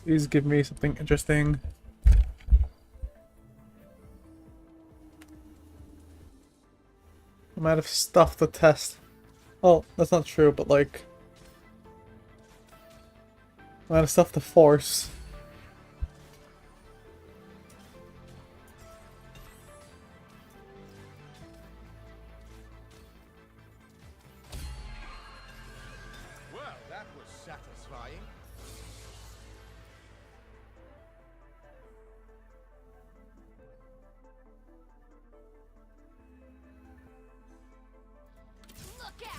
Please give me something interesting. I'm out of stuff to test. Oh, that's not true, but like... I'm out of stuff to force. Well, that was satisfying. Look out!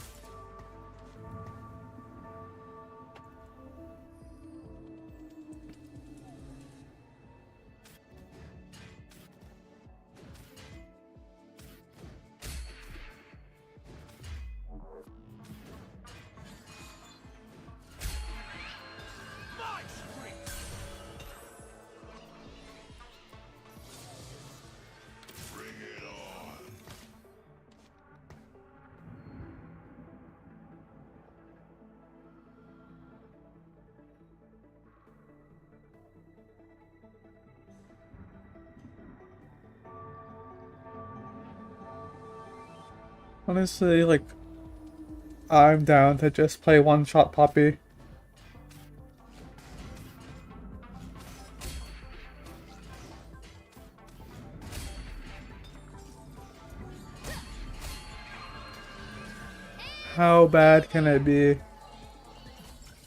My street. Bring it on. Honestly, like... I'm down to just play one-shot Poppy. How bad can it be?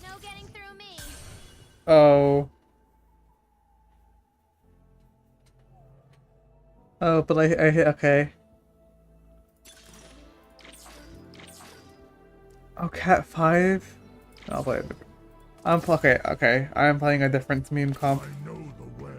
No getting through me. Oh. Oh, but I hit, okay. Oh, Cat 5? I'll play it. Okay. I am playing a different meme comp. I know the way.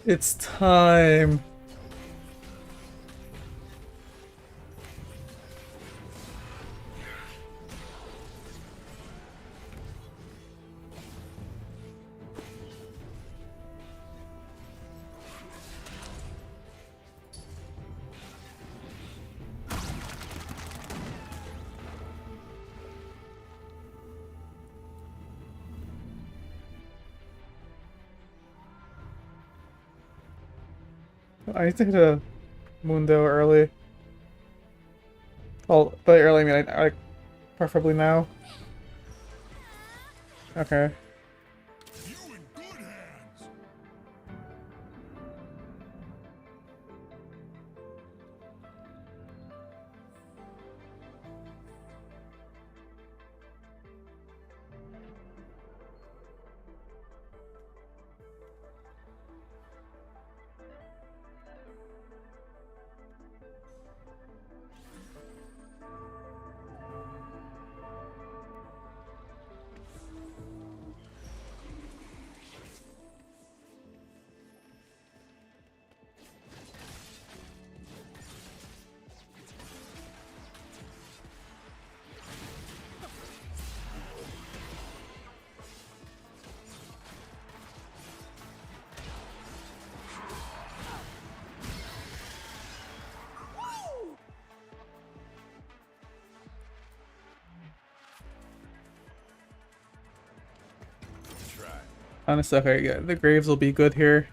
It's time. I need to hit a Mundo early. Well, by early I mean I preferably now. Okay. You in good hands. Try. Honestly, okay, yeah, the Graves will be good here.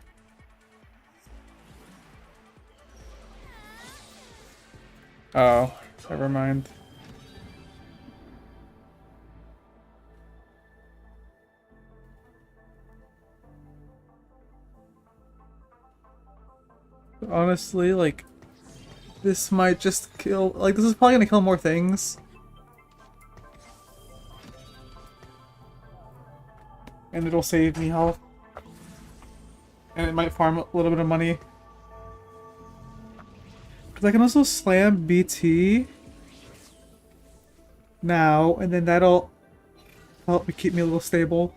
Oh, never mind. Honestly, like, this might just kill, like, this is probably gonna kill more things. And it'll save me health. And it might farm a little bit of money. Because I can also slam BT now, and then that'll help me keep me a little stable.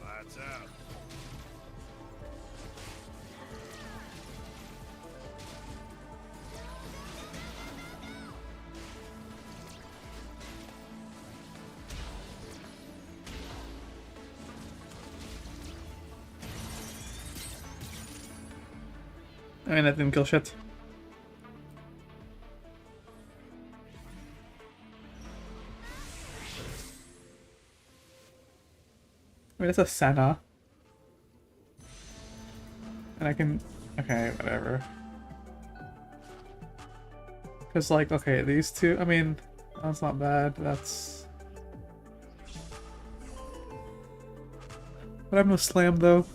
Lights out. I mean, that didn't kill shit. I mean, it's a Senna. And I can... Okay, whatever. Because, like, okay, these two... I mean, that's not bad. That's... But I'm gonna slam, though.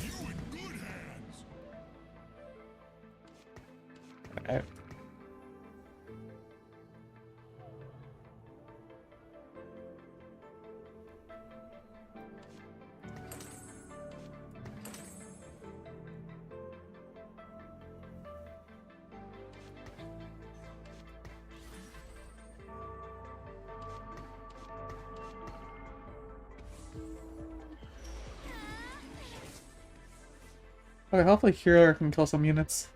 You in good hands. Okay. Okay, hopefully Hero can kill some units.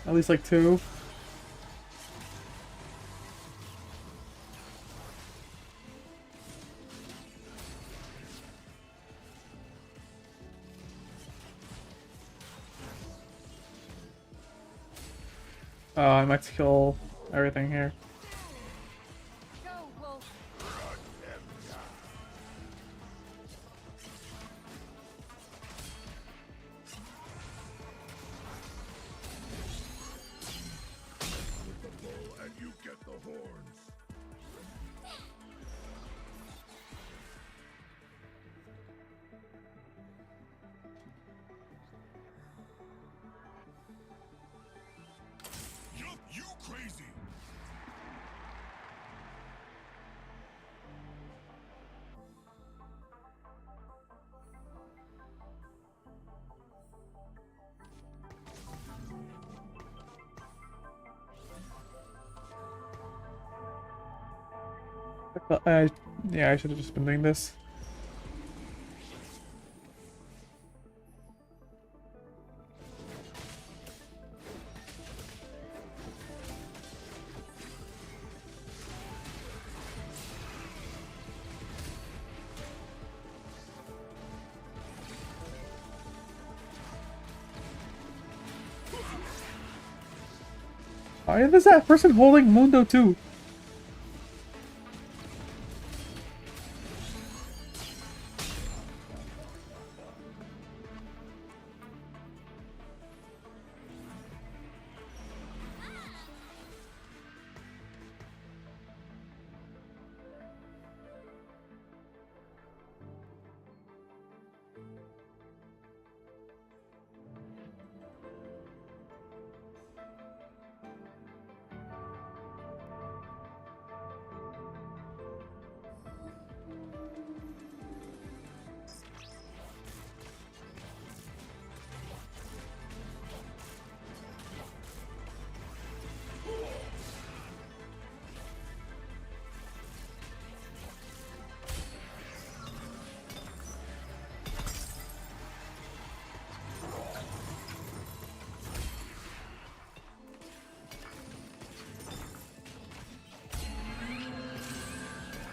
At least like 2. Oh, I might kill everything here. Go, Wolf. With the bull and you get the horns. Yup, you crazy. Yeah, I should have just been doing this. Why is that person holding Mundo too?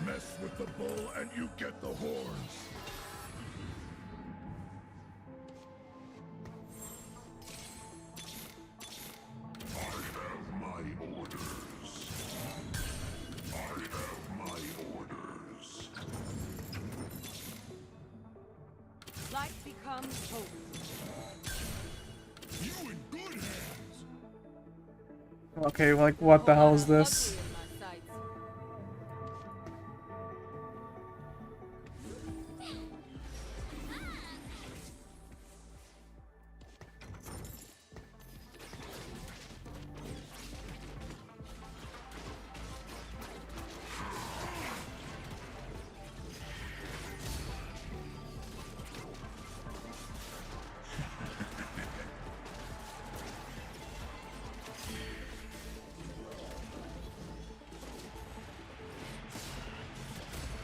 Mess with the bull and you get the horns. I have my orders. I have my orders. Light becomes hope. You in good hands. Okay, like what the hell is this? Ugly in my sights.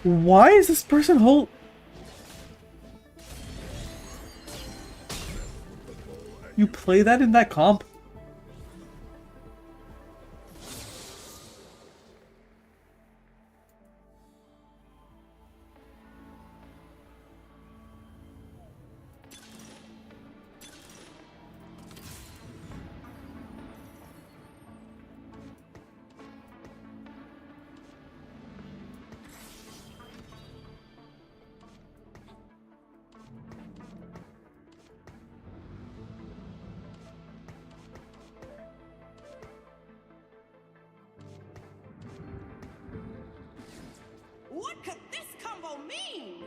Why is this person hold? You play that in that comp? What could this combo mean?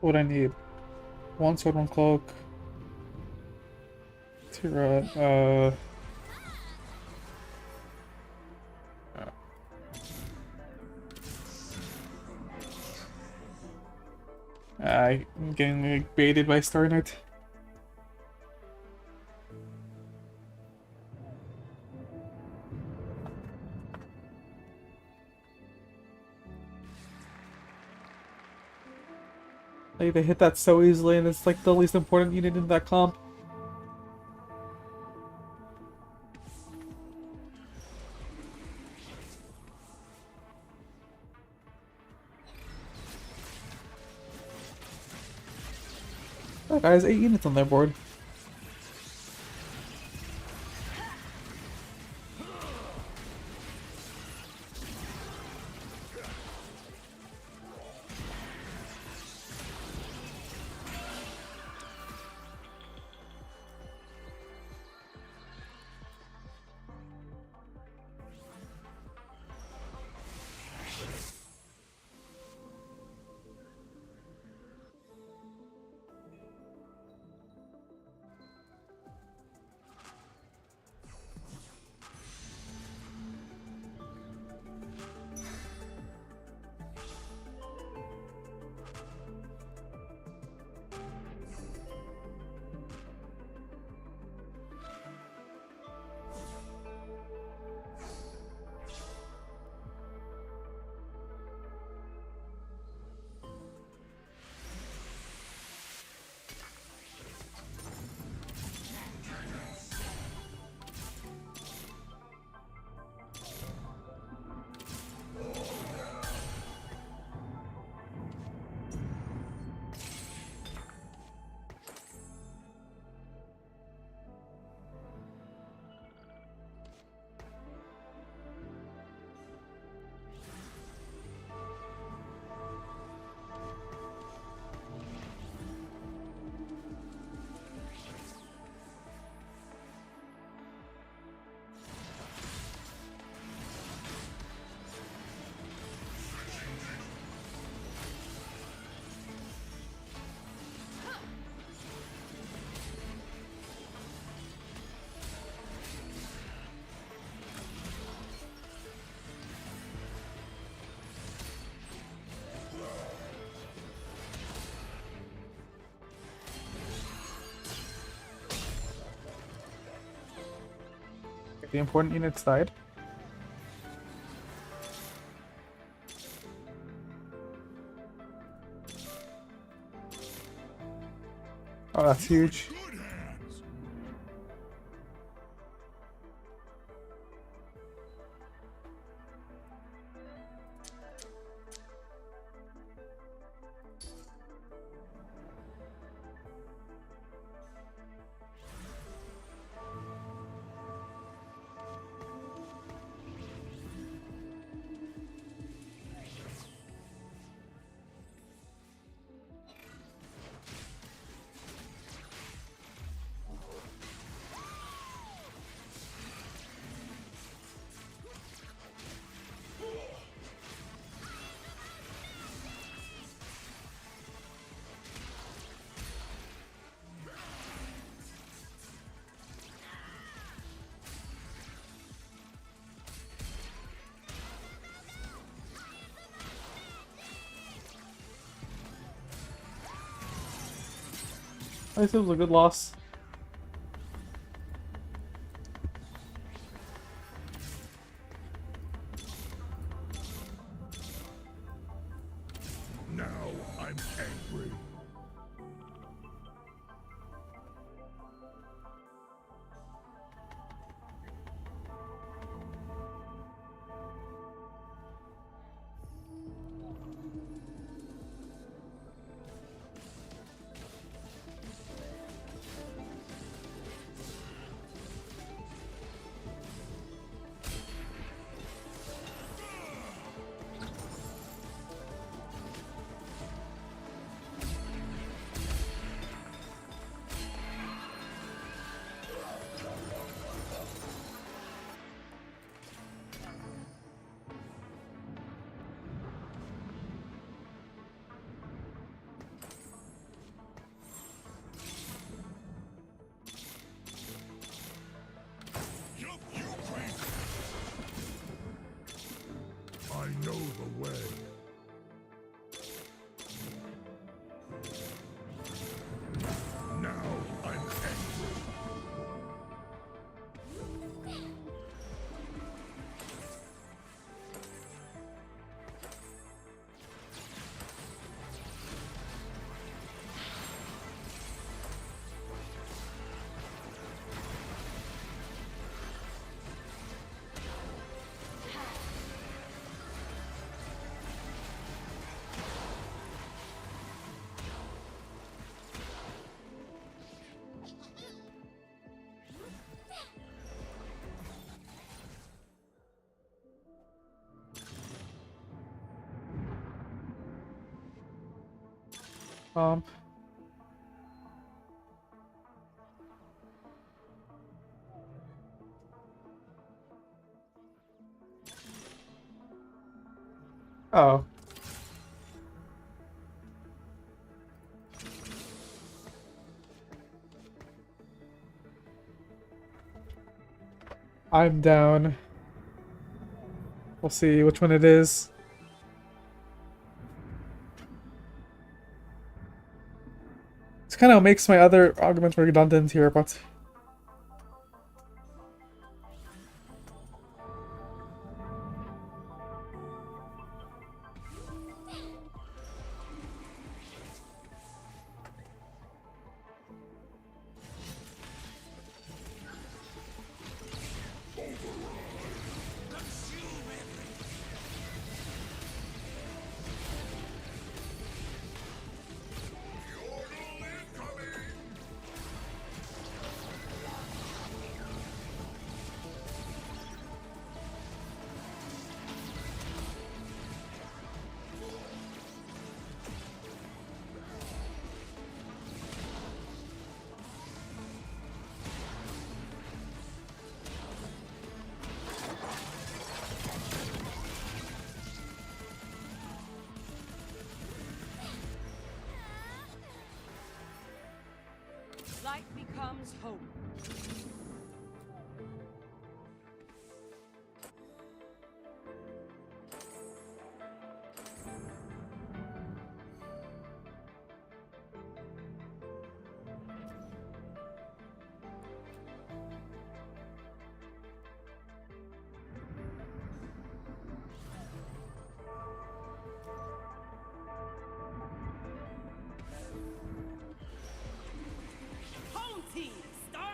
What I need? One sword, one cloak. TFT, I'm getting like, baited by Star Knight. Like they hit that so easily, and it's like the least important unit in that comp. That guy has 8 units on their board. The important units died. Oh, that's huge. Good hands. I guess it was a good loss. Now I'm angry. I know the way. Now I'm angry. Comp. Oh. I'm down. We'll see which one it is. This kind of makes my other arguments redundant here, but Light becomes hope. Home team, start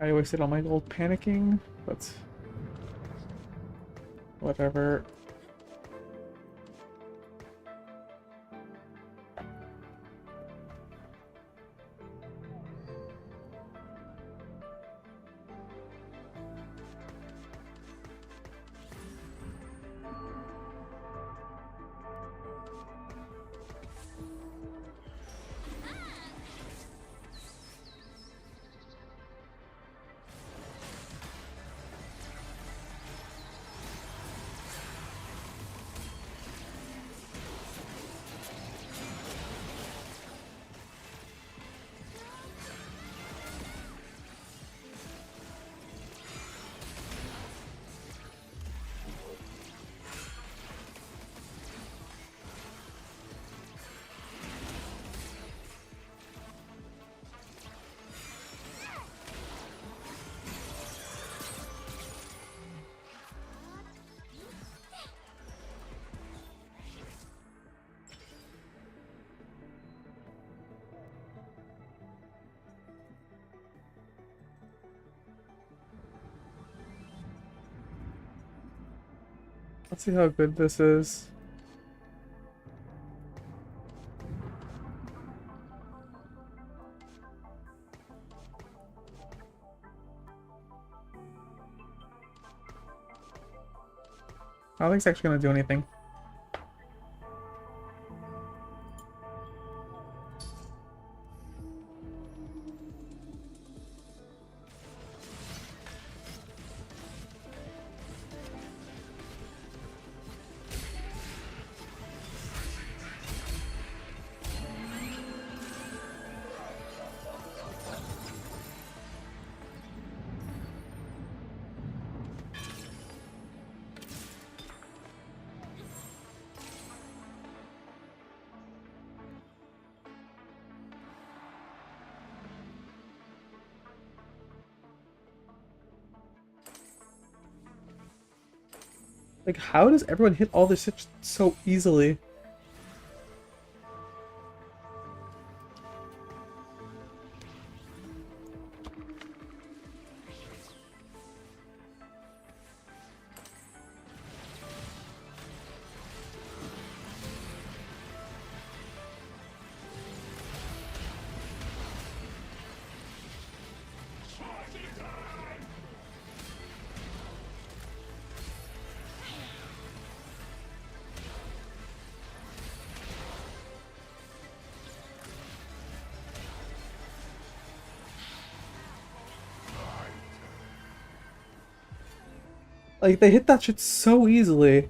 I wasted all my gold panicking, but whatever. Let's see how good this is. I don't think it's actually gonna do anything. Like, how does everyone hit all this shit so easily? Like, they hit that shit so easily.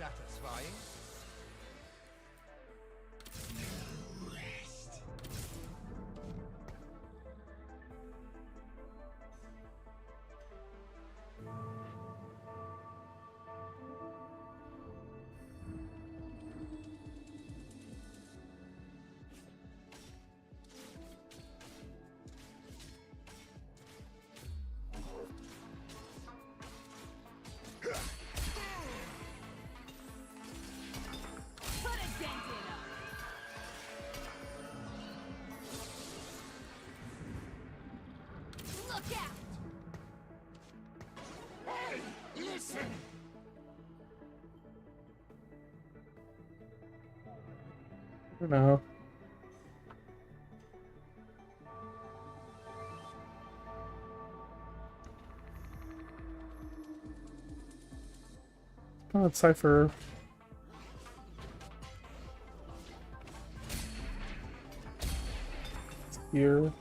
satisfying. Put a dent in 'em. Look out! Hey, listen! I don't know. Oh, it's Cypher. It's here.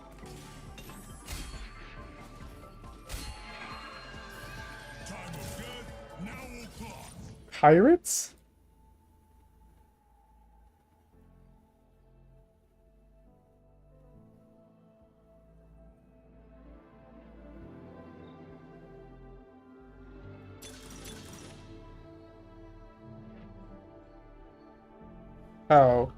Time of good, now o'clock. Pirates? Oh.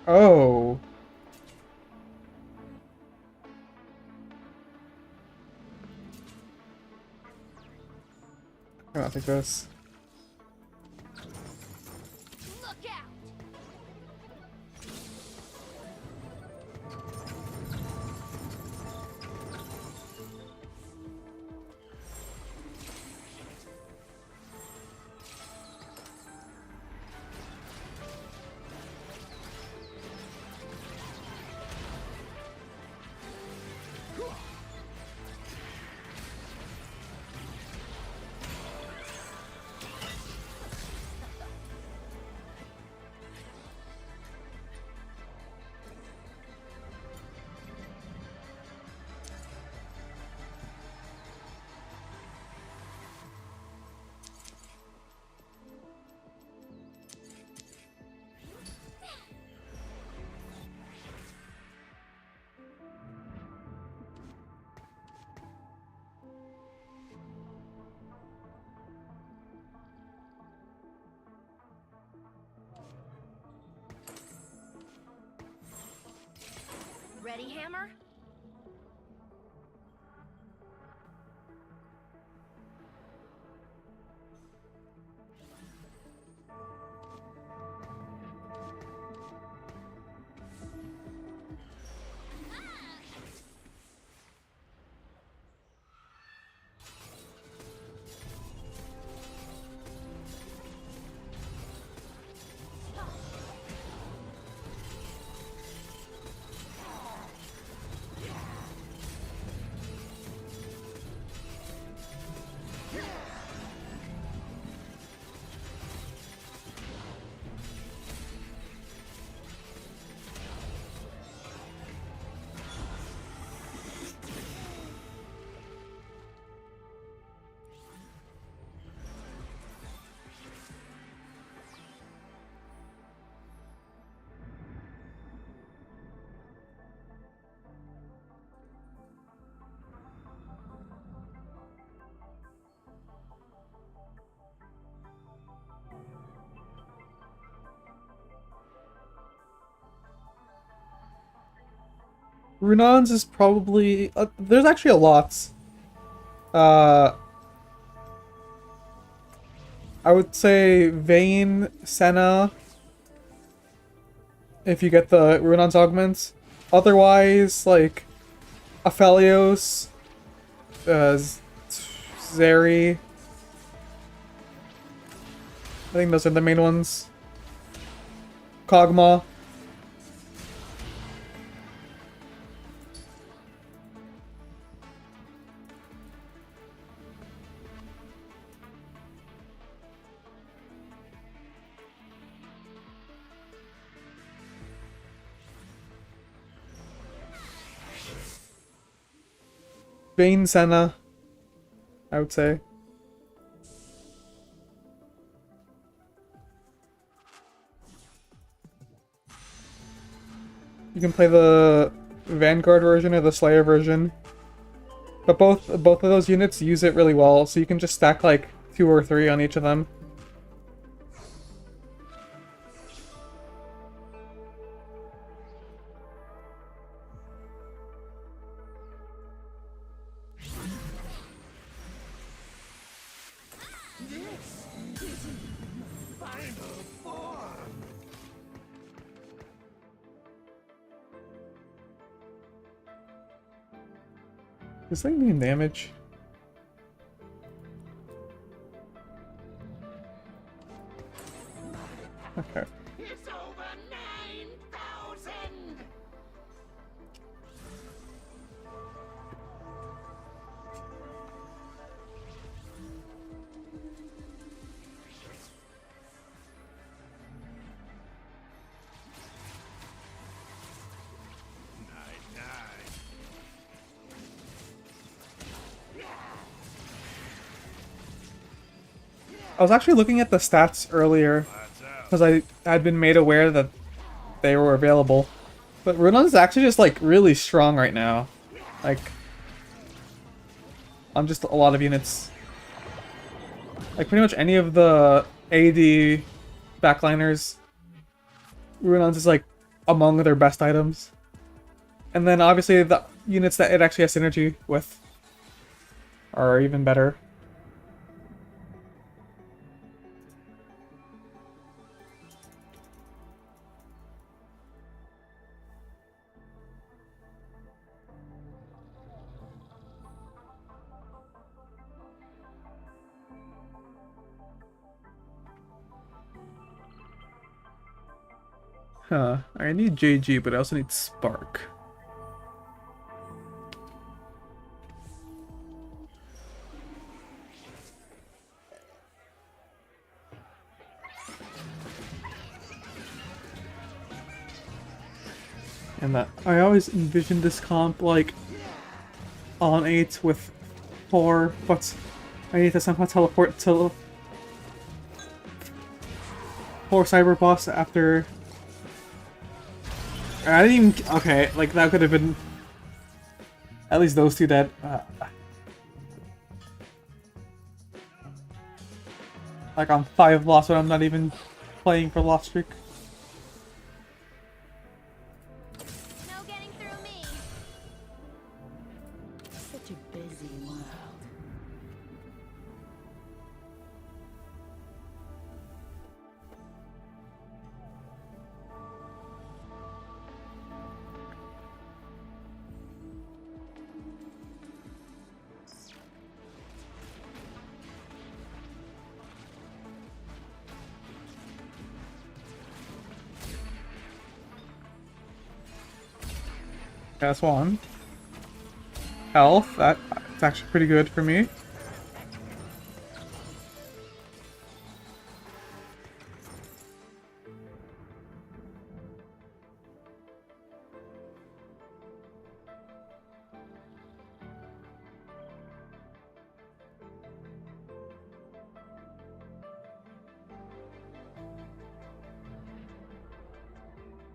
Oh. I don't think this. Look out! Ready, Hammer? Runons is probably there's actually a lot. Uh, I would say Vayne, Senna, if you get the Runon's augments. Otherwise, like Aphelios, Zeri. I think those are the main ones. Kog'Maw. Vayne Senna, I would say. You can play the Vanguard version or the Slayer version. But both of those units use it really well, so you can just stack like 2 or 3 on each of them. Does that mean damage? Okay. It's over 9,000! I was actually looking at the stats earlier because I had been made aware that they were available. But Runon's actually just like really strong right now. Like on just a lot of units. Like pretty much any of the AD backliners, Runon's is like among their best items. And then obviously the units that it actually has synergy with are even better. Huh, I need JG, but I also need Spark. And that I always envisioned this comp like on 8 with 4, but I need to somehow teleport to 4 Cyber Boss after. I didn't even. Okay, like that could have been at least those 2 dead. Like I'm 5 lost when I'm not even playing for lost streak. No getting through me. Such a busy world. That's 1. Health, that's actually pretty good for me.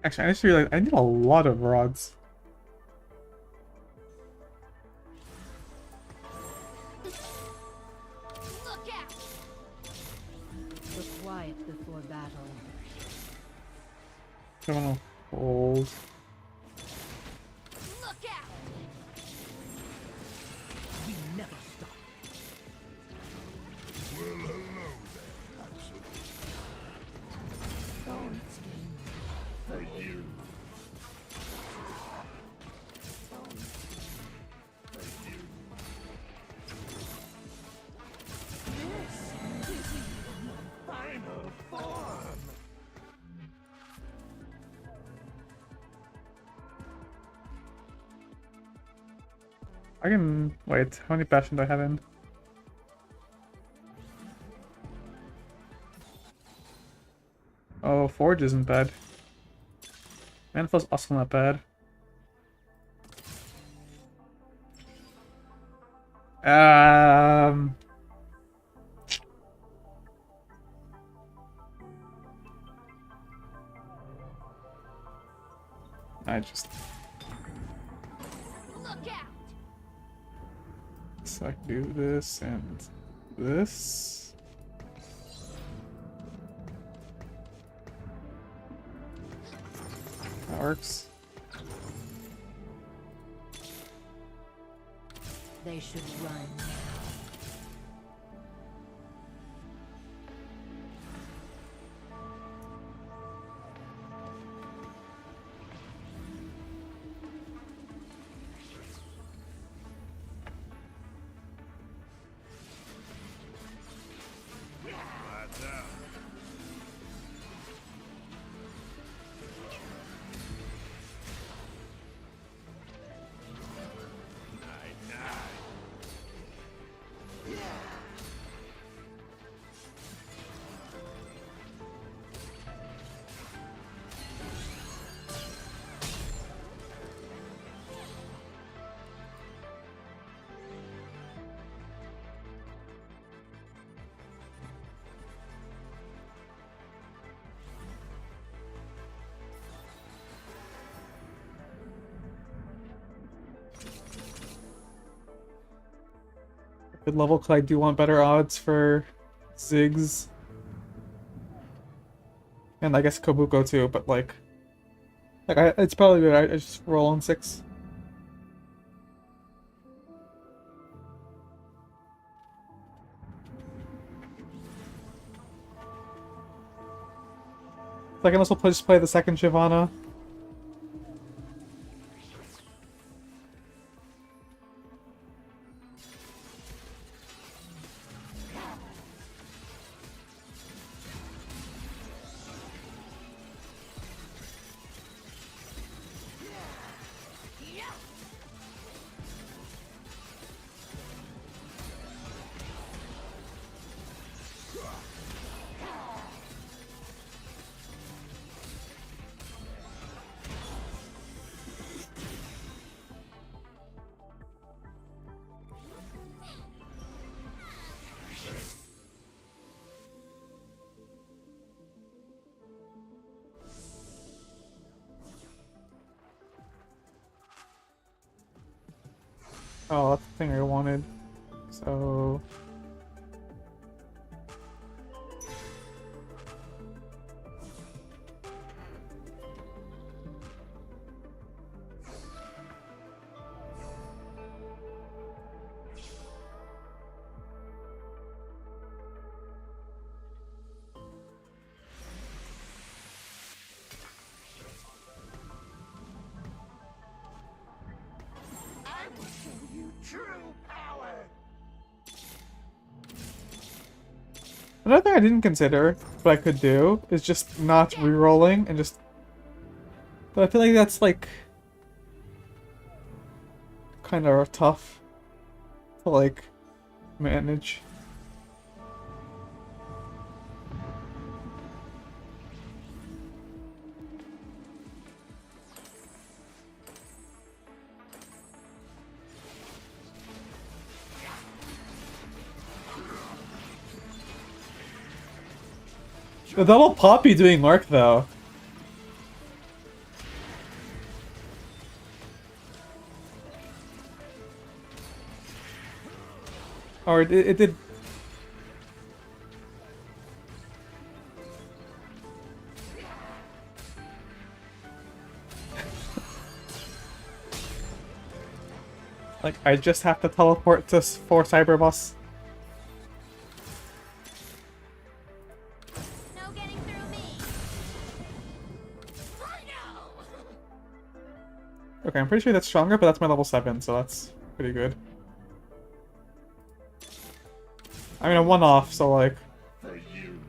Actually, I just realized I need a lot of rods. Look out! The quiet before battle. Criminal hold. Look out! We never stop. Well, hello there, handsome. For you. Final form. I can wait. How many passion do I have in? Oh, Forge isn't bad. Manifest's also not bad. Um, I just Look out! so I can do this and this. That works. They should run now. Lights out. Night, night. Good level, because I do want better odds for Ziggs. And I guess Kabuko too, but like it's probably good. I just roll on 6. So I can also just play the second Shyvana. Oh, that's the thing I wanted. So... I will show you true power. Another thing I didn't consider, but I could do, is just not re-rolling and just... But I feel like that's like... kind of tough to like manage. The double Poppy doing Mark though. Or it did. Like, I just have to teleport to for Cyberbus. No getting through me. I know. Okay, I'm pretty sure that's stronger, but that's my level 7, so that's pretty good. I mean, I'm 1 off, so like, For you.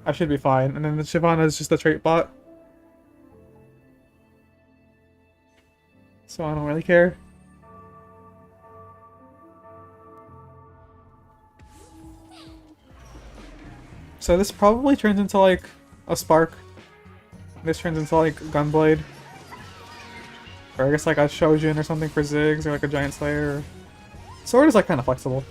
I should be fine. And then the Shyvana is just a trait bot. So I don't really care. So this probably turns into like a Spark. This turns into like Gunblade. Or I guess like a Shojin or something for Ziggs, or like a Giant Slayer. Sword is like kind of flexible.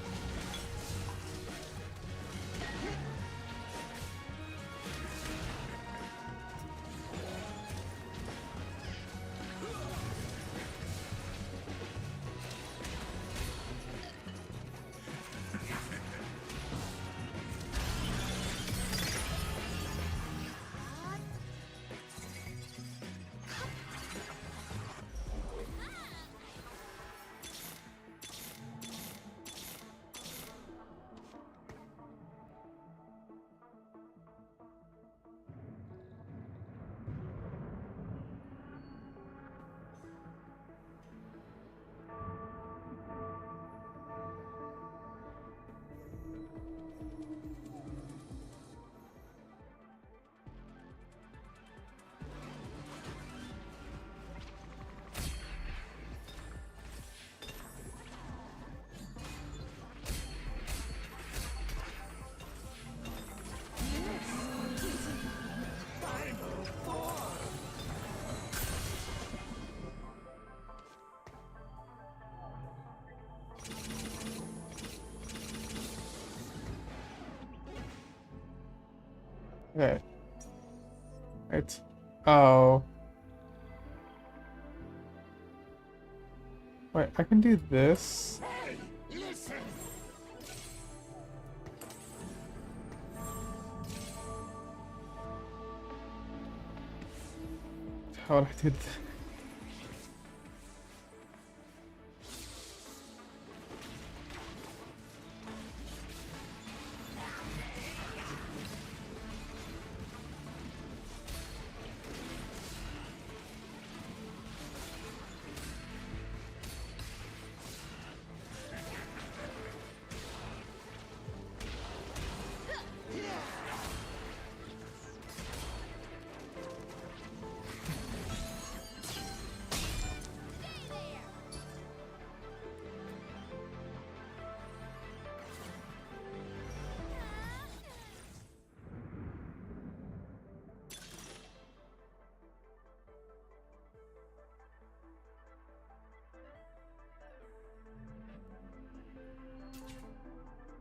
Okay. Right. Oh. Wait, I can do this. How do I do that?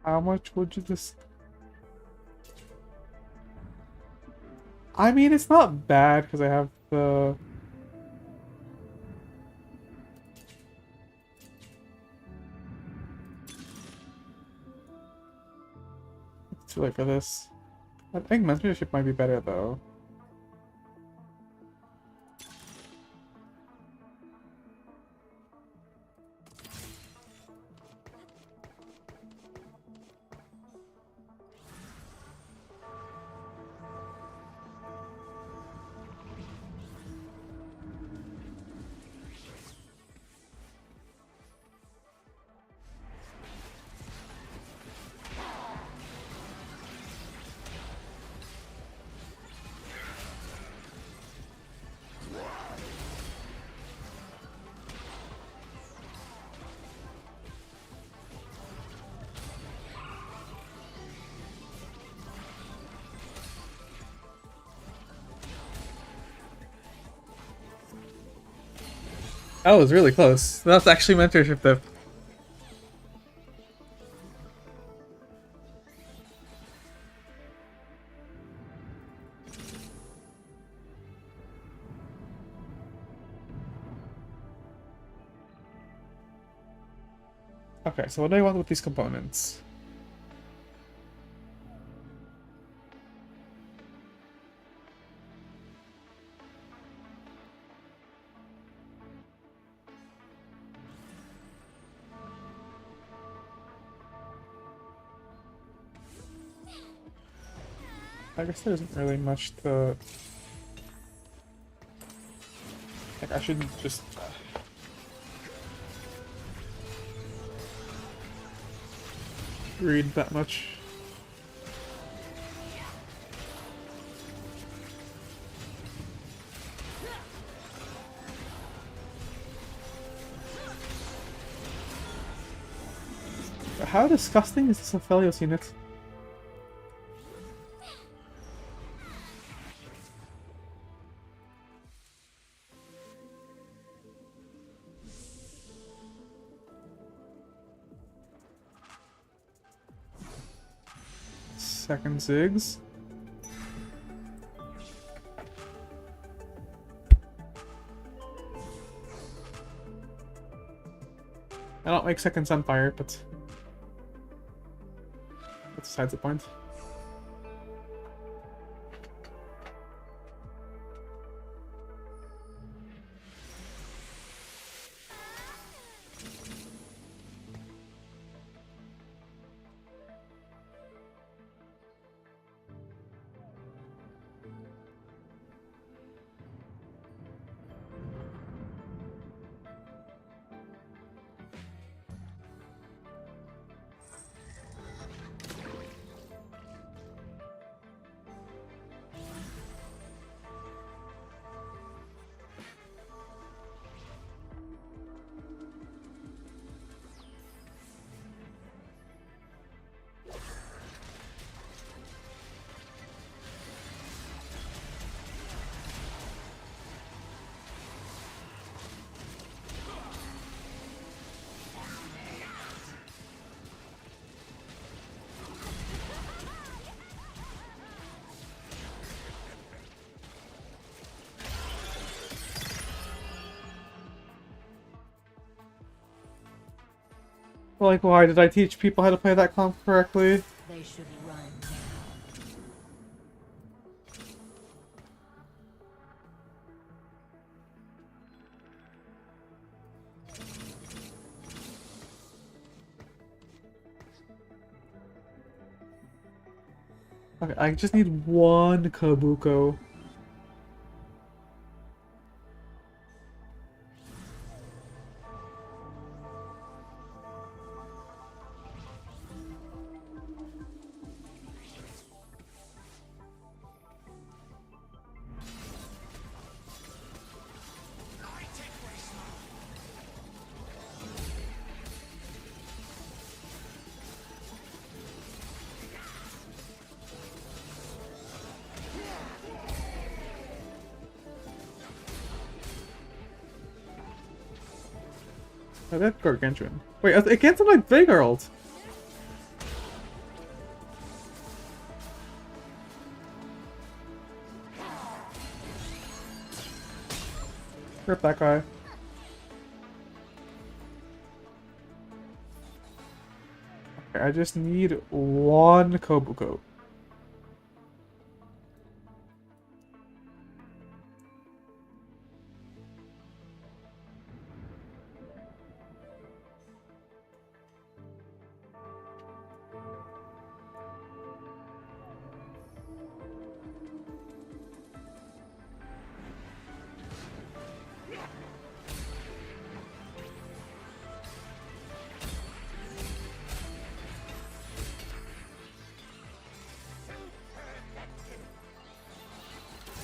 How much would you just... I mean, it's not bad because I have the... It's too late for this. I think mentorship might be better though. That was really close. That's actually mentorship though. Okay, so what do I want with these components? I guess there isn't really much to... Like, I shouldn't just... read that much. How disgusting is this Aphelios unit? Second Ziggs. I don't make second Sunfire, but that's besides the point. Like, why did I teach people how to play that comp correctly? They should run. Okay, I just need one Kabuko. Oh, that Gargantuan. Wait, it canceled my Veigar ult. Rip that guy. Okay, I just need one Kabuko.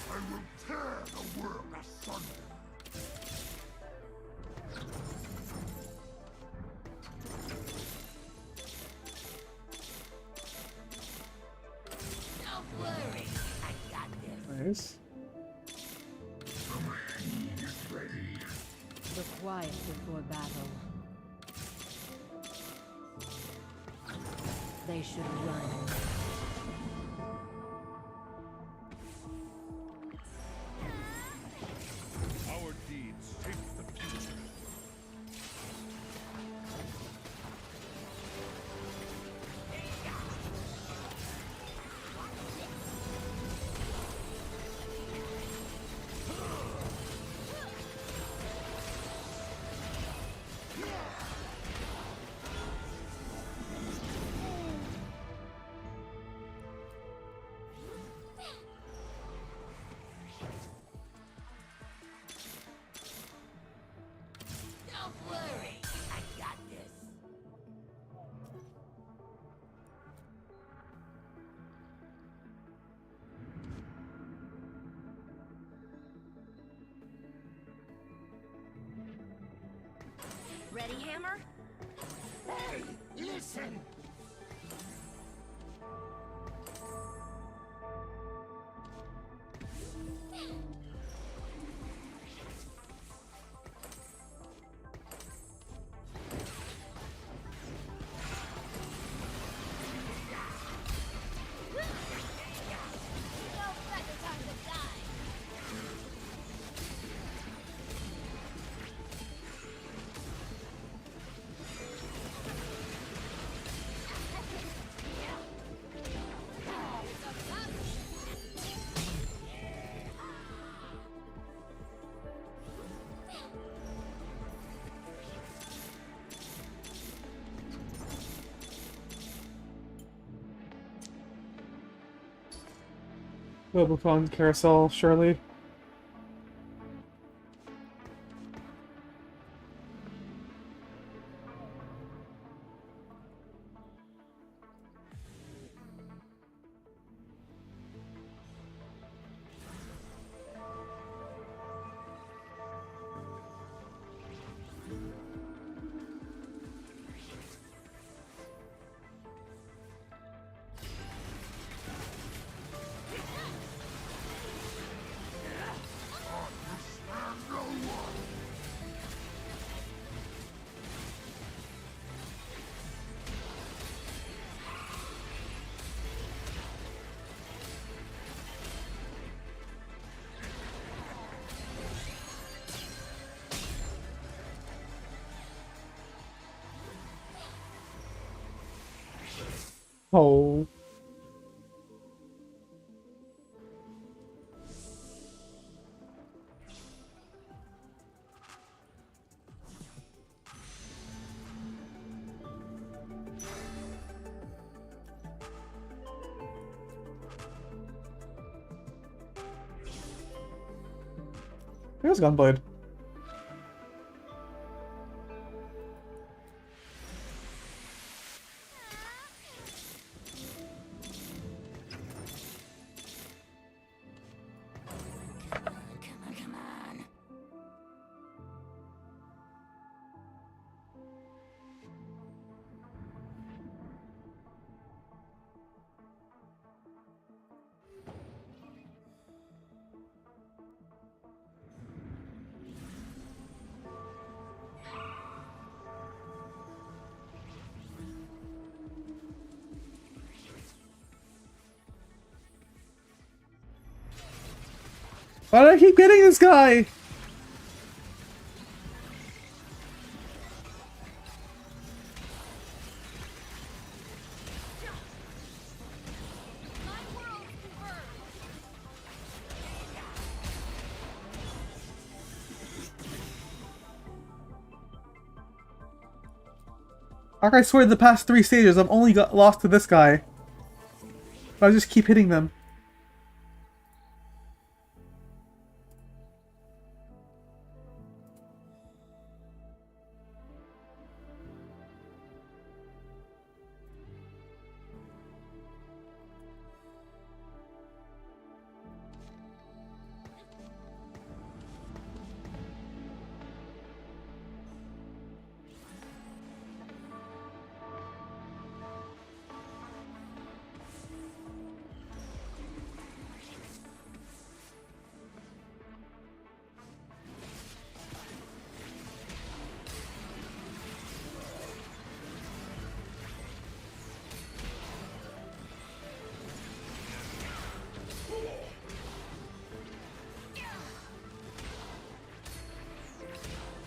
I will tear the world asunder. Don't worry, I got this. Nice. The machine is ready. The quiet before battle. They should run. Our deeds shape the future. Don't worry, I got this. Ready, Hammer? Hey, listen! Woo! Global Fund Carousel, surely. Oh. Here's Gunblade. Come on. Why do I keep getting this guy? Like I swear the past 3 stages I've only got lost to this guy. But I just keep hitting them.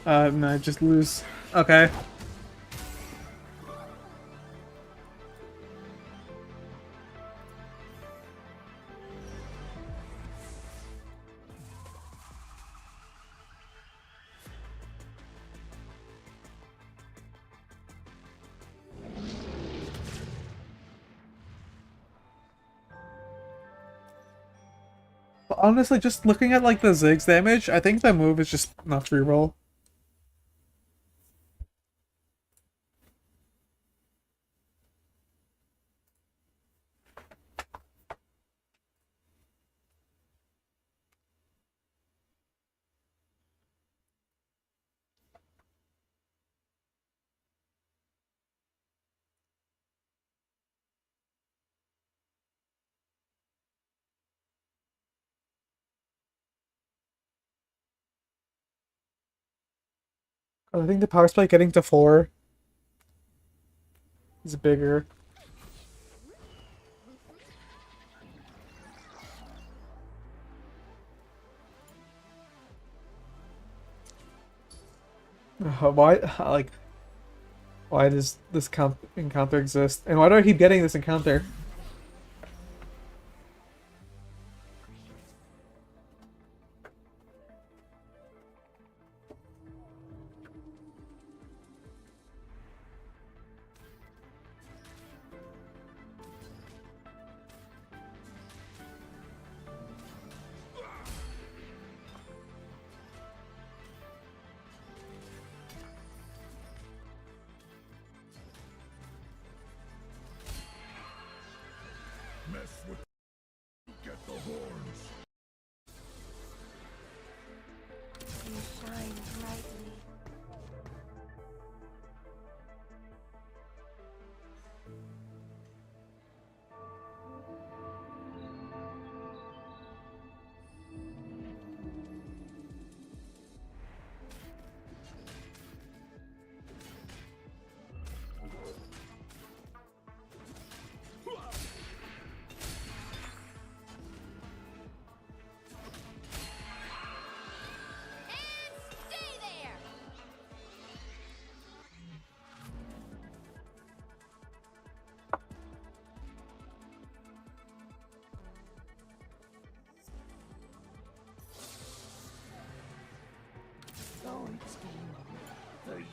No, just lose. Okay. But honestly, just looking at like the Ziggs damage, I think the move is just enough reroll. I think the power spike getting to 4 is bigger. Why, like, why does this encounter exist? And why do I keep getting this encounter? mess with you get the horns. You shine brightly. Stay there! Don't steam for you.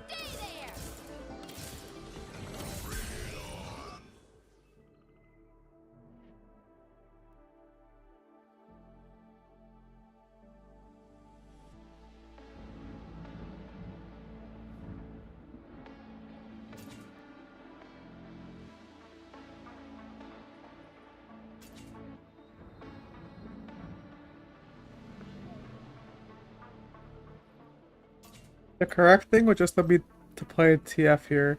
Stay there! The correct thing would just be to play TF here.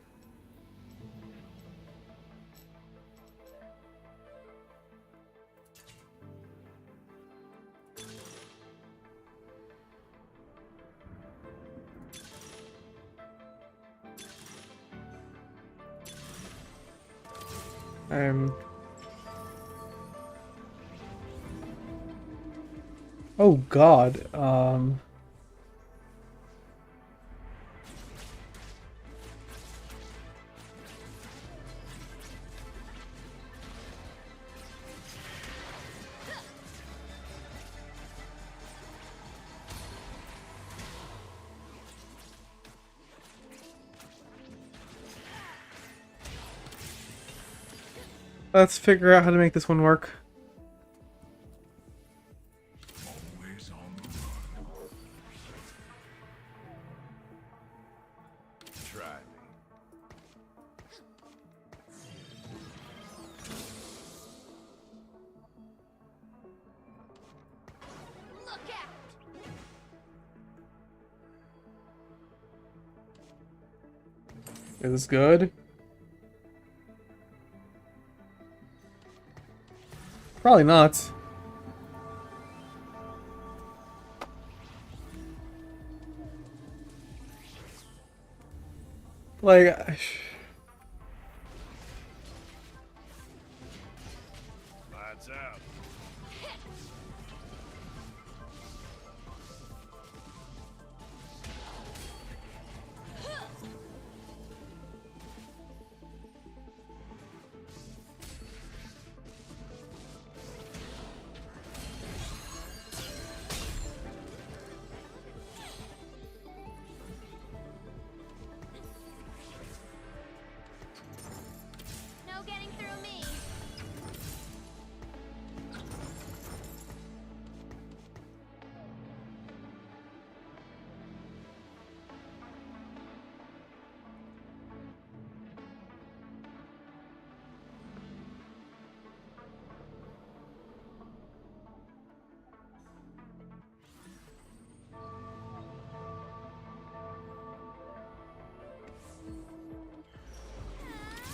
Oh God. Let's figure out how to make this one work. Always on the run. Try me. Look out! Is this good? Probably not. Like, Lights out. No getting through me.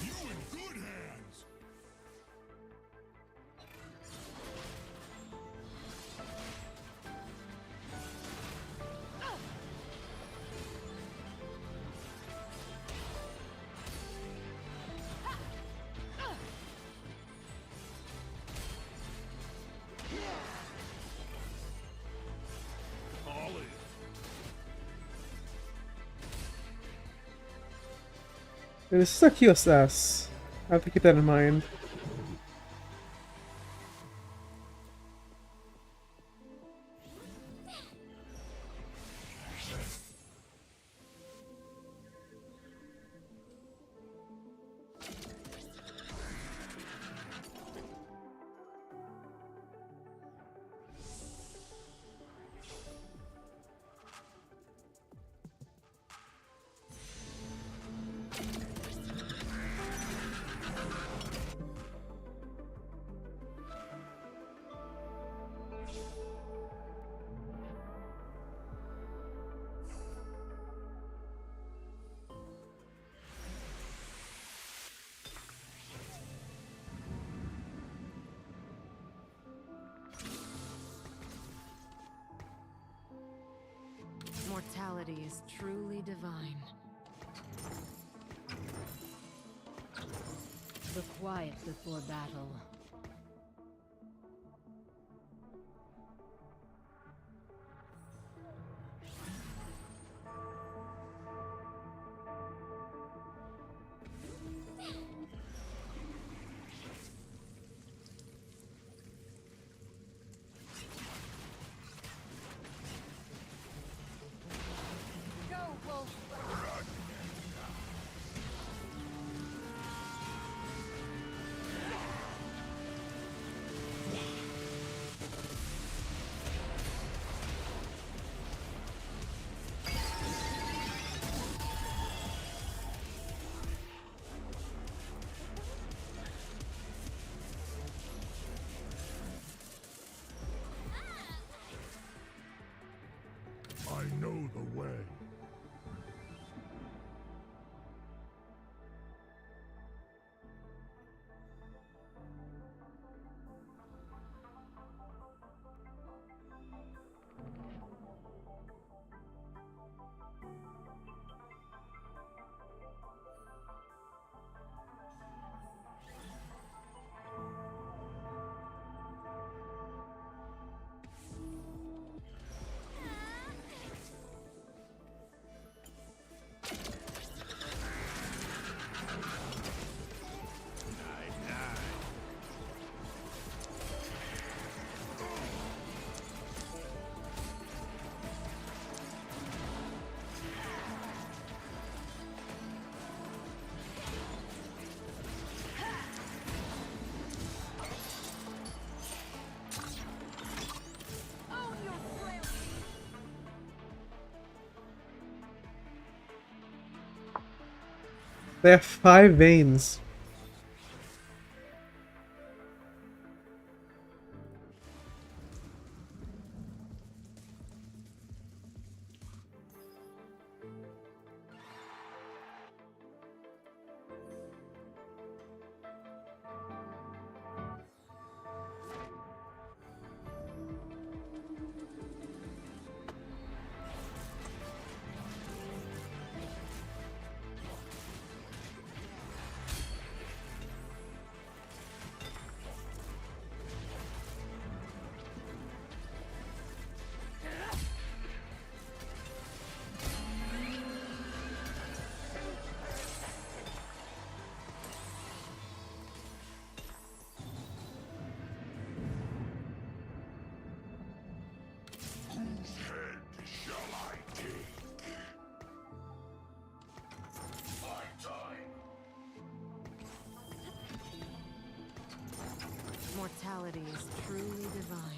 You in good hands. All in. this is a QSS. I have to keep that in mind. is truly divine. The quiet before battle. Go, Wolf. I know the way. Own your frailty. They have 5 veins. Whose head shall I take? My time. Mortality is truly divine.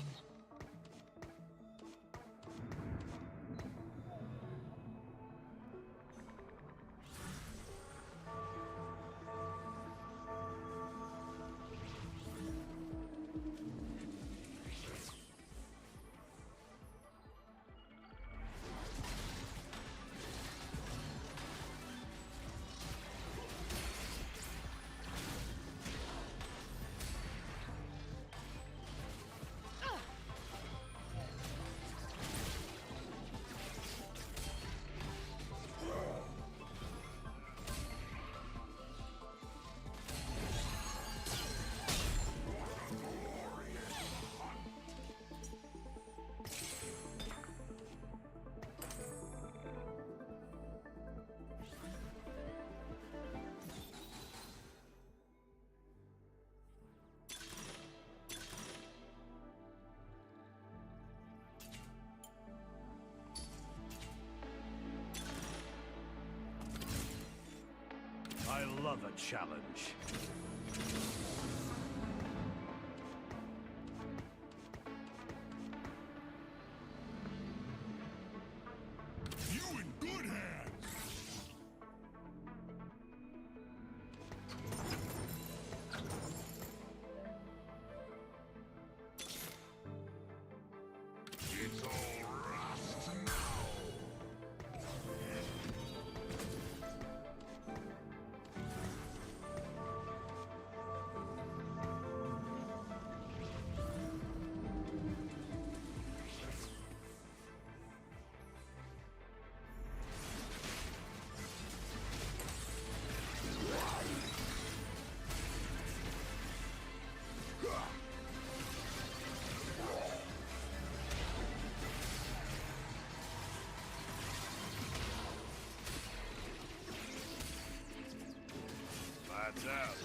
I love a challenge. You in good hands. It's all rust now. Lights out.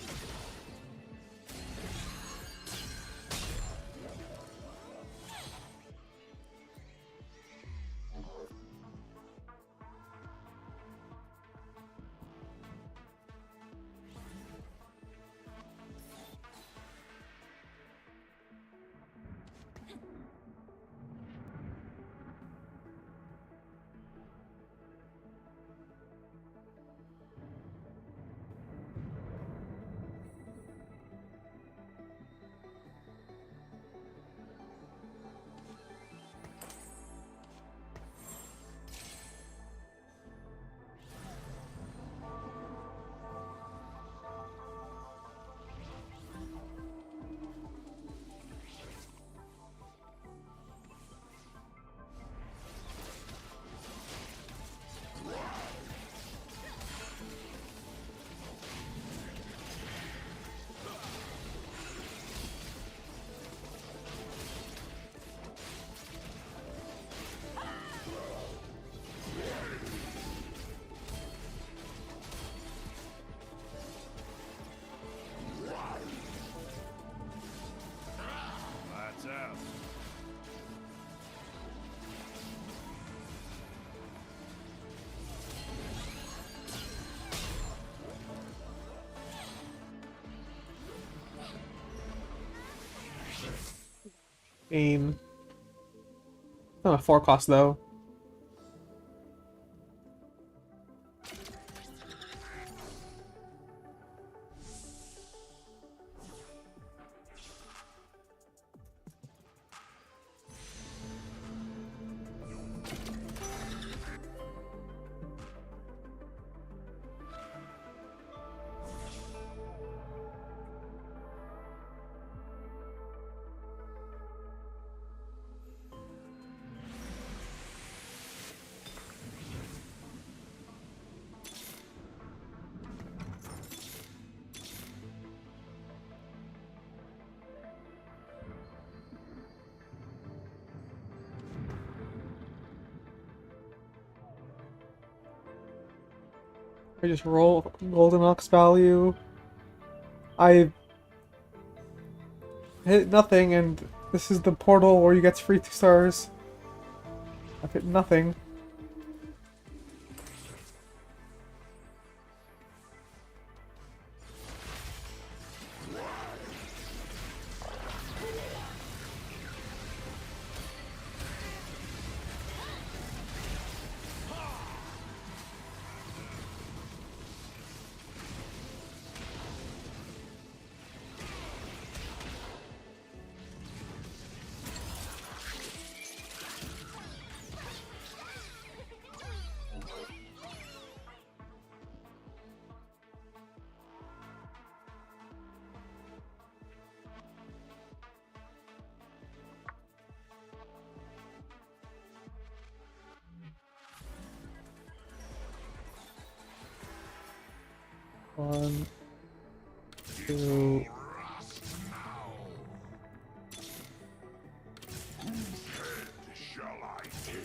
Lights out. Aim. Not a 4 cost though. I just roll Golden Ox value. I hit nothing, and this is the portal where you get free 2 stars. I've hit nothing. One, two. Shall I take?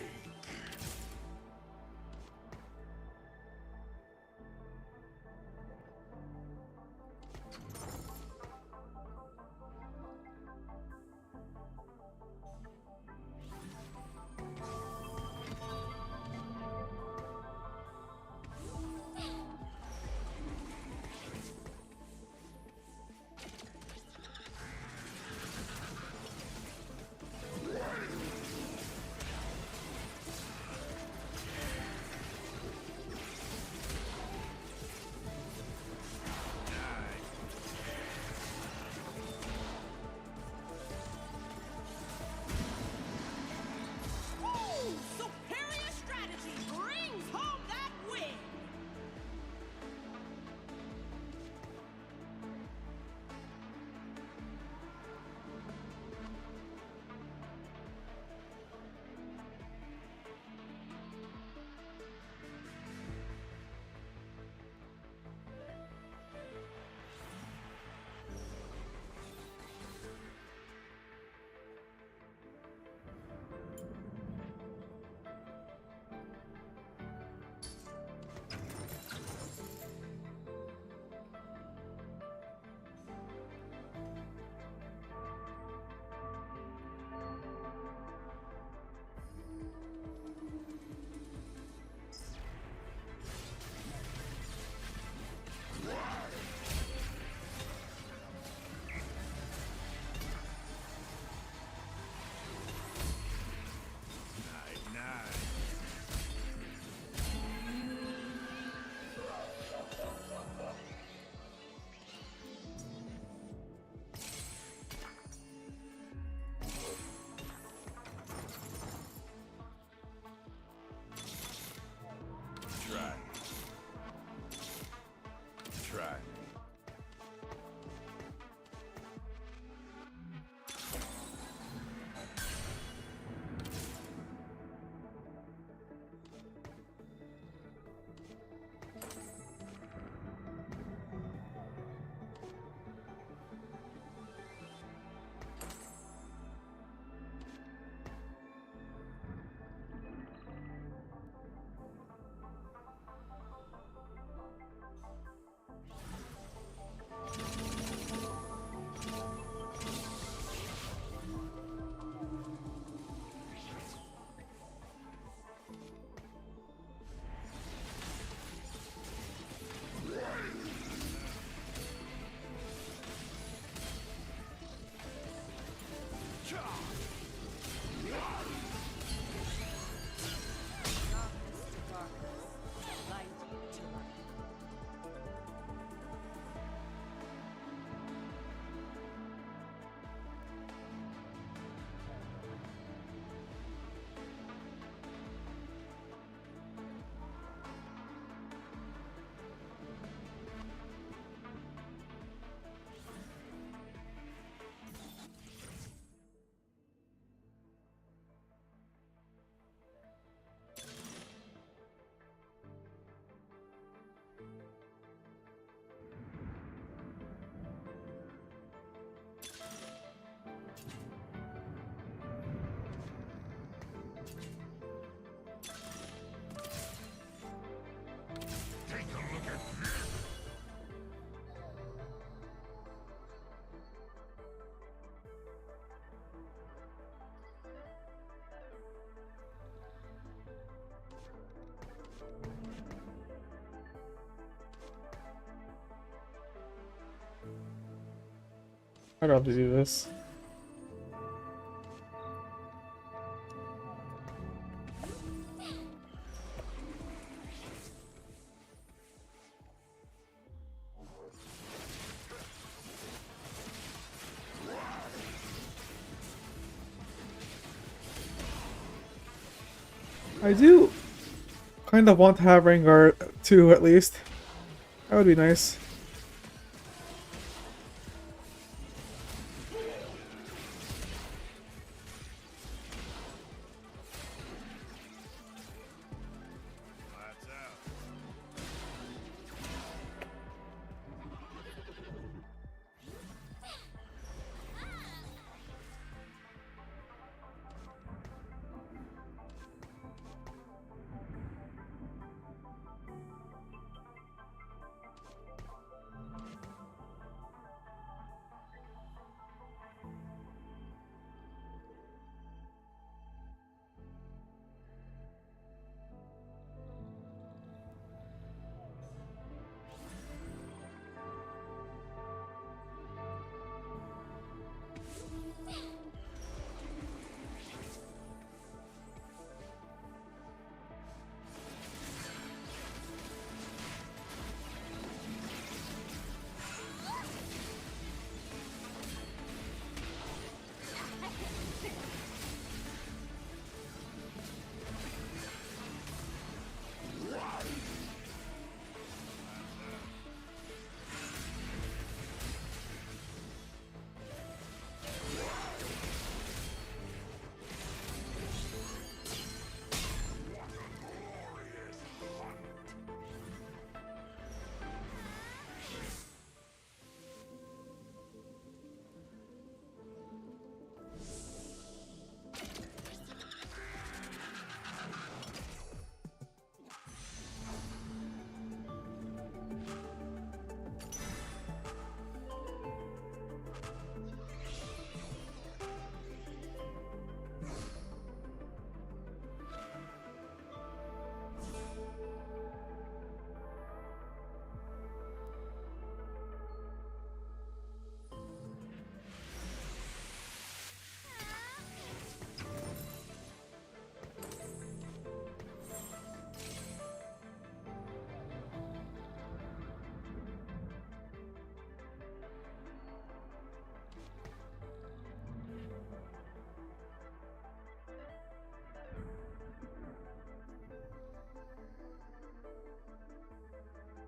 I'd rather do this. I do kind of want to have Rengar 2 at least. That would be nice. Lights out.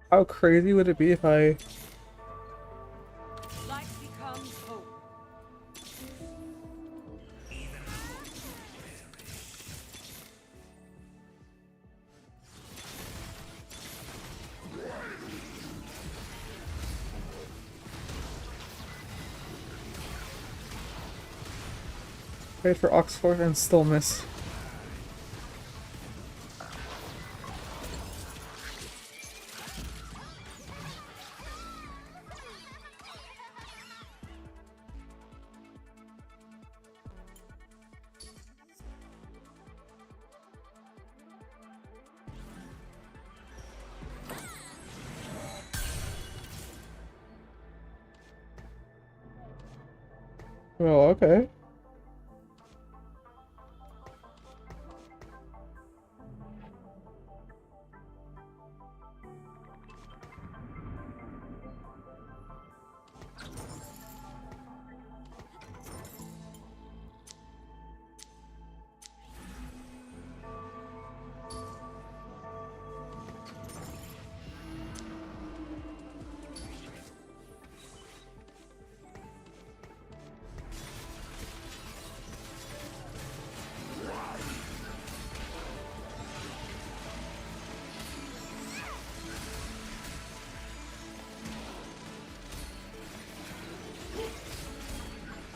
How crazy would it be if I... Light becomes hope. Wait for Oxford and still miss? Well, okay.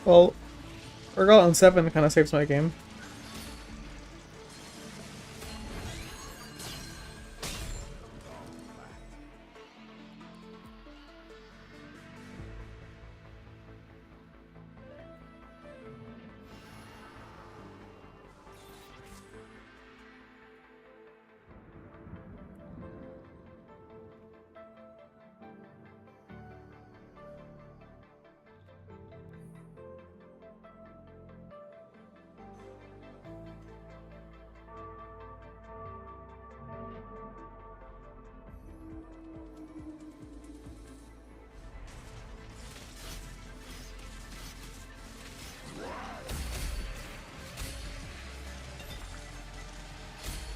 Well, Urgot on 7 kind of saves my game.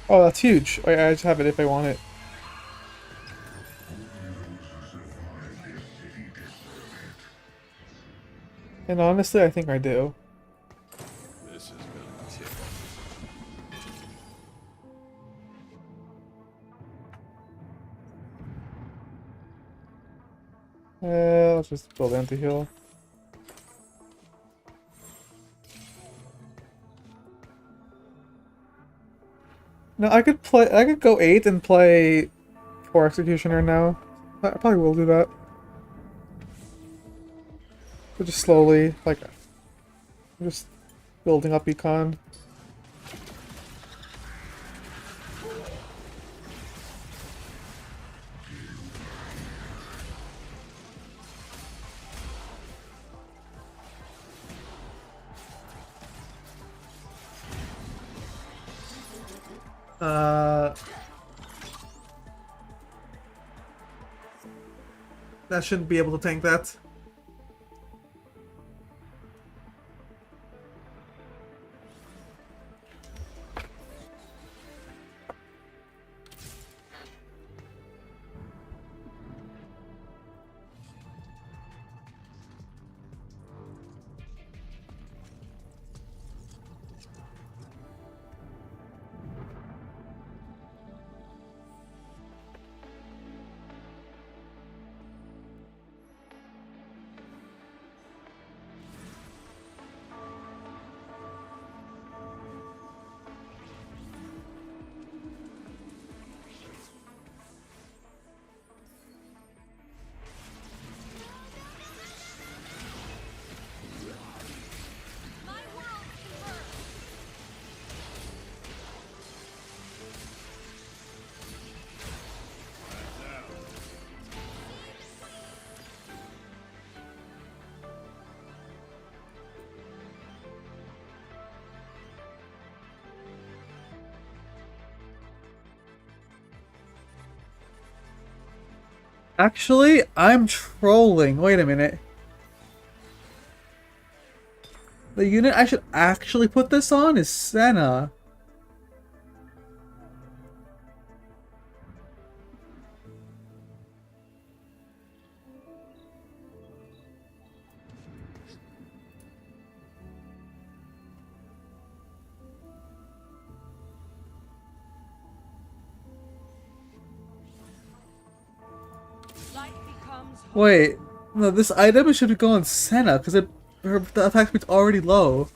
Oh, that's huge. Wait, I just have it if I want it. And honestly, I think I do. This is gonna tip. Let's just build anti-heal. No, I could play. I could go 8 and play 4 Executioner now. I probably will do that. But just slowly, like, just building up econ. That shouldn't be able to tank that. My world converged. Actually, I'm trolling. Wait a minute. The unit I should actually put this on is Senna. Light becomes hope. Wait, no, this item should go on Senna because the attack speed's already low.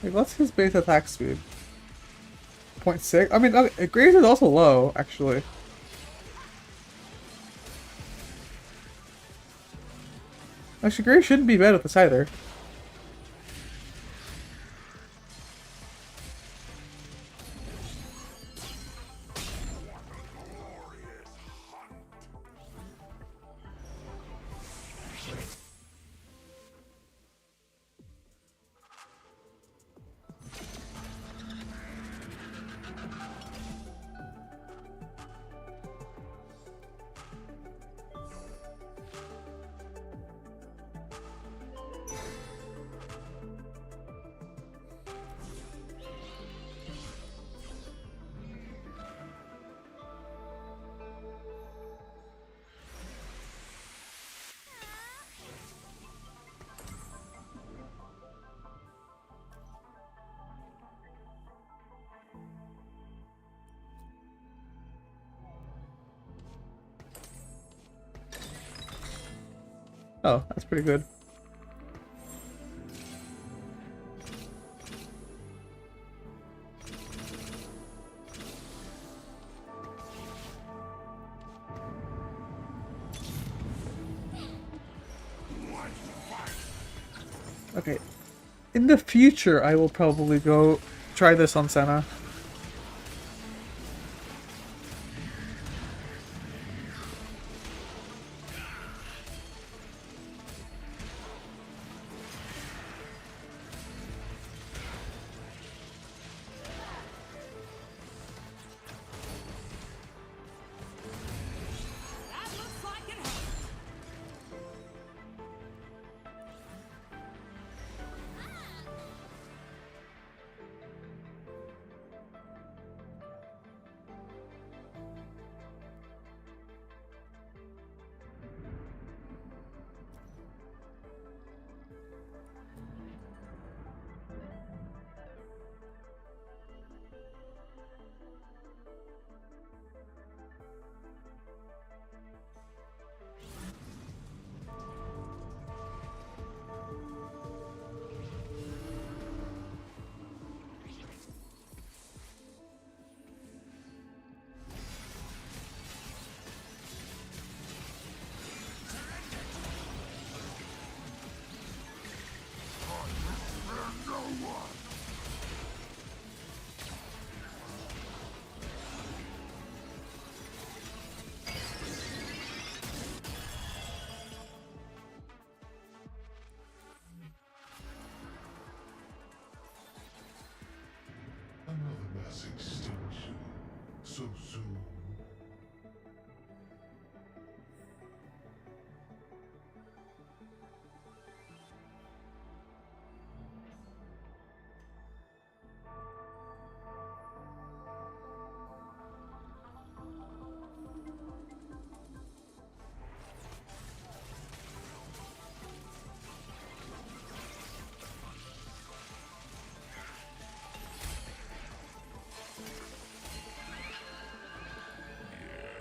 Like, what's his base attack speed? 0.6? I mean, okay, Graves is also low, actually. Actually, Graves shouldn't be bad with this either. Oh, that's pretty good. Okay. In the future, I will probably go try this on Senna. That looks like it hurt. Mass extinction. So soon.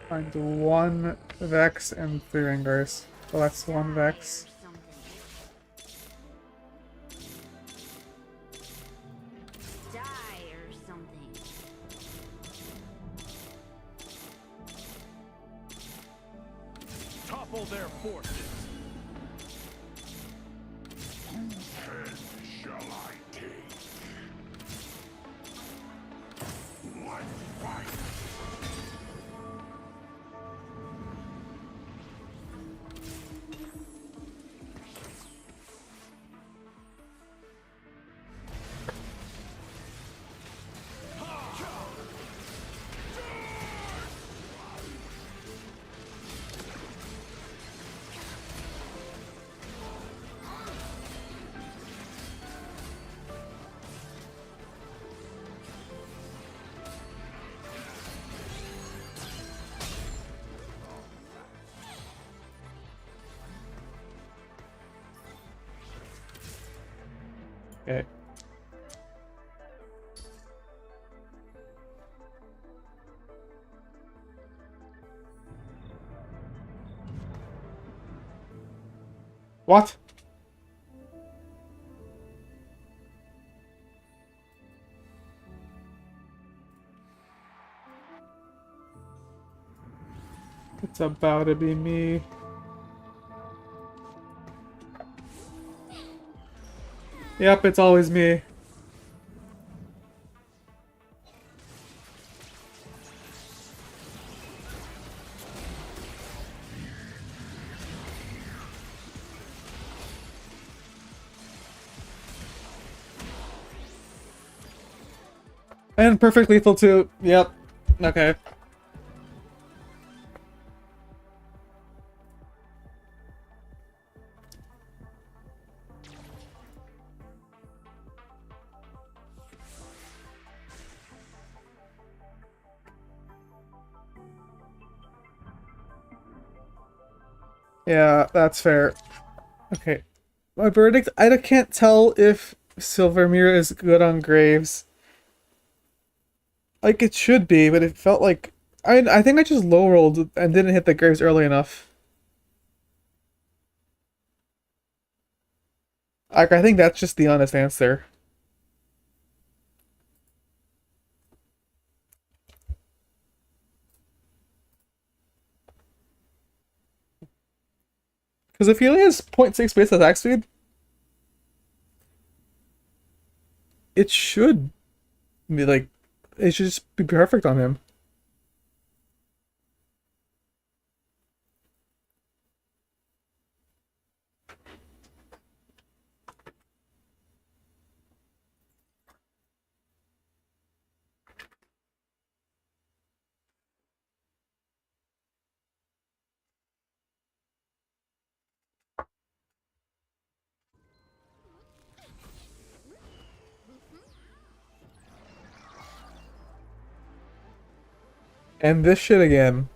Find one Vex and 3 Ringers. So that's one Vex. Die or something. Topple their forces. Head shall I take? One fight. Okay. What? It's about to be me. Yep, it's always me. And perfect lethal too. Yep. Okay. Yeah, that's fair. Okay. My verdict, I can't tell if Silvermere is good on Graves. Like, it should be, but it felt like... I think I just low-rolled and didn't hit the Graves early enough. Like, I think that's just the honest answer. Because if he only has 0.6 base attack speed, it should be like... It should just be perfect on him. And this shit again.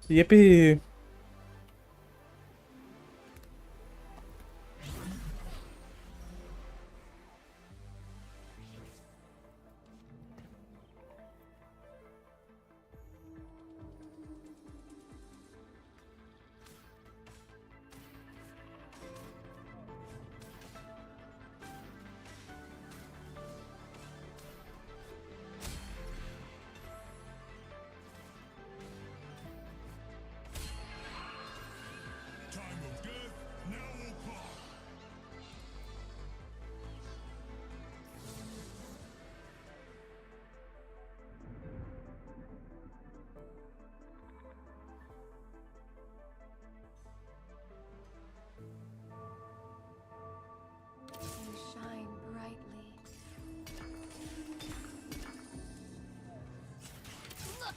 Yippee.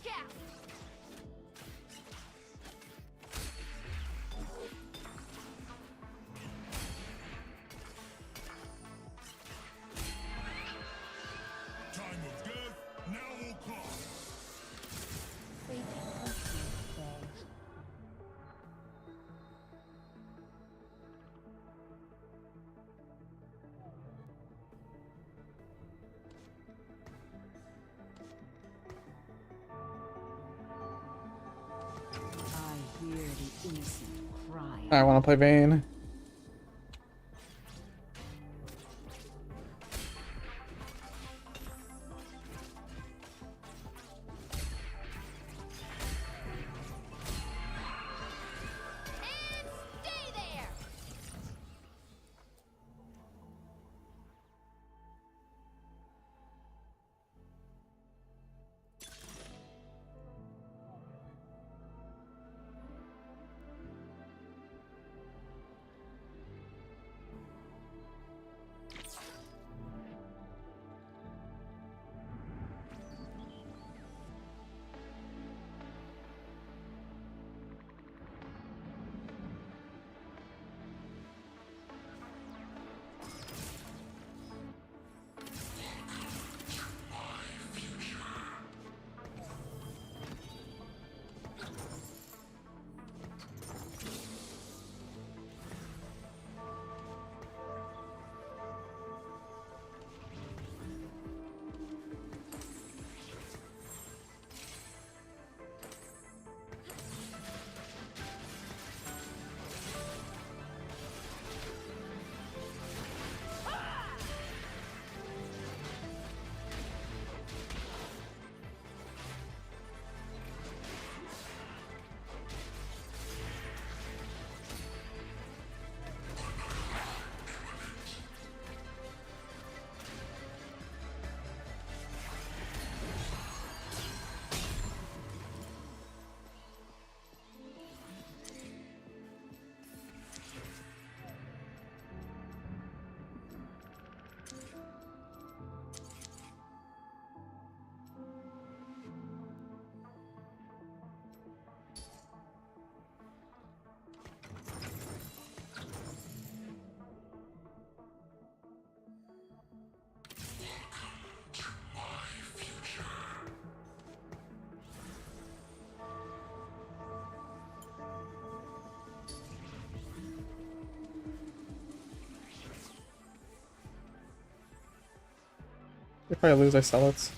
out! Time of death now will come. I hear the innocent cry. I want to play Vayne. And stay there! If I lose, I sell it.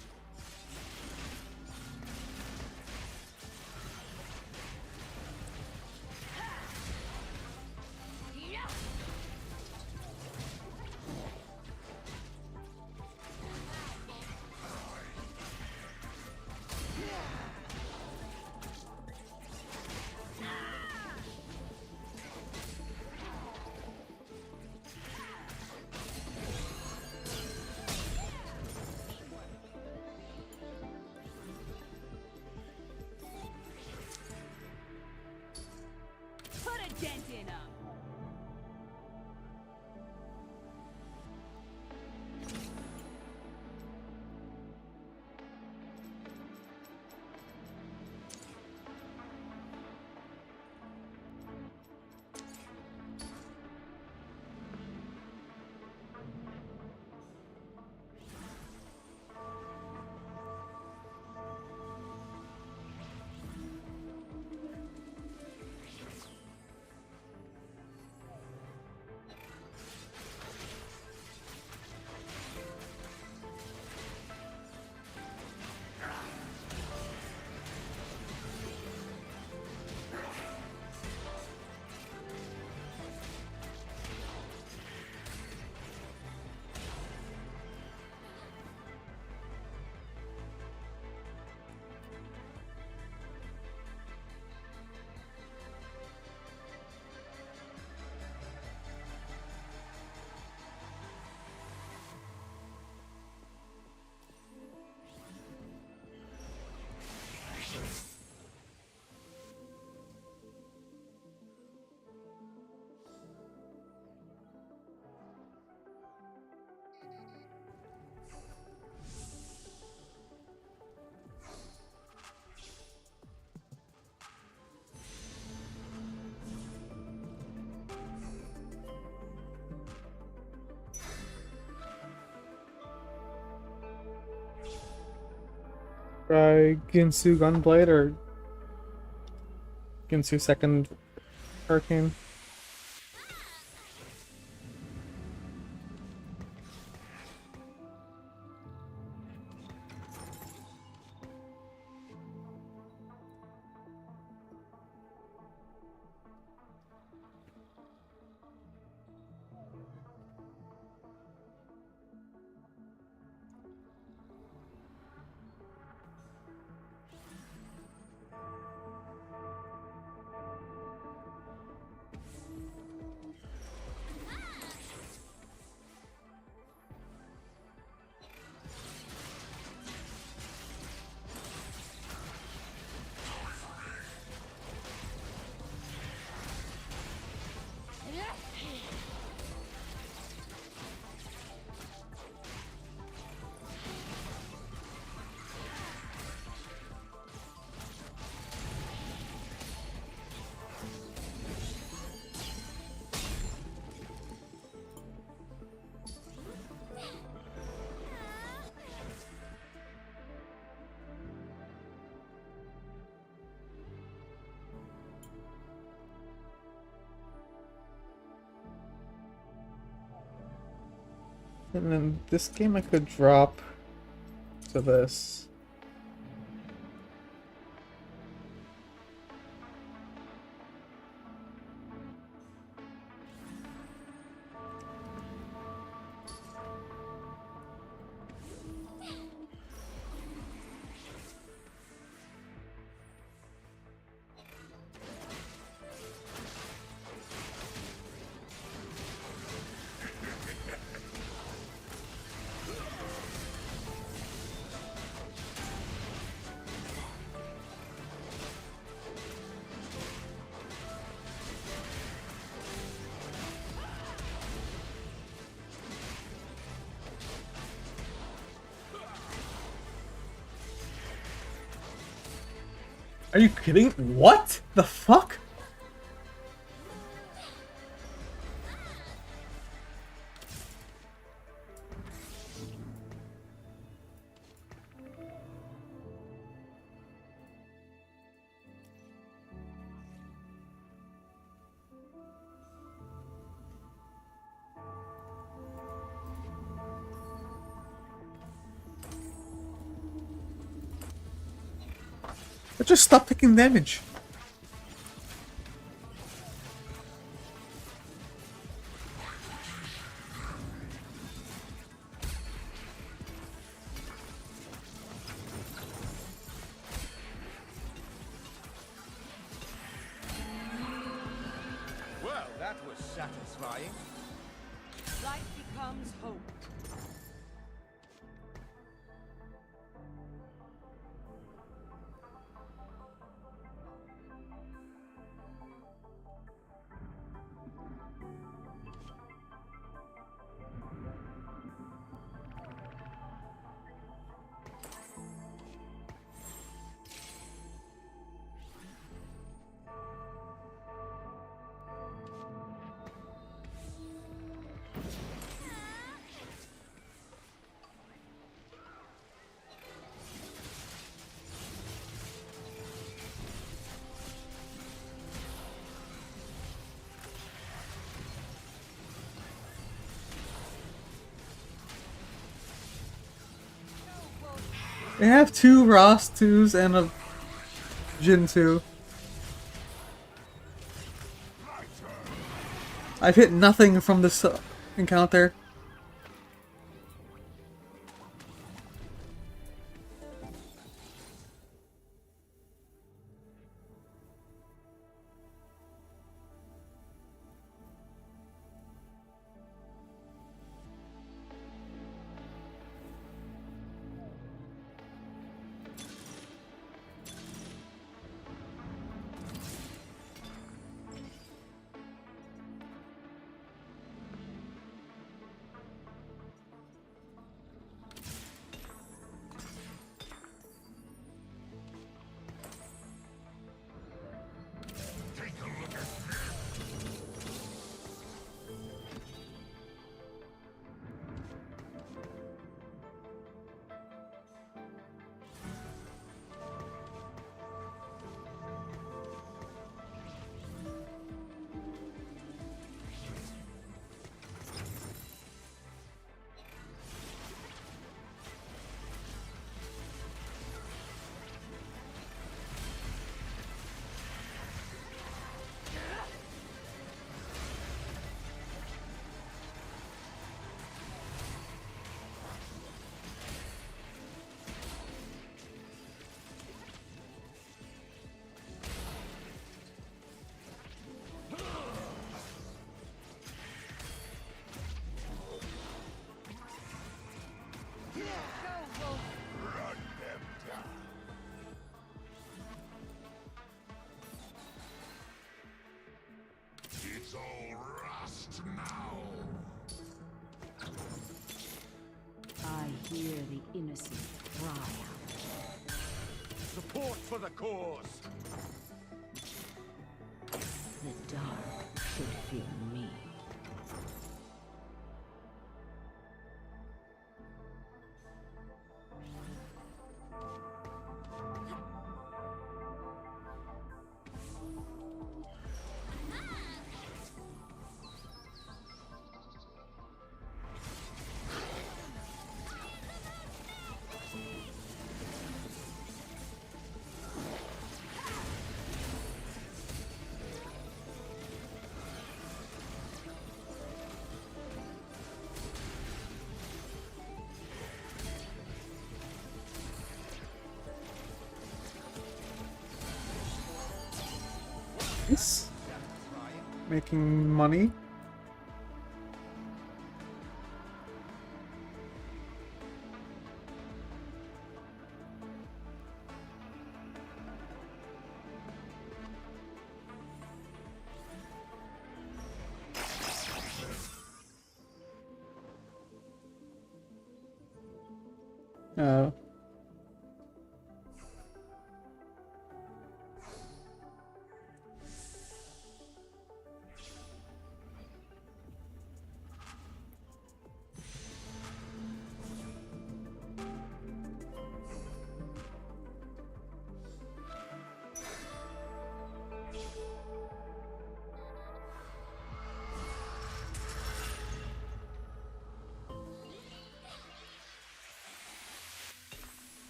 Try Ginsu Gunblade or Ginsu Second Hurricane. And then this game I could drop to this. Are you kidding? What the fuck? I just stopped taking damage. Well, that was satisfying. Light becomes hope. They have 2 Ross 2s and a Jin 2. I've hit nothing from this encounter. Run them down. It's all rust now. I hear the innocent cry out. Support for the cause. The dark should fear me. Nice. Satisfying. Making money. Oh.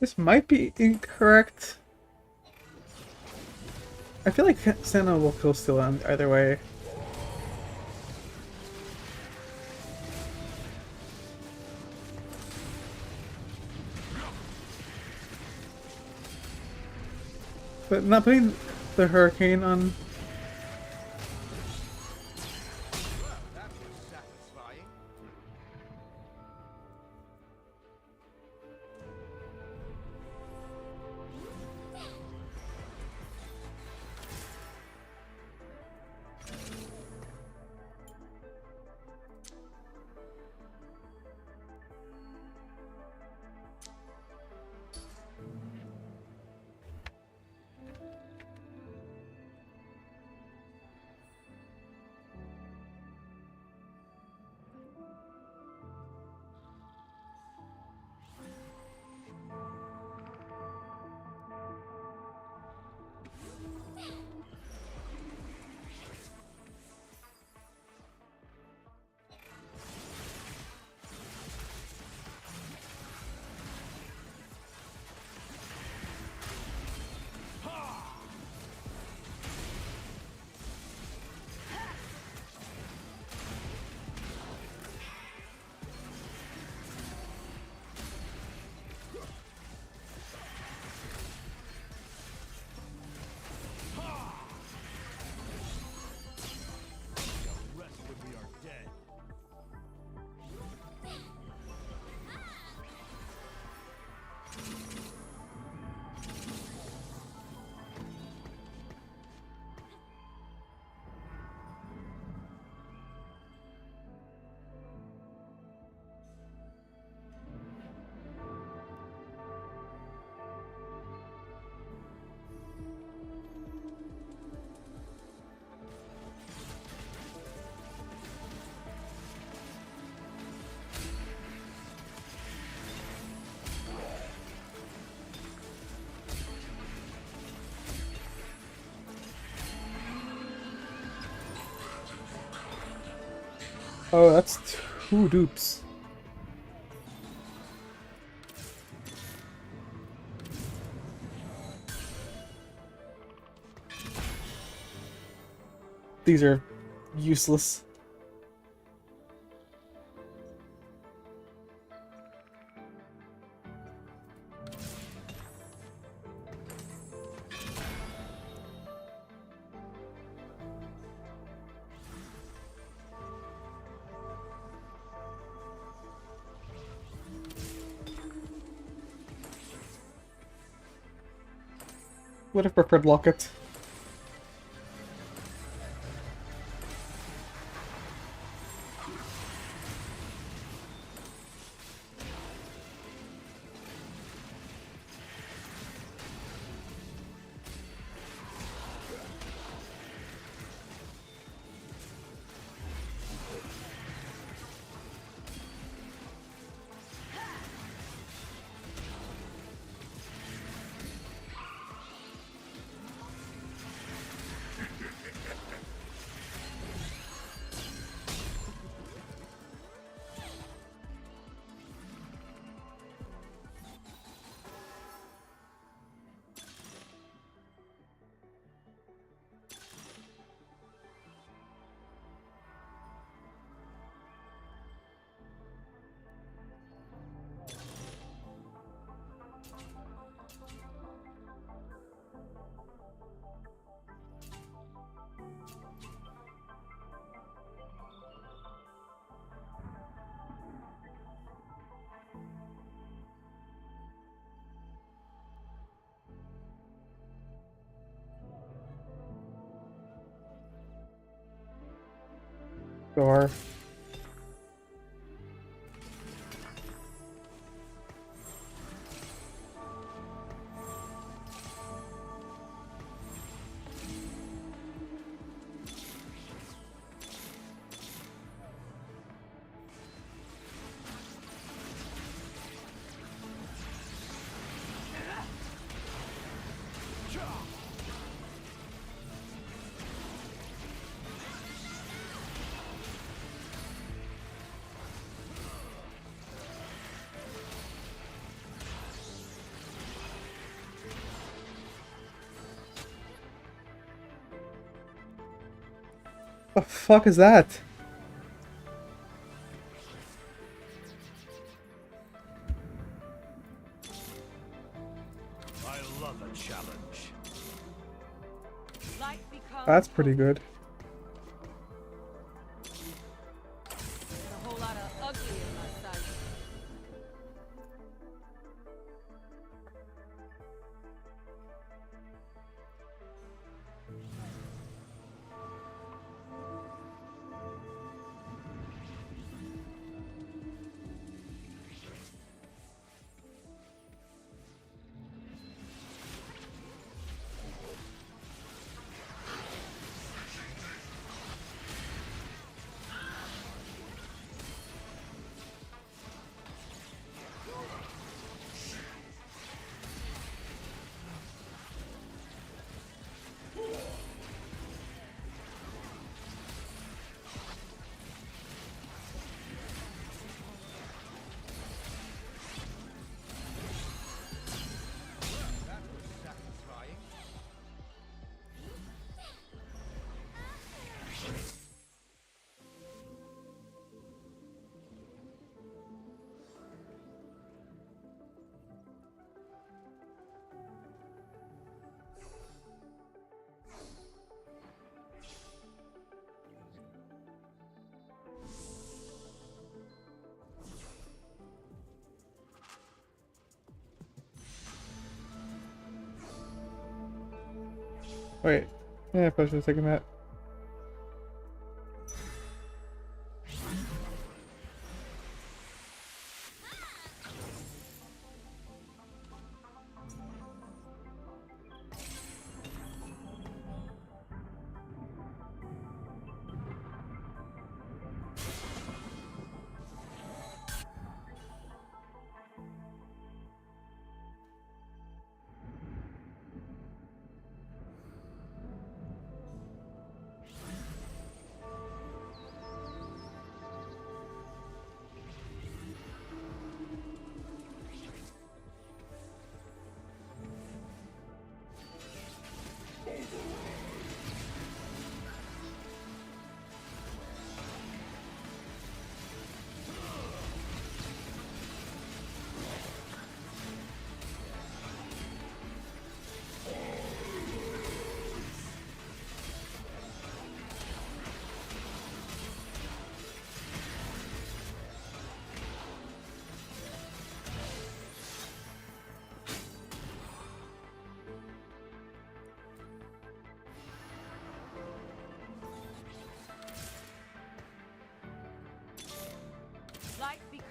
This might be incorrect. I feel like Santa will kill still either way. But not putting the hurricane on. Well, that was satisfying. Rest when we are dead. Oh, that's 2 dupes. these are useless. Would have preferred Locket. Sure. The fuck is that? I love a challenge. Light becomes That's pretty hope. good. A whole lot of ugly in my sight. That was satisfying. Wait. Yeah, I probably should have taken that.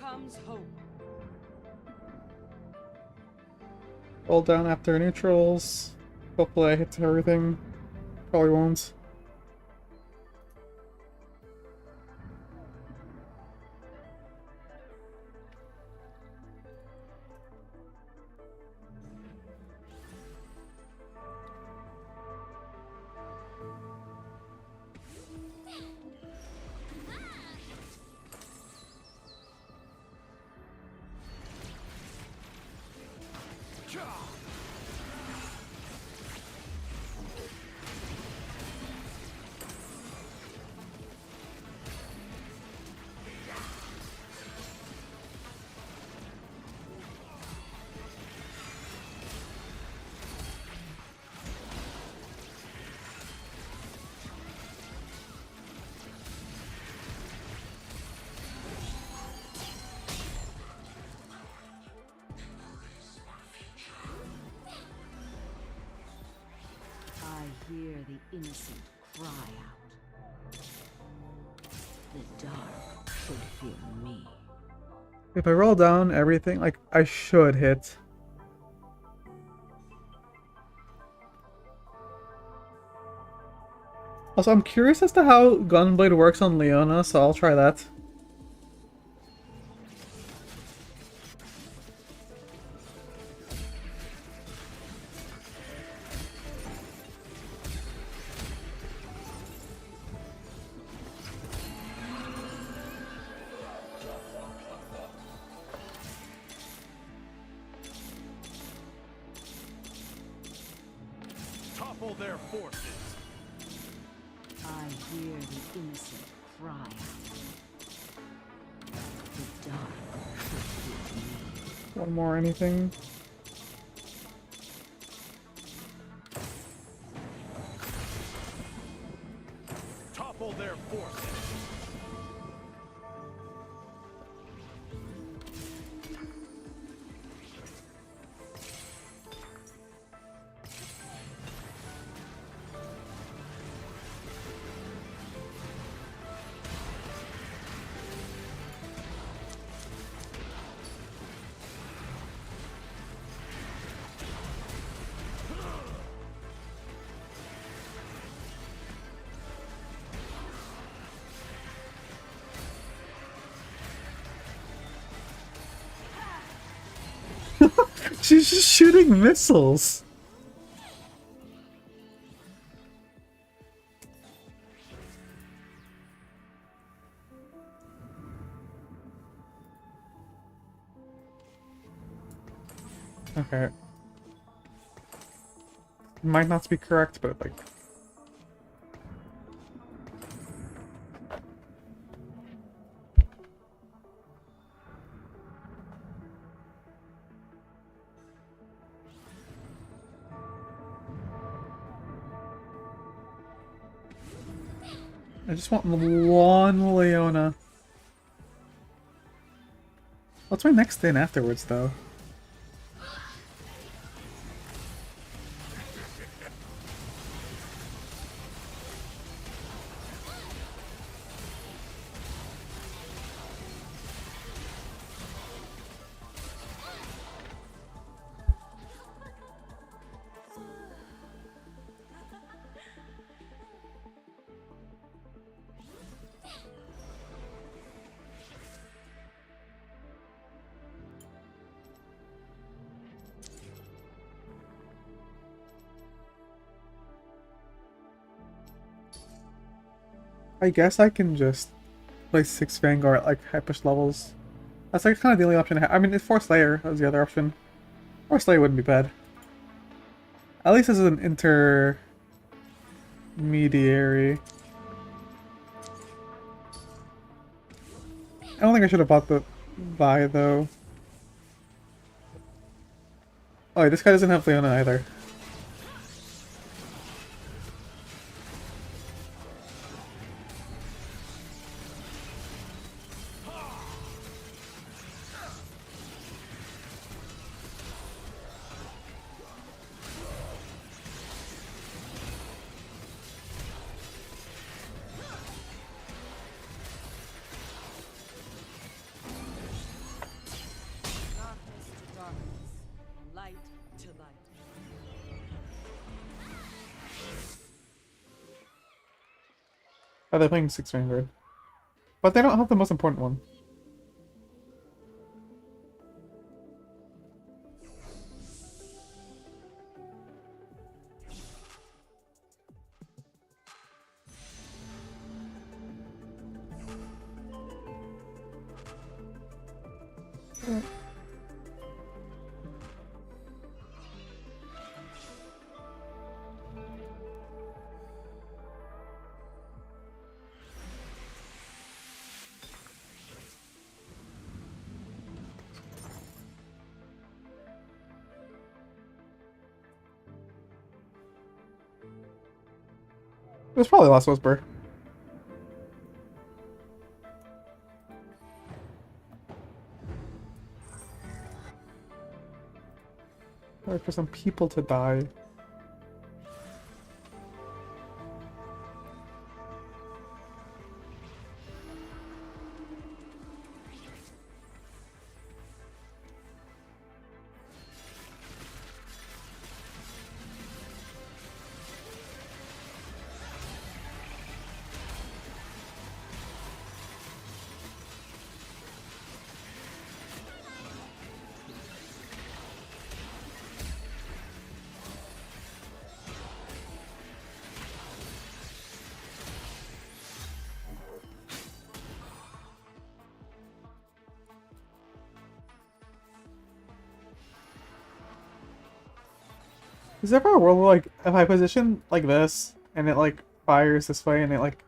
comes hope. Roll down after neutrals. Hopefully I hit everything. Probably won't. I hear the innocent cry out. The dark should fear me. If I roll down everything, like, I should hit. Also, I'm curious as to how Gunblade works on Leona, so I'll try that. Topple their forces. I hear the innocent cry out. The dark should fear me. One more anything. Topple their forces. She's just shooting missiles. Okay. Might not be correct, but like... I just want one Leona. What's my next thing afterwards, though? I guess I can just play 6 Vanguard at like high push levels. That's like kind of the only option I have. I mean, 4 Slayer was the other option. 4 Slayer wouldn't be bad. At least as an intermediary. I don't think I should have bought the Vi though. Oh, wait, this guy doesn't have Leona either. Oh, they're playing 6 Vanguard. But they don't have the most important one. It was probably Last Whisper. Or for some people to die. Is there ever a world where, like, if I position like this, and it, like, fires this way, and it, like...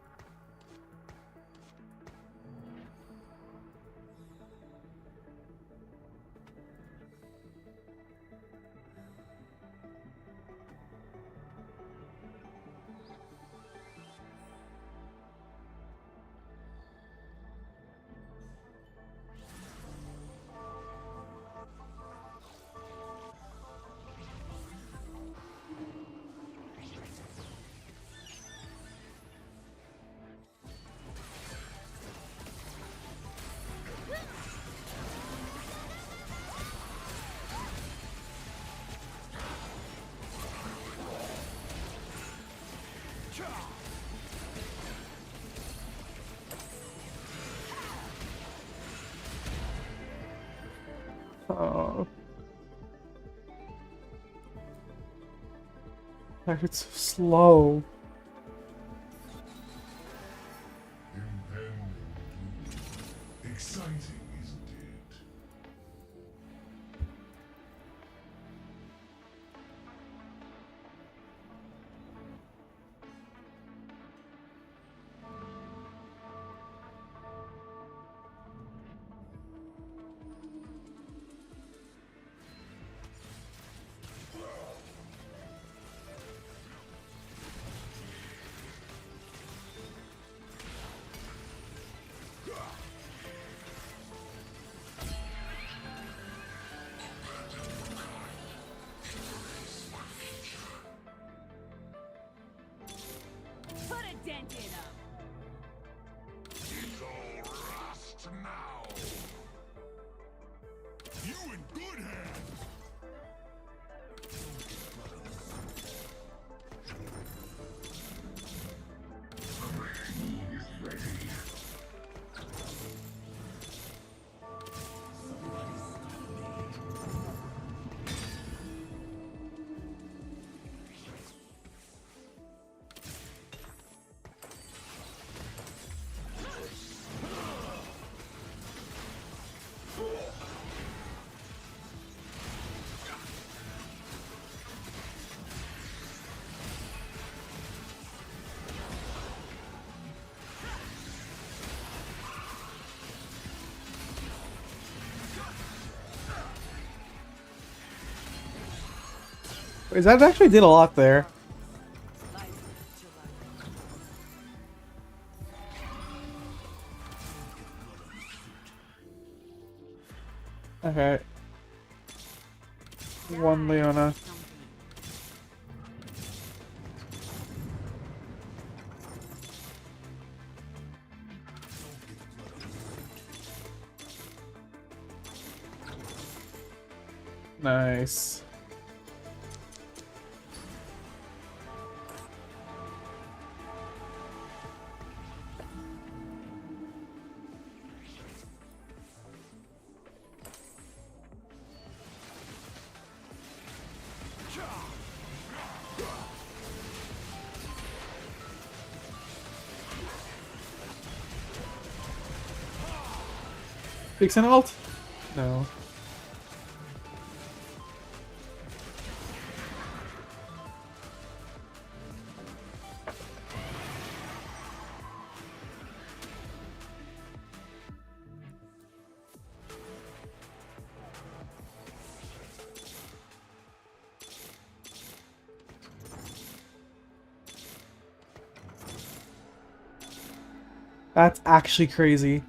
Oh. Like, it's so slow. Impending doom. Exciting, isn't it? Put a dent in 'em. It's all rust now. You in good hands. Wait, that actually did a lot there. Okay. One Leona. Nice. Big Sen ult? No. That's actually crazy.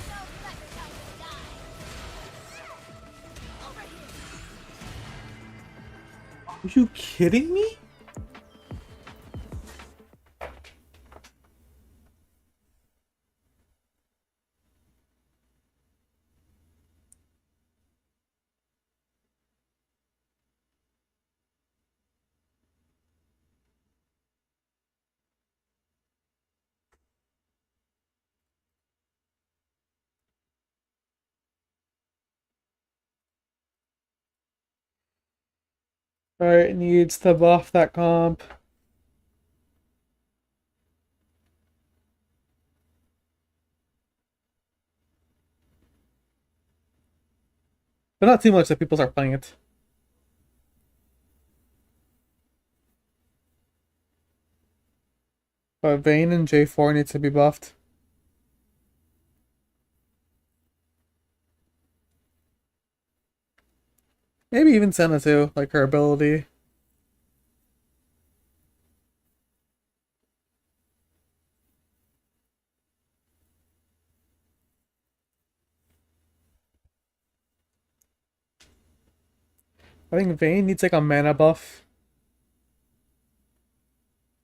Don't let me die to die. Over here. Are you kidding me? Alright, needs to buff that comp. But not too much that people start playing it. But Vayne and J4 needs to be buffed. Maybe even Senna too, like her ability. I think Vayne needs like a mana buff.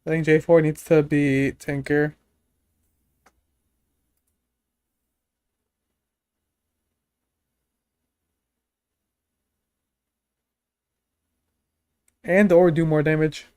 I think J4 needs to be Tinker. And or do more damage.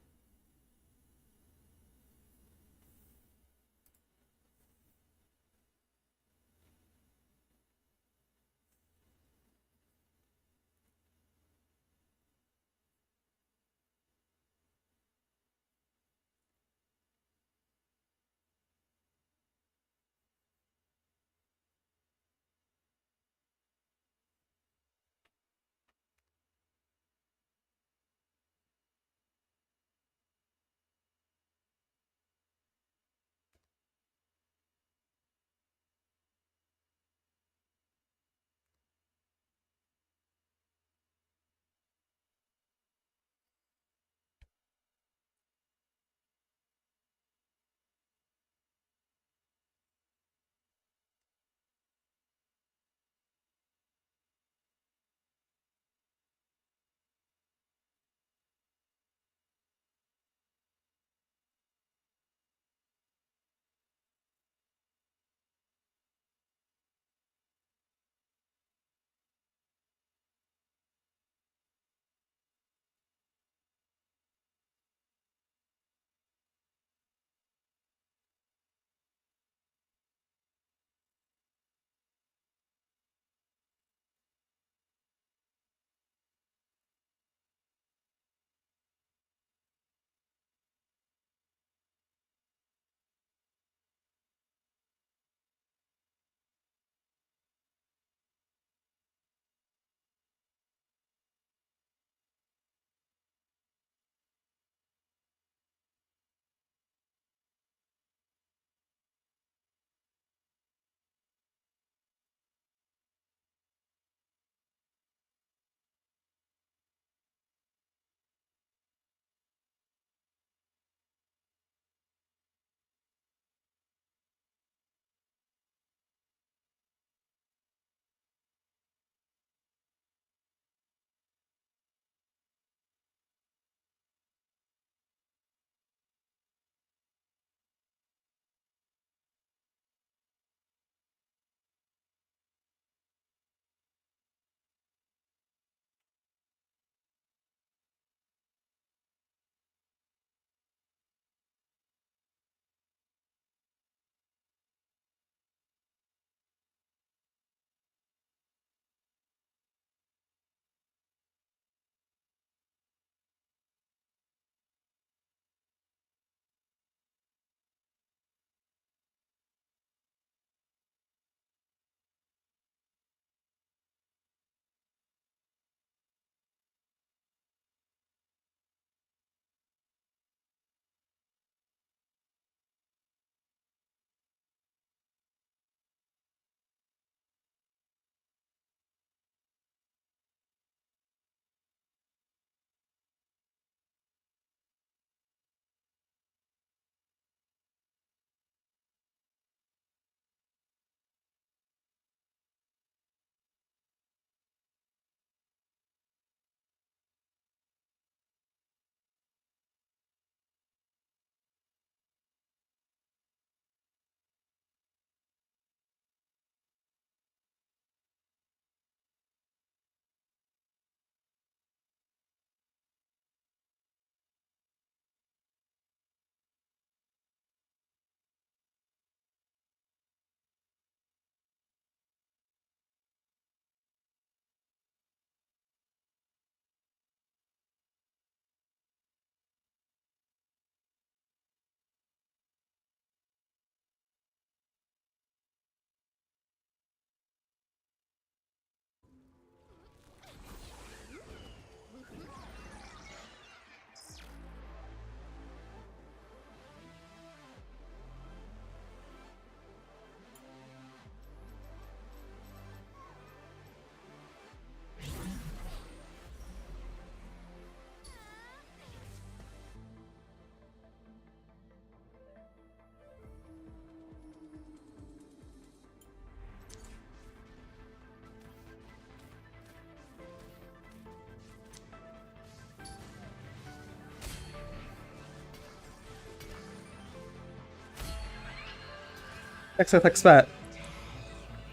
XFX fat.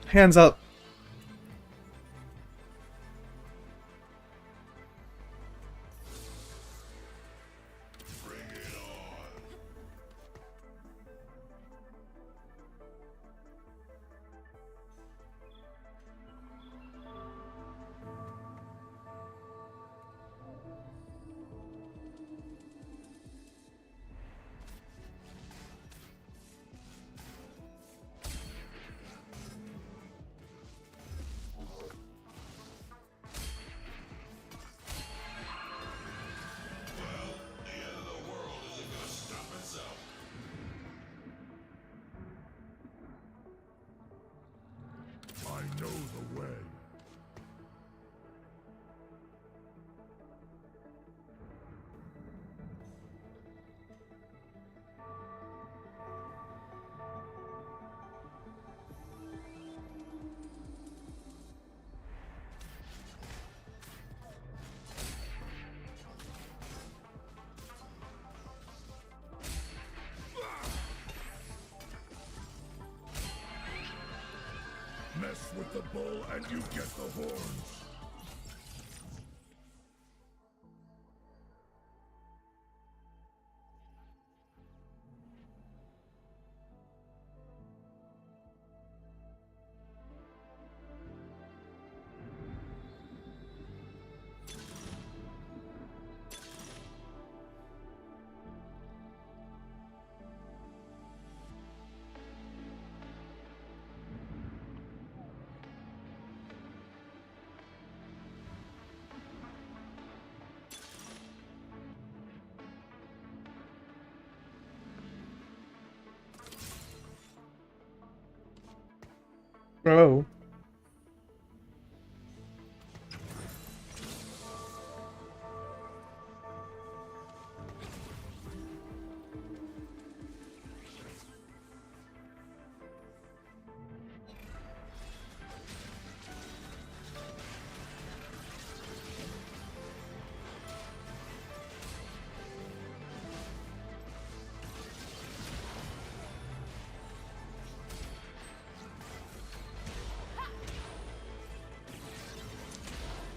Hands up. I know the way. Mess with the bull and you get the horns. Bro.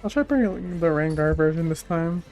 I'll try bringing the Rengar version this time.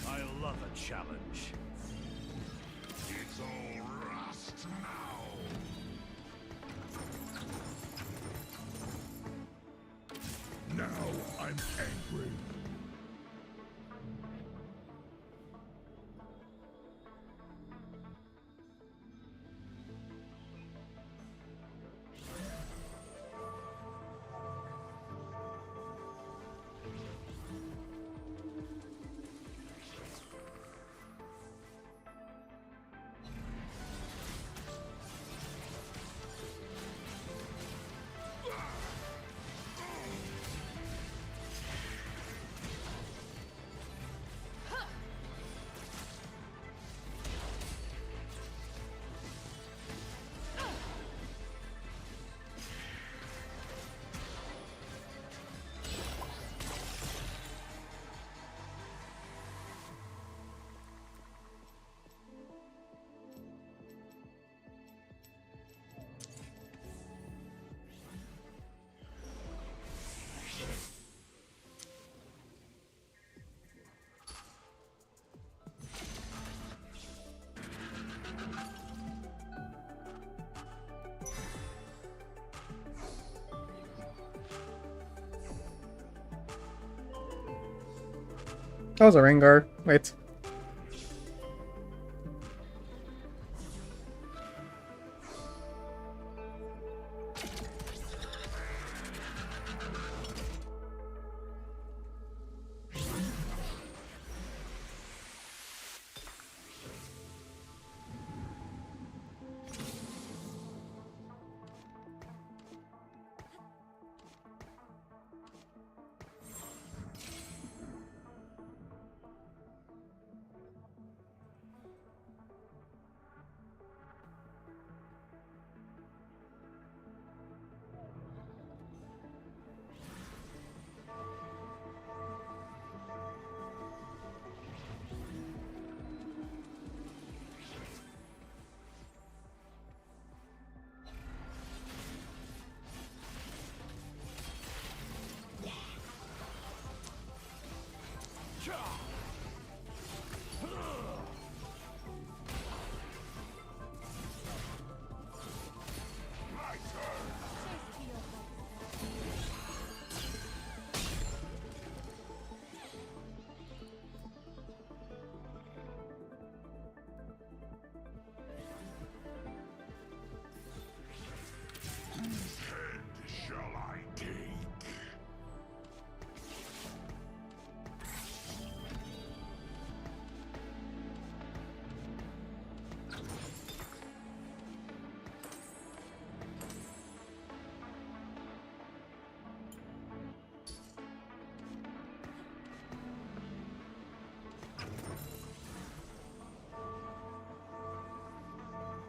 I love a challenge. It's all rust now. Now I'm angry. That was a Rengar. Wait. Shall I take?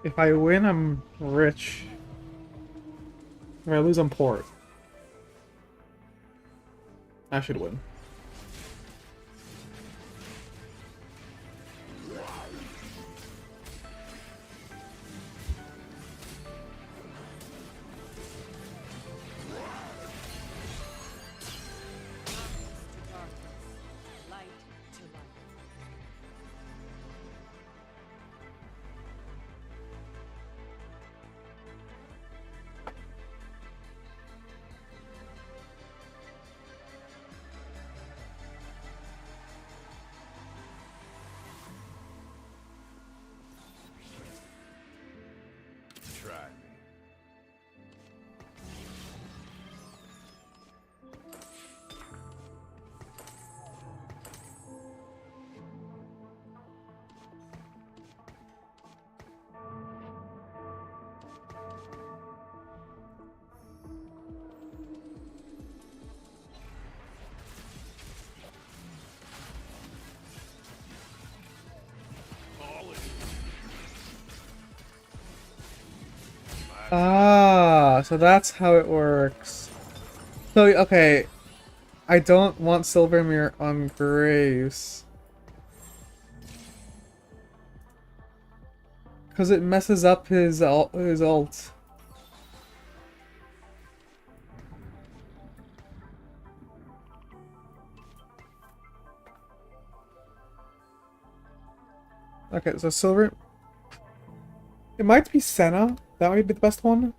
If I win, I'm rich. If I lose, I'm poor. I should win. Light to light. Try me. Ah, so that's how it works. So, okay. I don't want Silver Mirror on Graves. Because it messes up his ult. Okay, so Silver... It might be Senna. That might be the best one.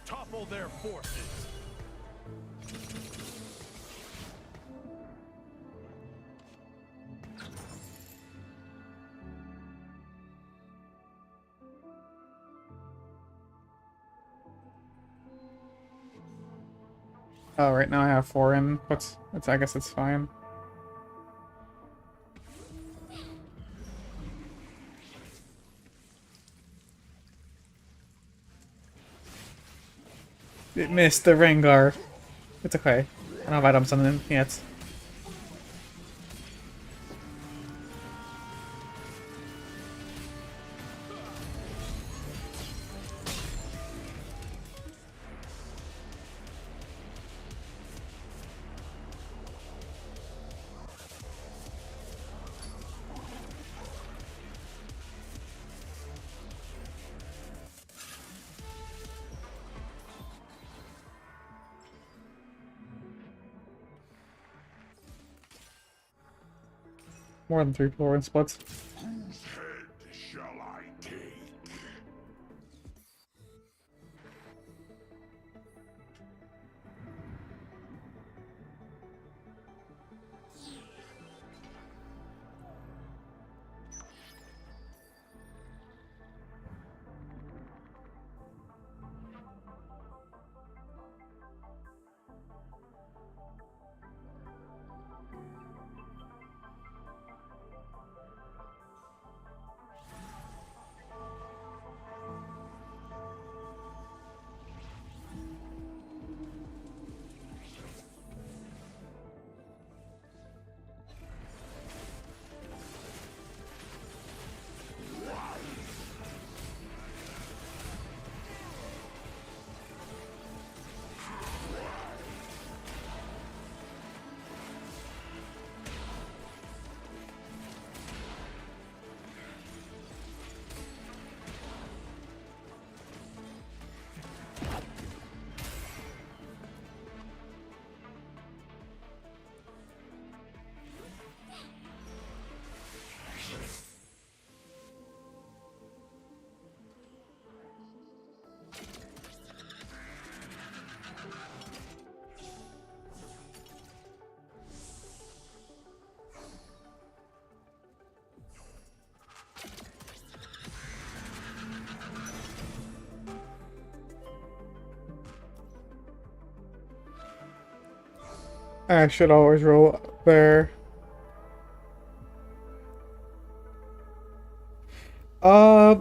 Topple their forces. Oh, right now I have 4 in, but I guess it's fine. It missed the Rengar. It's okay. I don't have items on it yet. More than 3 floor splits. Whose head shall I take? I should always roll there. Uh,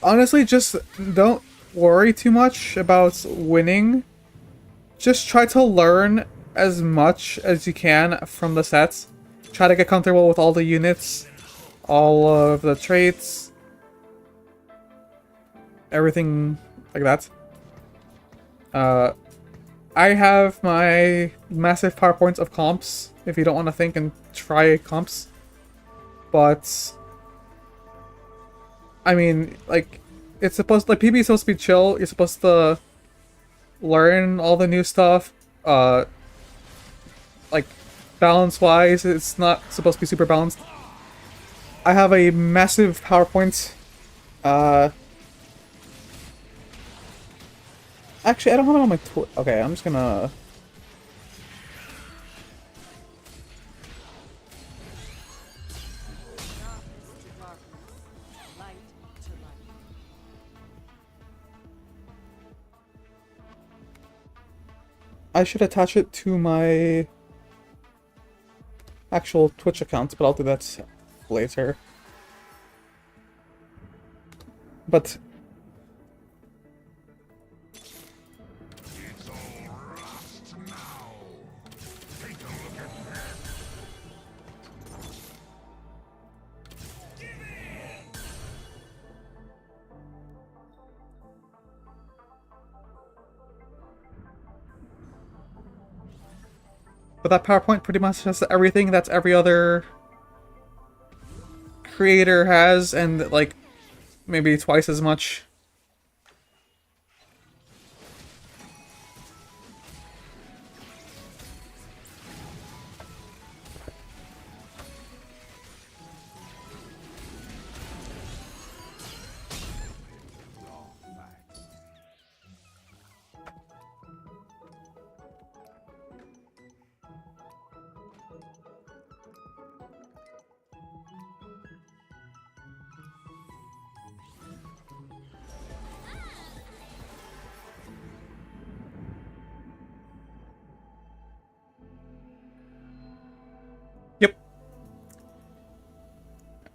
honestly, just don't worry too much about winning. Just try to learn as much as you can from the sets. Try to get comfortable with all the units, all of the traits, everything like that. I have my massive PowerPoints of comps, if you don't want to think and try comps. But, I mean, like, it's supposed, like, PBE is supposed to be chill. You're supposed to learn all the new stuff. Like, balance-wise, it's not supposed to be super balanced. I have a massive PowerPoint. Actually, I don't have it on my Okay, I'm just gonna... Darkness to darkness, light to light. I should attach it to my actual Twitch account, but I'll do that later. But It's all rust now. Take a look at that. that PowerPoint pretty much has everything that's every other creator has, and like maybe twice as much.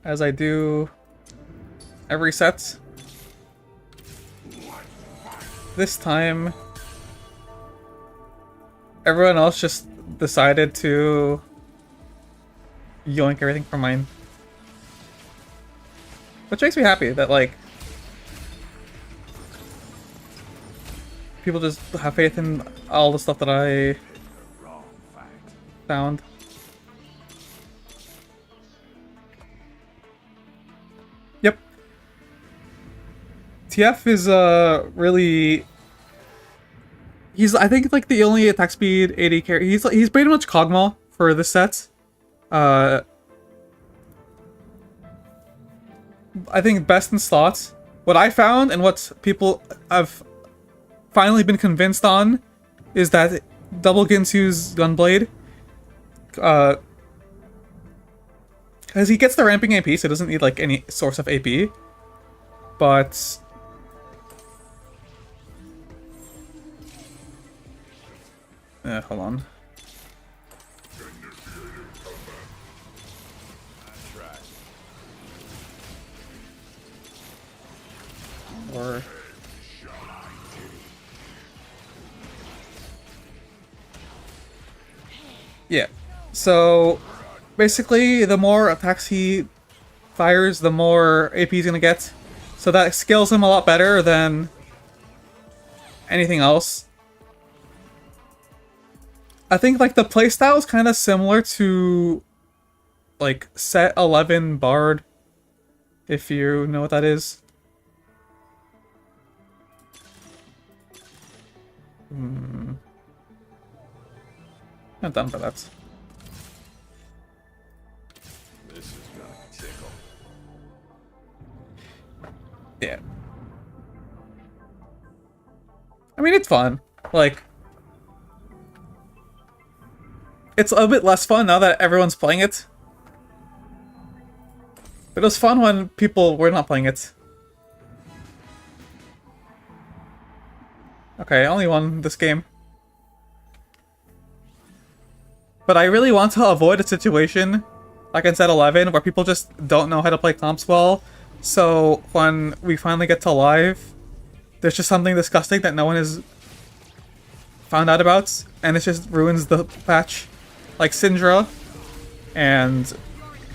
as I do every set. This time, everyone else just decided to yoink everything from mine. Which makes me happy that, like, people just have faith in all the stuff that I found. Yep. TF is really, he's, I think, like the only attack speed 80 carry. He's pretty much Kog'Maw for this set. I think best in slots. What I found and what people have finally been convinced on is that double Ginsu's Gunblade, because he gets the ramping AP, so it doesn't need like any source of AP. But hold on. Or yeah. So basically, the more attacks he fires, the more AP he's gonna get. So that scales him a lot better than anything else. I think like the playstyle is kind of similar to like set 11 Bard, if you know what that is. Not done for that. This is gonna tickle. Yeah. I mean, it's fun. Like, it's a bit less fun now that everyone's playing it. But it was fun when people were not playing it. Okay, I only won this game. But I really want to avoid a situation like in set 11 where people just don't know how to play comps well. So when we finally get to live, there's just something disgusting that no one has found out about, and it just ruins the patch. Like Syndra and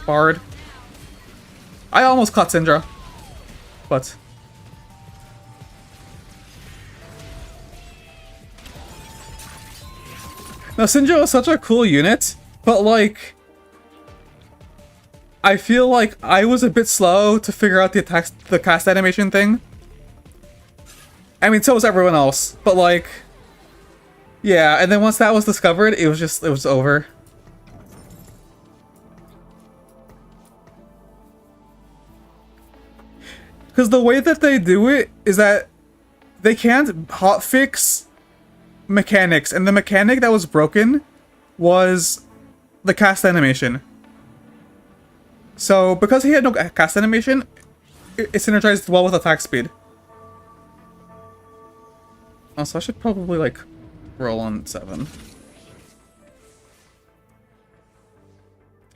Bard. I almost caught Syndra, but now Syndra is such a cool unit, but like I feel like I was a bit slow to figure out the cast animation thing. I mean, so was everyone else, but like, yeah, and then once that was discovered, it was over. Because the way that they do it is that they can't hotfix mechanics, and the mechanic that was broken was the cast animation. So, because he had no cast animation, it synergized well with attack speed. Also, I should probably, like, roll on 7.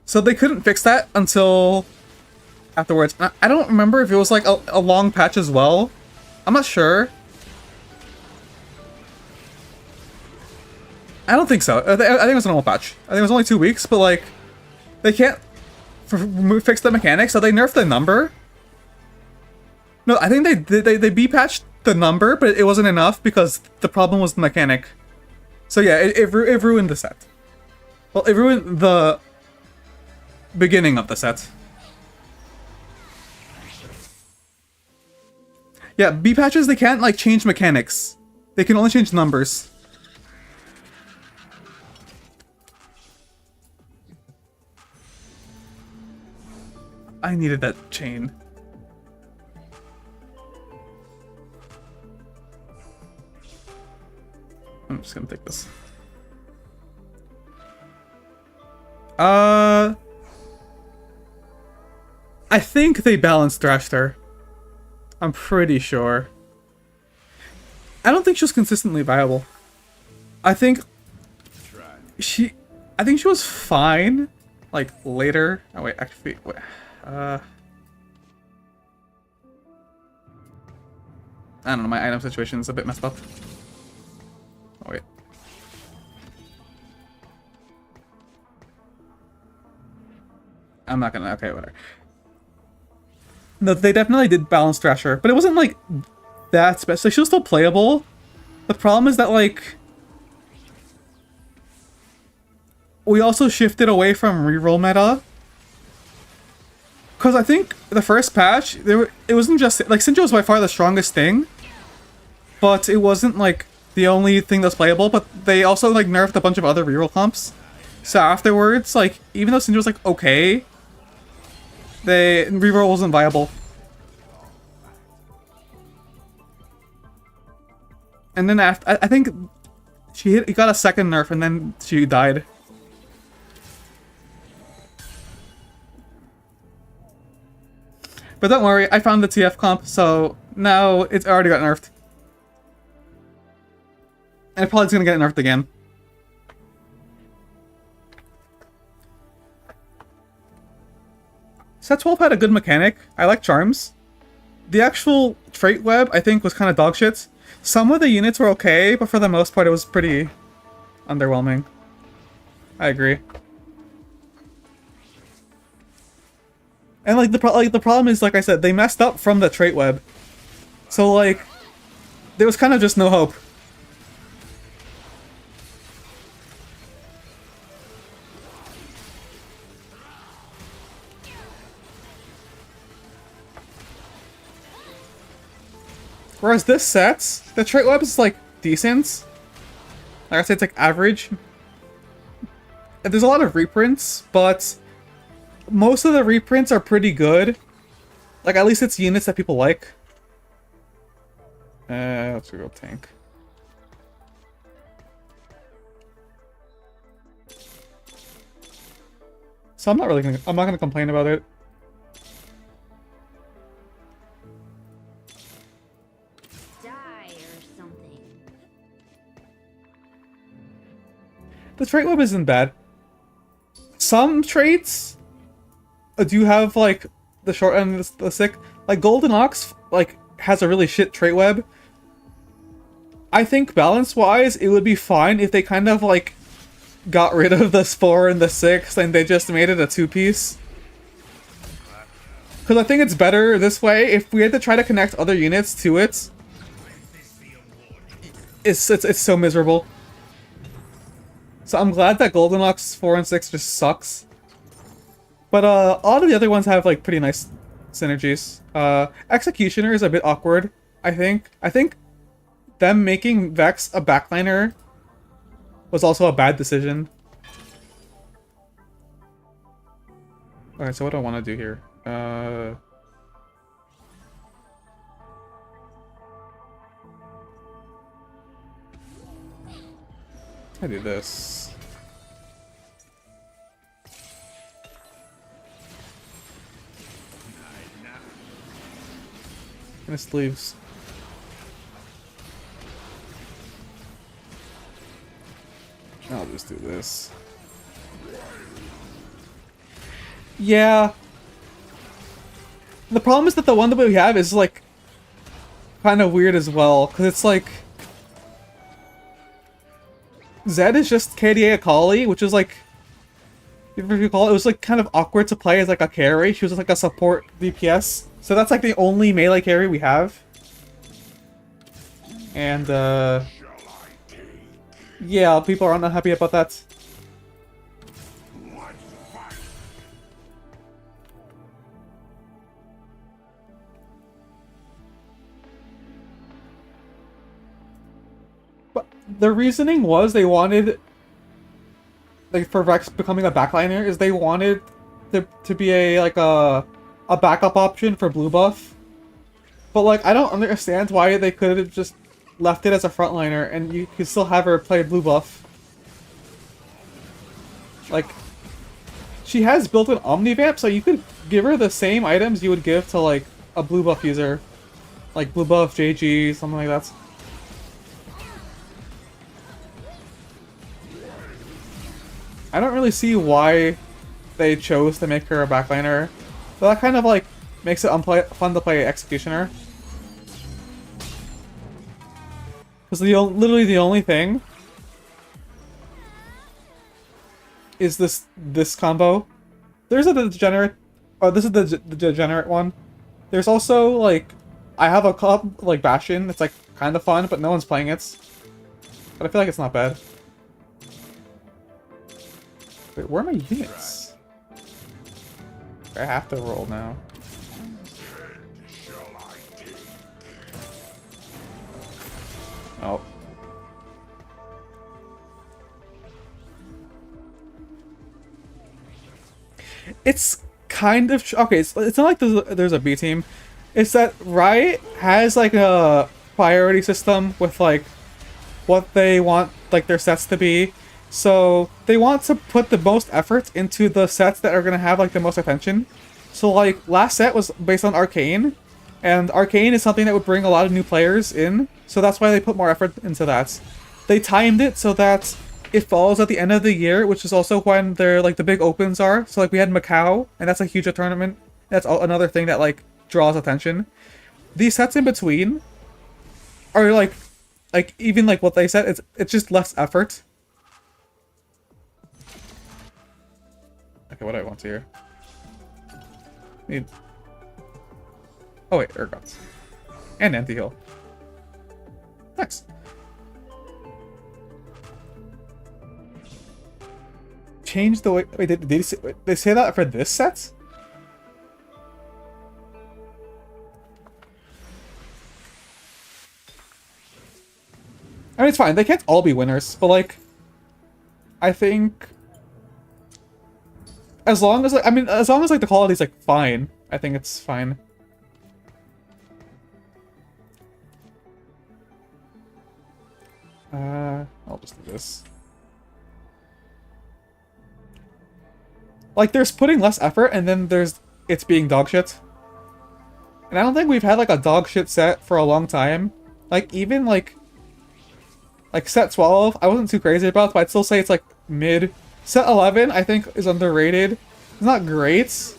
So they couldn't fix that until afterwards. I don't remember if it was, like, a long patch as well. I'm not sure. I don't think so. I think it was a normal patch. I think it was only 2 weeks, but, like, they can't fix the mechanics, so they nerfed the number. No, I think they B-patched the number, but it wasn't enough because the problem was the mechanic. So yeah, it ruined the set. Well, it ruined the beginning of the set. Yeah, B-patches, they can't, like, change mechanics. They can only change numbers. I needed that chain. I'm just gonna take this. I think they balanced Thrashter. I'm pretty sure. I don't think she was consistently viable. I think she was fine, like, later. Oh wait, actually, wait. I don't know, my item situation is a bit messed up. Oh, wait. I'm not gonna, okay, whatever. No, they definitely did balance Thrasher, but it wasn't, like, that special. Like, she was still playable. The problem is that, like, we also shifted away from reroll meta. Because I think the first patch, it wasn't just, like, Syndra was by far the strongest thing, but it wasn't, like, the only thing that's playable, but they also, like, nerfed a bunch of other reroll comps. So afterwards, like, even though Syndra was, like, okay, reroll wasn't viable. And then after, I think he got a second nerf and then she died. But don't worry, I found the TF comp, so now it's already got nerfed. And it probably is gonna get nerfed again. Set 12 had a good mechanic. I like charms. The actual trait web, I think, was kind of dog shit. Some of the units were okay, but for the most part it was pretty underwhelming. I agree. And like the problem is, like I said, they messed up from the trait web. So like there was kind of just no hope. Whereas this set, the trait web is like decent. Like I said, it's like average. And there's a lot of reprints, but most of the reprints are pretty good. Like at least it's units that people like. Let's go tank. So I'm not gonna complain about it. The trait web isn't bad. Some traits do have like the short end of the stick. Like Golden Ox like has a really shit trait web. I think balance-wise, it would be fine if they kind of like got rid of the 4 and the 6 and they just made it a 2-piece. Because I think it's better this way. If we had to try to connect other units to it, it's so miserable. So I'm glad that Golden Ox 4 and 6 just sucks. But all of the other ones have like pretty nice synergies. Executioner is a bit awkward, I think. I think them making Vex a backliner was also a bad decision. Alright, so what do I want to do here? I do this. And this leaves. I'll just do this. Yeah. The problem is that the one that we have is like kind of weird as well, because it's like Zed is just KDA Akali, which is like, if you recall, it was like kind of awkward to play as like a carry. She was like a support DPS, so that's like the only melee carry we have. And yeah, people are not happy about that. But the reasoning was they wanted, like, for Vex becoming a backliner, is they wanted to be a backup option for blue buff. But like, I don't understand why they could have just left it as a frontliner and you could still have her play blue buff. Like, she has built-in Omnivamp, so you could give her the same items you would give to like a blue buff user. Like blue buff, JG, something like that. I don't really see why they chose to make her a backliner. So that kind of like makes it fun to play Executioner. Because literally the only thing is this combo. There's a degenerate. Oh, this is the degenerate one. There's also like I have a club like Bastion. It's like kind of fun, but no one's playing it. But I feel like it's not bad. Wait, where are my units? I have to roll now. Oh. It's kind of okay. It's not like there's a B team. It's that Riot has like a priority system with like what they want like their sets to be. So they want to put the most effort into the sets that are gonna have like the most attention. So like last set was based on Arcane, and Arcane is something that would bring a lot of new players in. So that's why they put more effort into that. They timed it so that it falls at the end of the year, which is also when they're like the big opens are. So like we had Macau, and that's a huge tournament. That's another thing that like draws attention. These sets in between are like even like what they said. It's just less effort. Okay, what do I want here? Need. Oh wait, Urgots. And anti-heal. Nice. Change the way. Wait, did they say that for this set? I mean, it's fine. They can't all be winners, but like, I think as long as as long as like the quality's like fine, I think it's fine. I'll just do this. Like, there's putting less effort, and then there's it's being dogshit. And I don't think we've had like a dogshit set for a long time. Like, even like set 12, I wasn't too crazy about, but I'd still say it's like mid. Set 11, I think, is underrated. It's not great,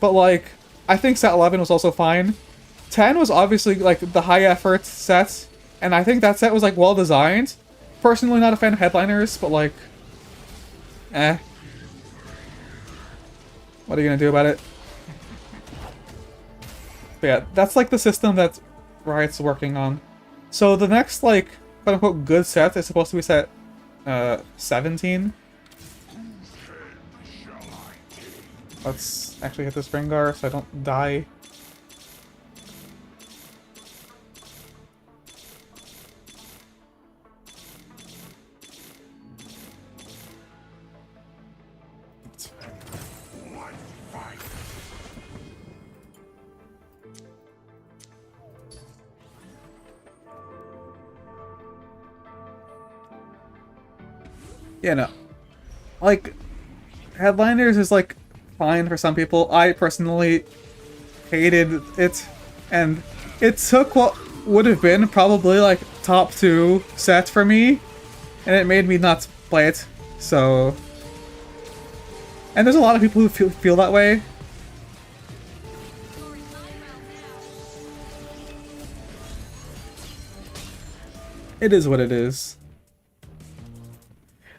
but like, I think set 11 was also fine. 10 was obviously like the high effort set, and I think that set was like well designed. Personally, not a fan of headliners, but like, eh. What are you gonna do about it? But yeah, that's like the system that Riot's working on. So the next like quote unquote good set is supposed to be set 17. Let's actually hit this Rengar so I don't die. Yeah, no. Like, headliners is like fine for some people. I personally hated it, and it took what would have been probably like top 2 set for me, and it made me not play it. So, and there's a lot of people who feel that way. It is what it is.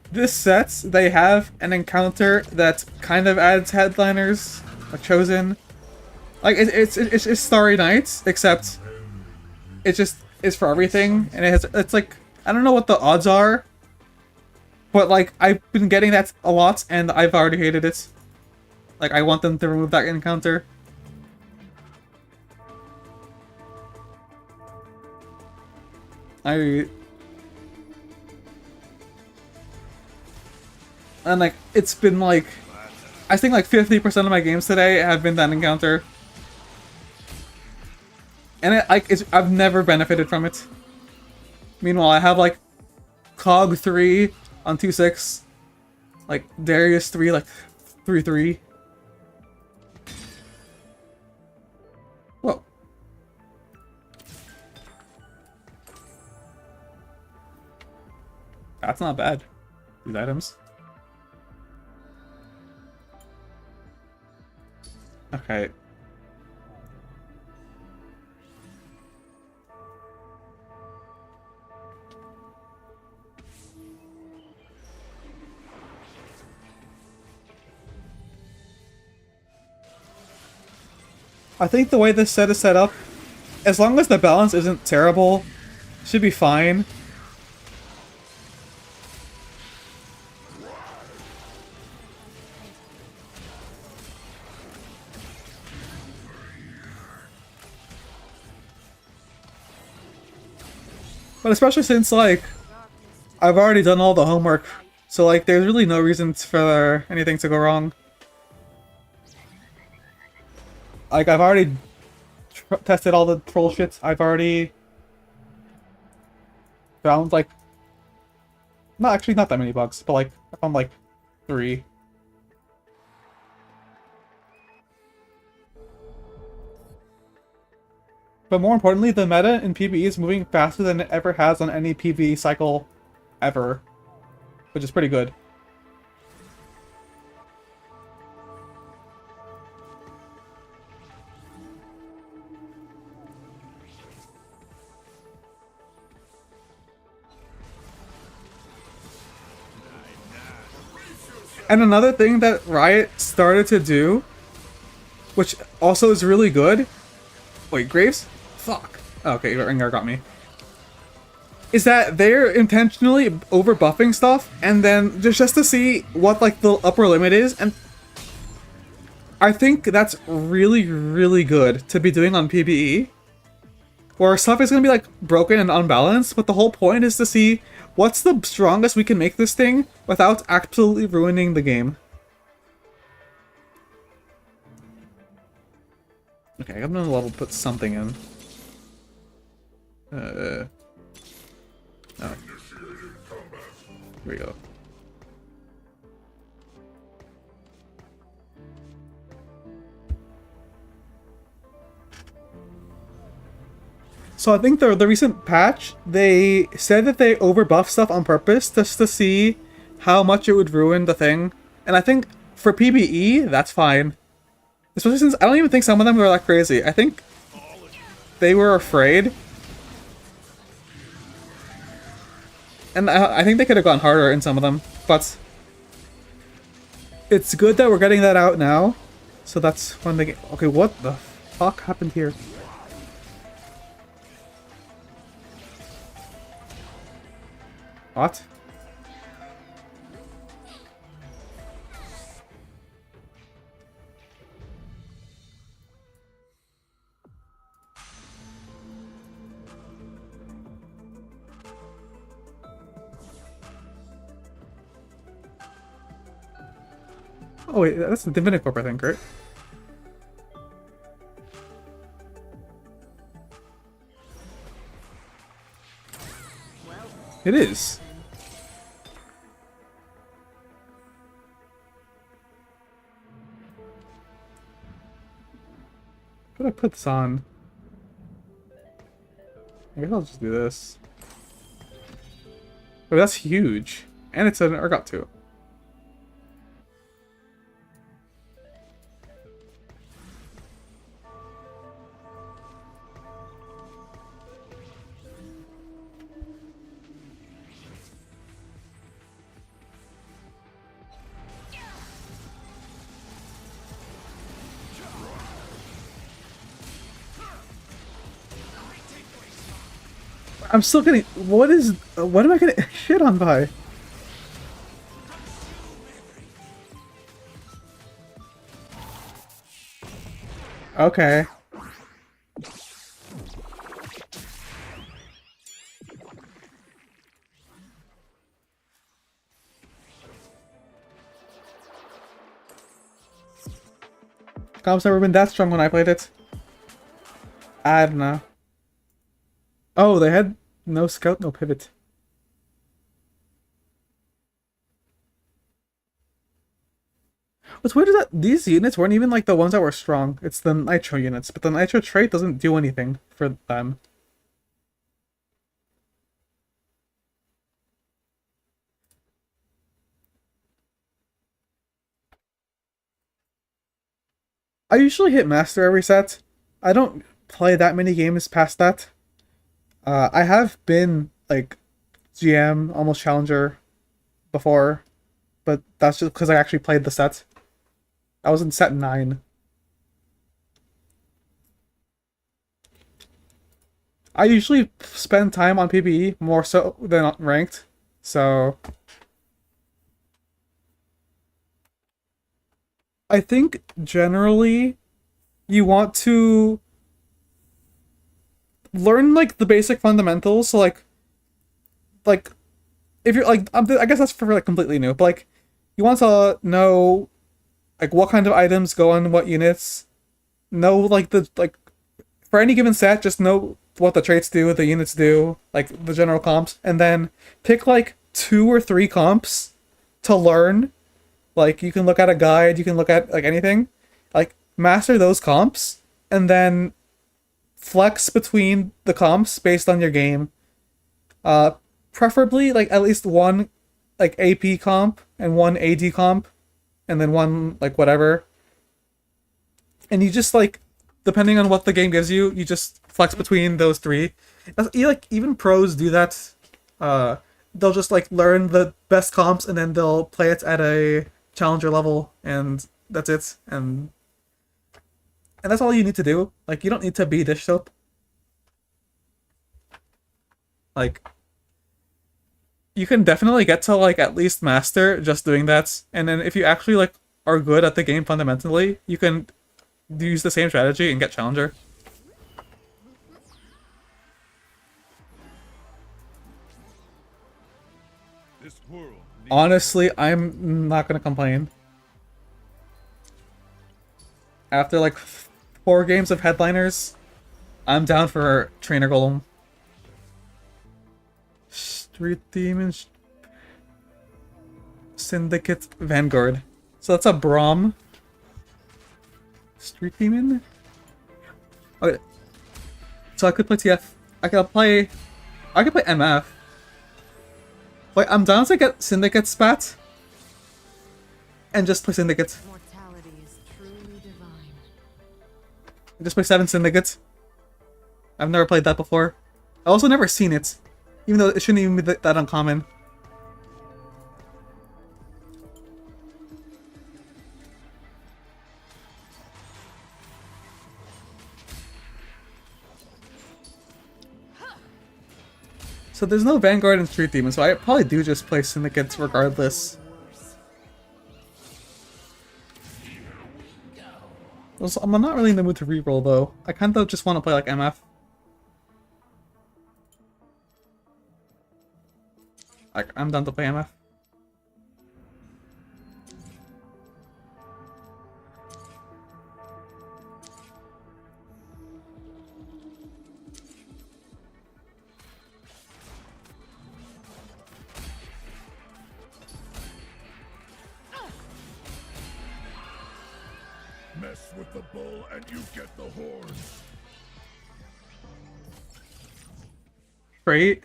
This set, they have an encounter that kind of adds headliners, like Chosen. Like, it's Starry Nights, except it just is for everything, and it's like, I don't know what the odds are, but like, I've been getting that a lot, and I've already hated it. Like, I want them to remove that encounter. And like, it's been like, I think like 50% of my games today have been that encounter. And I've never benefited from it. Meanwhile, I have like Cog 3 on 2-6. Like Darius 3, like 3-3. Whoa. That's not bad. These items. Okay. I think the way this set is set up, as long as the balance isn't terrible, should be fine. But especially since, like, I've already done all the homework, so, like, there's really no reason for anything to go wrong. Like, I've already tested all the troll shit. I've already found, like, not actually not that many bugs, but, like, I found, like, 3. But more importantly, the meta in PBE is moving faster than it ever has on any PBE cycle ever, which is pretty good. And another thing that Riot started to do, which also is really good... Wait, Graves? Fuck. Okay, Rengar got me. Is that they're intentionally over buffing stuff, and then just to see what, like, the upper limit is, and I think that's really, really good to be doing on PBE, where stuff is gonna be, like, broken and unbalanced, but the whole point is to see what's the strongest we can make this thing without absolutely ruining the game. Okay, I'm gonna level put something in. Oh. Here we go. So I think the recent patch, they said that they overbuff stuff on purpose just to see how much it would ruin the thing. And I think for PBE, that's fine. Especially since I don't even think some of them were that crazy. I think they were afraid. And I think they could have gone harder in some of them, but it's good that we're getting that out now. So that's when they get... Okay, what the fuck happened here? What? Oh wait, that's the Divinicorp, I think, right? It is. Could I put this on? I guess I'll just do this. Oh, that's huge. And it's an Urgot too. I'm still getting... What am I getting shit on by? Okay. Comp's never been that strong when I played it. I don't know. Oh, they had no scout, no pivot. What's weird is that these units weren't even like the ones that were strong. It's the Nitro units, but the Nitro trait doesn't do anything for them. I usually hit master every set. I don't play that many games past that. I have been like GM, almost challenger before, but that's just because I actually played the set. I was in set 9. I usually spend time on PBE more so than on ranked, so I think generally you want to learn like the basic fundamentals. So like if you're like I guess that's for like completely new, but like you want to know like what kind of items go on what units. Know like the like for any given set, just know what the traits do, what the units do, like the general comps, and then pick like 2 or 3 comps to learn. Like you can look at a guide, you can look at like anything. Like master those comps and then flex between the comps based on your game. Preferably like at least one like AP comp and one AD comp and then one like whatever. And you just like depending on what the game gives you, you just flex between those 3. Like even pros do that. They'll just like learn the best comps and then they'll play it at a challenger level and that's it. And that's all you need to do. Like you don't need to be dish soap. Like you can definitely get to like at least master just doing that. And then if you actually like are good at the game fundamentally, you can use the same strategy and get challenger. This world needs Honestly, I'm not gonna complain. After like 4 games of headliners, I'm down for Trainer Golem. Street Demon, Syndicate, Vanguard. So that's a Braum. Street Demon? Okay. So I could play TF. I could play MF. Wait, I'm down to get Syndicate spat. And just play Syndicate. Mortality is truly divine. Just play 7 Syndicates. I've never played that before. I also never seen it. Even though it shouldn't even be that uncommon. So there's no Vanguard and Street Demon, so I probably do just play Syndicates regardless. Also, I'm not really in the mood to reroll though. I kind of just want to play like MF. Like, I'm done to play MF. mess with the bull and you get the horns. Right?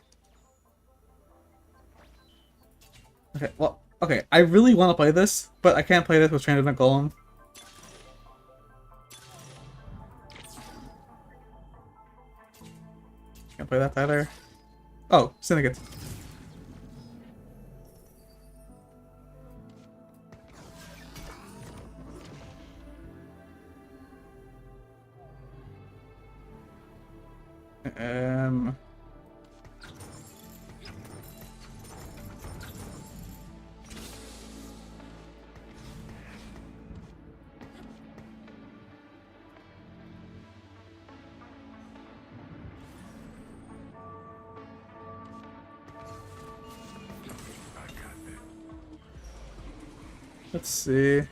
Okay, well, okay, I really want to play this, but I can't play this with Stranded and Golem. Can't play that either. Oh, Syndicate. Um... Let's see. I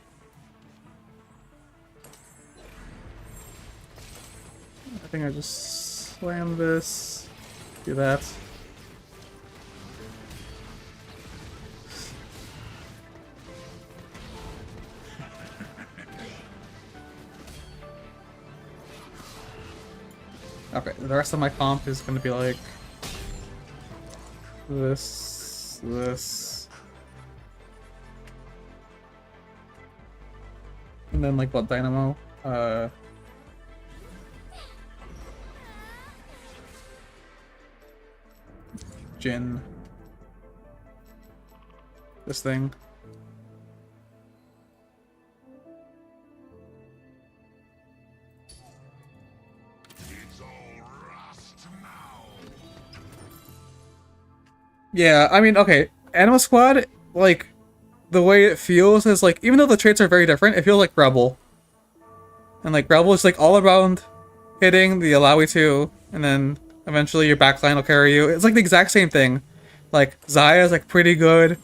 think I just slam this, do that. Okay, the rest of my comp is gonna be like this, and then like what, Dynamo? Uh, Jin. This thing. It's all rust now. Yeah, I mean, okay. Animal Squad, like, the way it feels is like, even though the traits are very different, it feels like Rebel. And like, Rebel is like all around hitting the allowy 2, and then eventually your backline will carry you. It's like the exact same thing. Like, Xayah is like pretty good.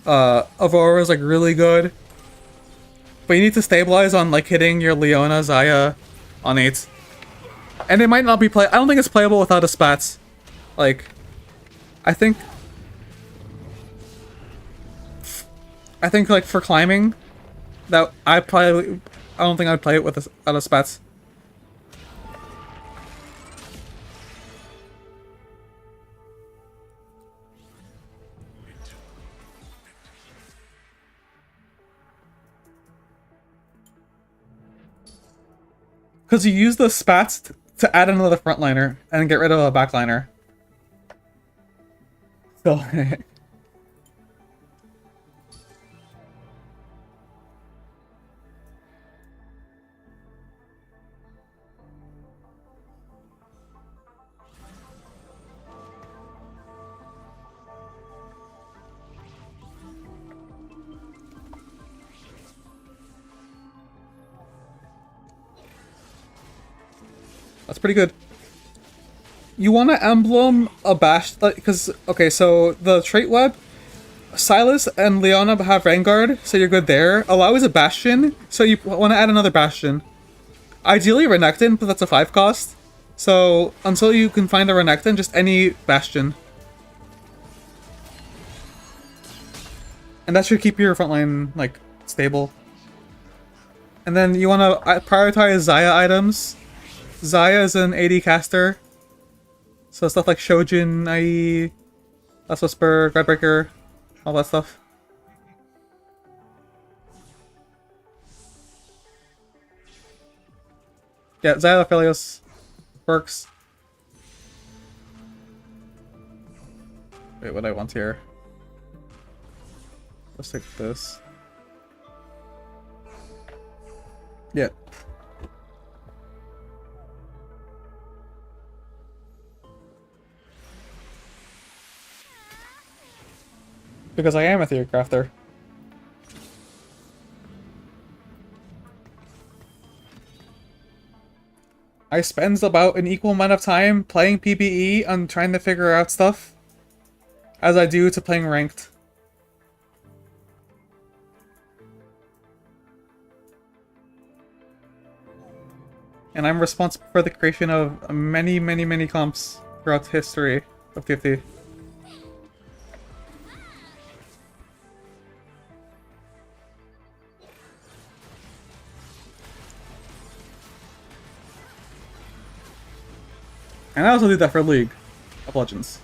Aurora is like really good. But you need to stabilize on like hitting your Leona, Xayah on 8. And it might not be I don't think it's playable without a spats. Like, I think like for climbing, that I don't think I'd play it without a spats. Because you use the spats to add another frontliner and get rid of a backliner. So that's pretty good. You want to emblem a bash, because okay, so the trait web, Silas and Leona have Vanguard, so you're good there. Allow is a Bastion, so you want to add another Bastion. Ideally Renekton, but that's a 5 cost. So until you can find a Renekton, just any Bastion. And that should keep your frontline like stable. And then you want to prioritize Xayah items. Xayah is an AD caster. So stuff like Shojin, IE, Last Whisper, Gridebreaker, all that stuff. Yeah, Xayah Aphelios works. Wait, what do I want here? Let's take this. Yeah. Because I am a theory crafter. I spend about an equal amount of time playing PBE and trying to figure out stuff as I do to playing ranked. And I'm responsible for the creation of many, many, many comps throughout the history of TFT. And I also do that for League of Legends.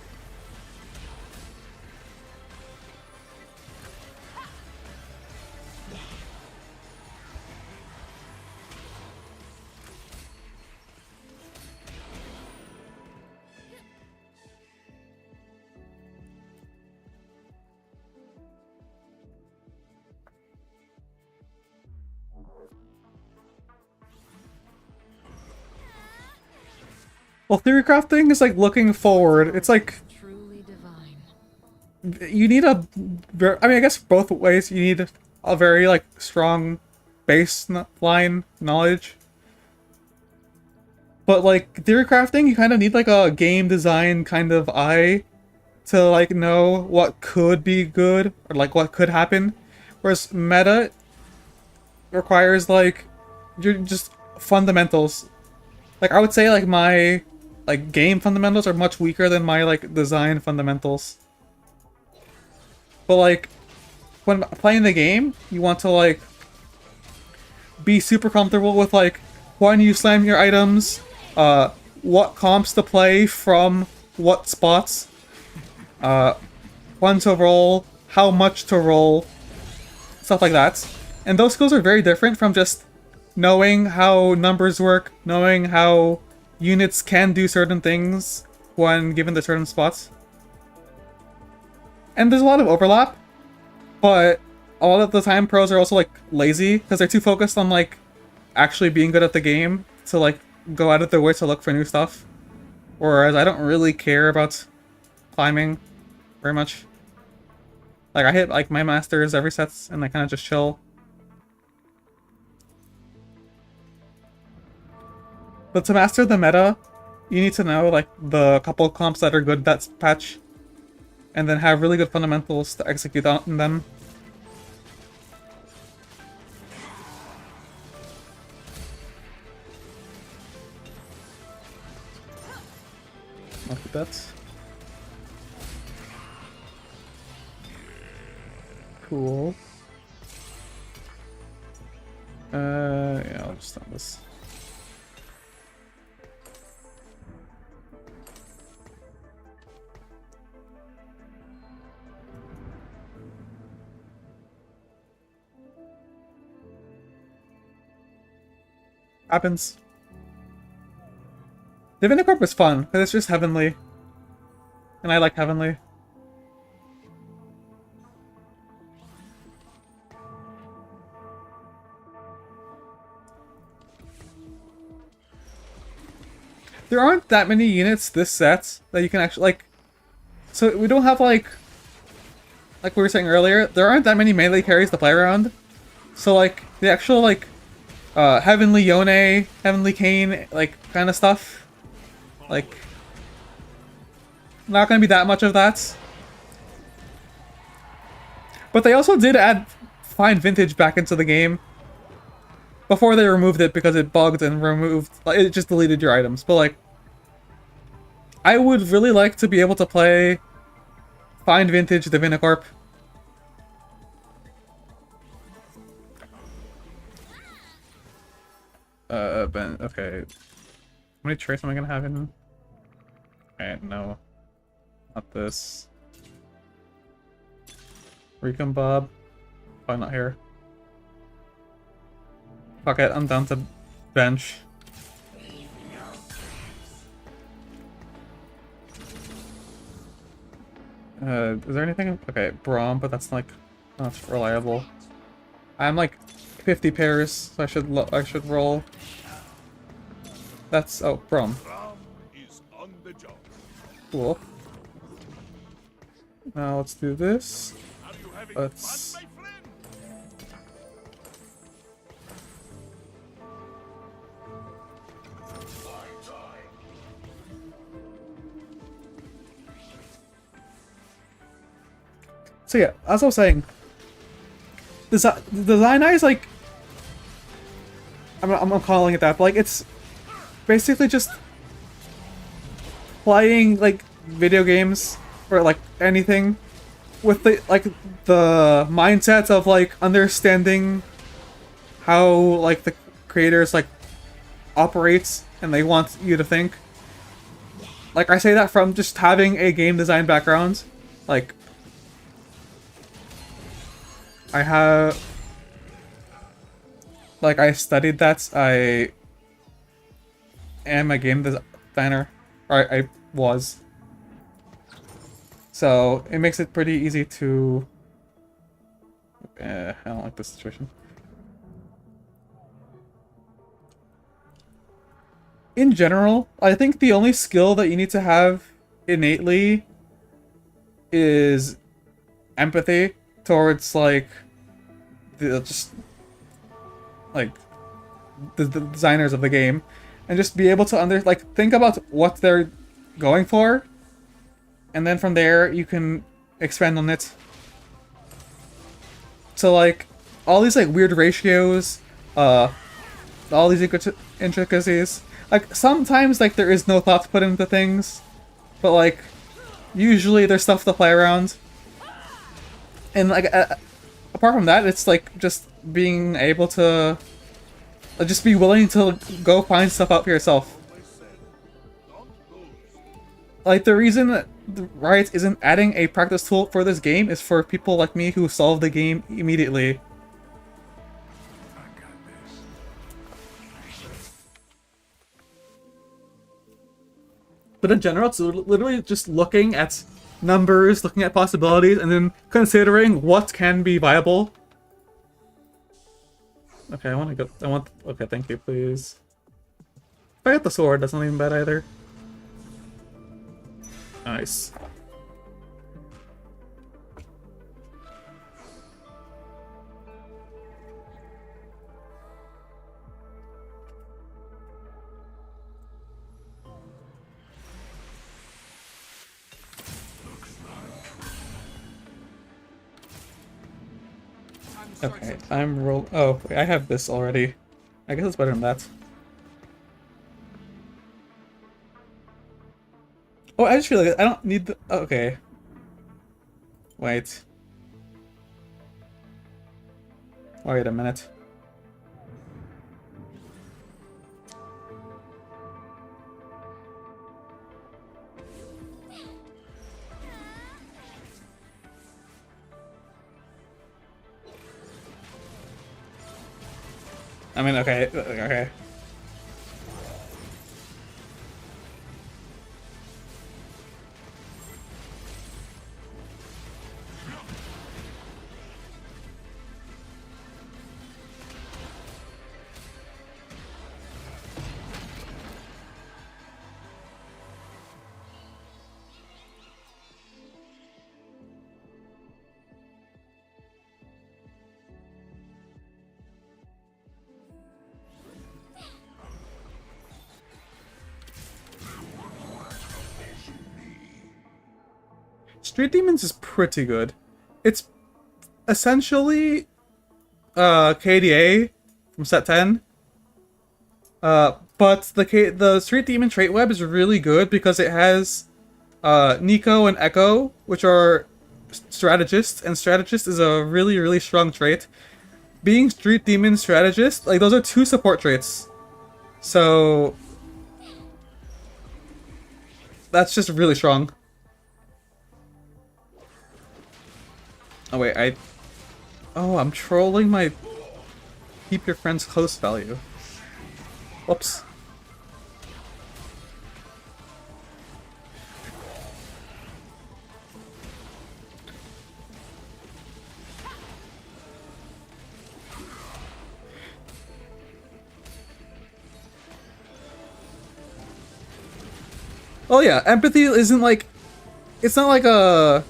Well, theory crafting is like looking forward. It's like Truly divine. you need I mean, I guess both ways. You need a very like strong baseline knowledge. But like theory crafting, you kind of need like a game design kind of eye to like know what could be good or like what could happen. Whereas meta requires like you're just fundamentals. Like I would say like my like game fundamentals are much weaker than my like design fundamentals. But like when playing the game, you want to like be super comfortable with like when you slam your items, what comps to play from what spots, when to roll, how much to roll, stuff like that. And those skills are very different from just knowing how numbers work, knowing how units can do certain things when given to certain spots. And there's a lot of overlap, but a lot of the time pros are also like lazy because they're too focused on like actually being good at the game to like go out of their way to look for new stuff. Whereas I don't really care about climbing very much. Like I hit like my masters every set and I kind of just chill. But to master the meta, you need to know like the couple comps that are good that patch, and then have really good fundamentals to execute on them. Look at that. Cool. Yeah, I'll just stop this. Happens. Divinity Corp is fun, because it's just heavenly. And I like heavenly. There aren't that many units this set that you can actually, like... So we don't have, like we were saying earlier, there aren't that many melee carries to play around. So, like, the actual, like, Heavenly Yone, Heavenly Kane, like, kind of stuff. Like, not gonna be that much of that. But they also did add Fine Vintage back into the game. Before they removed it because it bugged and removed, like, it just deleted your items. But, like, I would really like to be able to play Fine Vintage Divinicorp. Ben, okay. How many traits am I gonna have in? Okay, no. Not this. Recon Bob. Probably not here. Fuck it, I'm down to bench. Is there anything? Okay, Braum, but that's like not reliable. I'm like 50 pairs, so I should roll. That's Braum. Is on the job. Cool. Now let's do this. Are you having Let's. fun, my friend? So yeah, as I was saying, the design eye is like, I'm calling it that, but like it's basically just playing like video games or like anything with the mindset of like understanding how like the creators like operates and they want you to think. Like I say that from just having a game design background, like. I have, like, I studied that. I am a game designer, or I was. So it makes it pretty easy to. I don't like this situation. In general, I think the only skill that you need to have innately is empathy towards like the designers of the game, and just be able to think about what they're going for, and then from there you can expand on it. So like all these like weird ratios, all these intricacies, like sometimes like there is no thought put into things, but like usually there's stuff to play around. And like apart from that, it's like just being able to just be willing to go find stuff out for yourself. Like the reason that Riot isn't adding a practice tool for this game is for people like me who solve the game immediately. But in general, it's literally just looking at numbers, looking at possibilities, and then considering what can be viable. Okay, I want to go. Okay, thank you, please. If I get the sword, that's not even bad either. Nice. Okay, I'm roll. Oh, wait, I have this already. I guess it's better than that. Oh, I just realized I don't need the. Okay. Wait. Wait a minute. I mean, okay, okay. Street Demons is pretty good. It's essentially KDA from set 10. But the Street Demon trait web is really good because it has Nico and Echo, which are strategists, and strategist is a really, really strong trait. Being Street Demon strategist, like those are two support traits. So that's just really strong. Oh wait, oh, I'm trolling my keep your friends close value. Whoops. Oh yeah, empathy isn't like... It's not like a...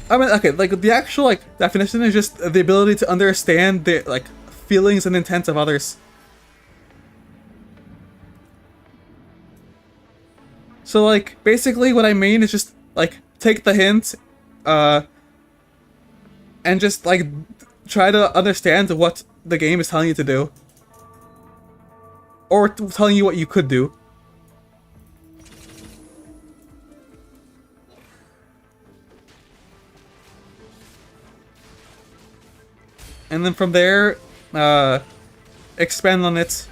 I mean, okay, like, the actual, like, definition is just the ability to understand the, like, feelings and intents of others. So, like, basically what I mean is just, like, take the hint, and just, like, try to understand what the game is telling you to do. Or telling you what you could do. And then from there, expand on it.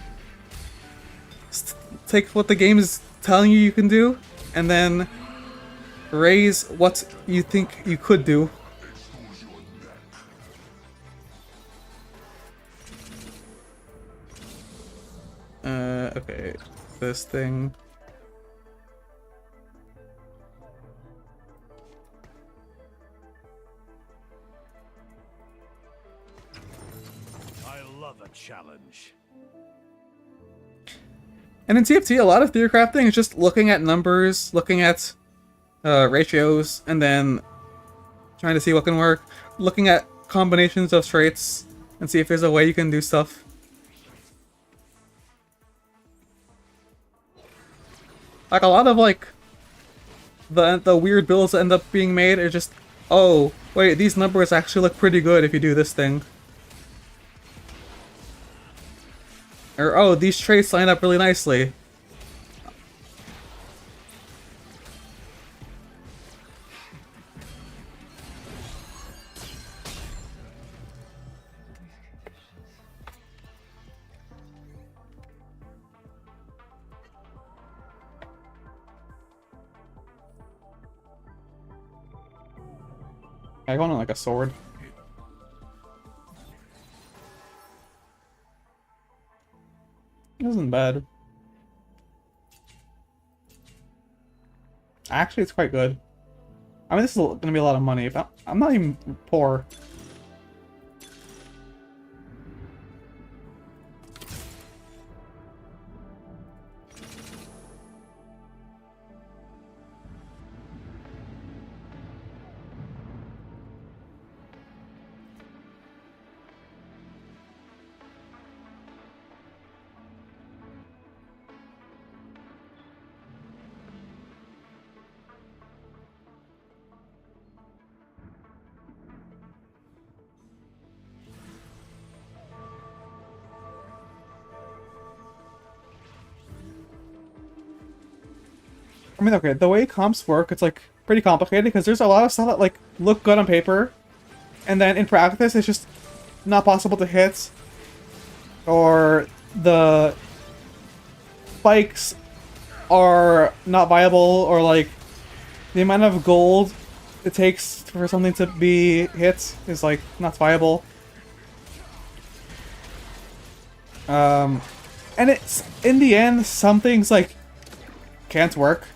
Take what the game is telling you can do, and then raise what you think you could do. Okay, this thing. I love a challenge. And in TFT, a lot of theory crafting is just looking at numbers, looking at ratios, and then trying to see what can work. Looking at combinations of traits and see if there's a way you can do stuff. Like, a lot of, like, the weird builds that end up being made are just, oh, wait, these numbers actually look pretty good if you do this thing. Or, oh, these traits line up really nicely. I want like a sword. It wasn't bad. Actually, it's quite good. I mean, this is gonna be a lot of money, but I'm not even poor. I mean, okay, the way comps work, it's like pretty complicated because there's a lot of stuff that like look good on paper, and then in practice it's just not possible to hit, or the spikes are not viable, or like the amount of gold it takes for something to be hit is like not viable. And it's in the end some things like can't work.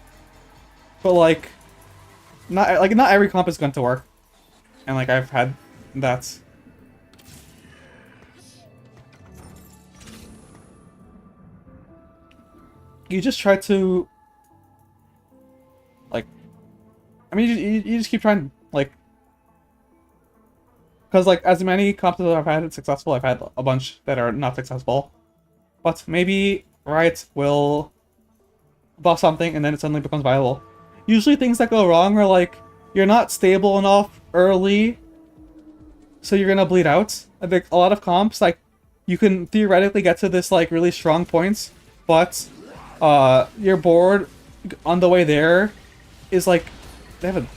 But like not every comp is going to work. And like I've had that. You just try to like I mean you just keep trying like because like as many comps as I've had successful, I've had a bunch that are not successful. But maybe Riot will buff something and then it suddenly becomes viable. Usually things that go wrong are like, you're not stable enough early, so you're gonna bleed out. I think a lot of comps, like, you can theoretically get to this, like, really strong points, but your board on the way there is like, they have a...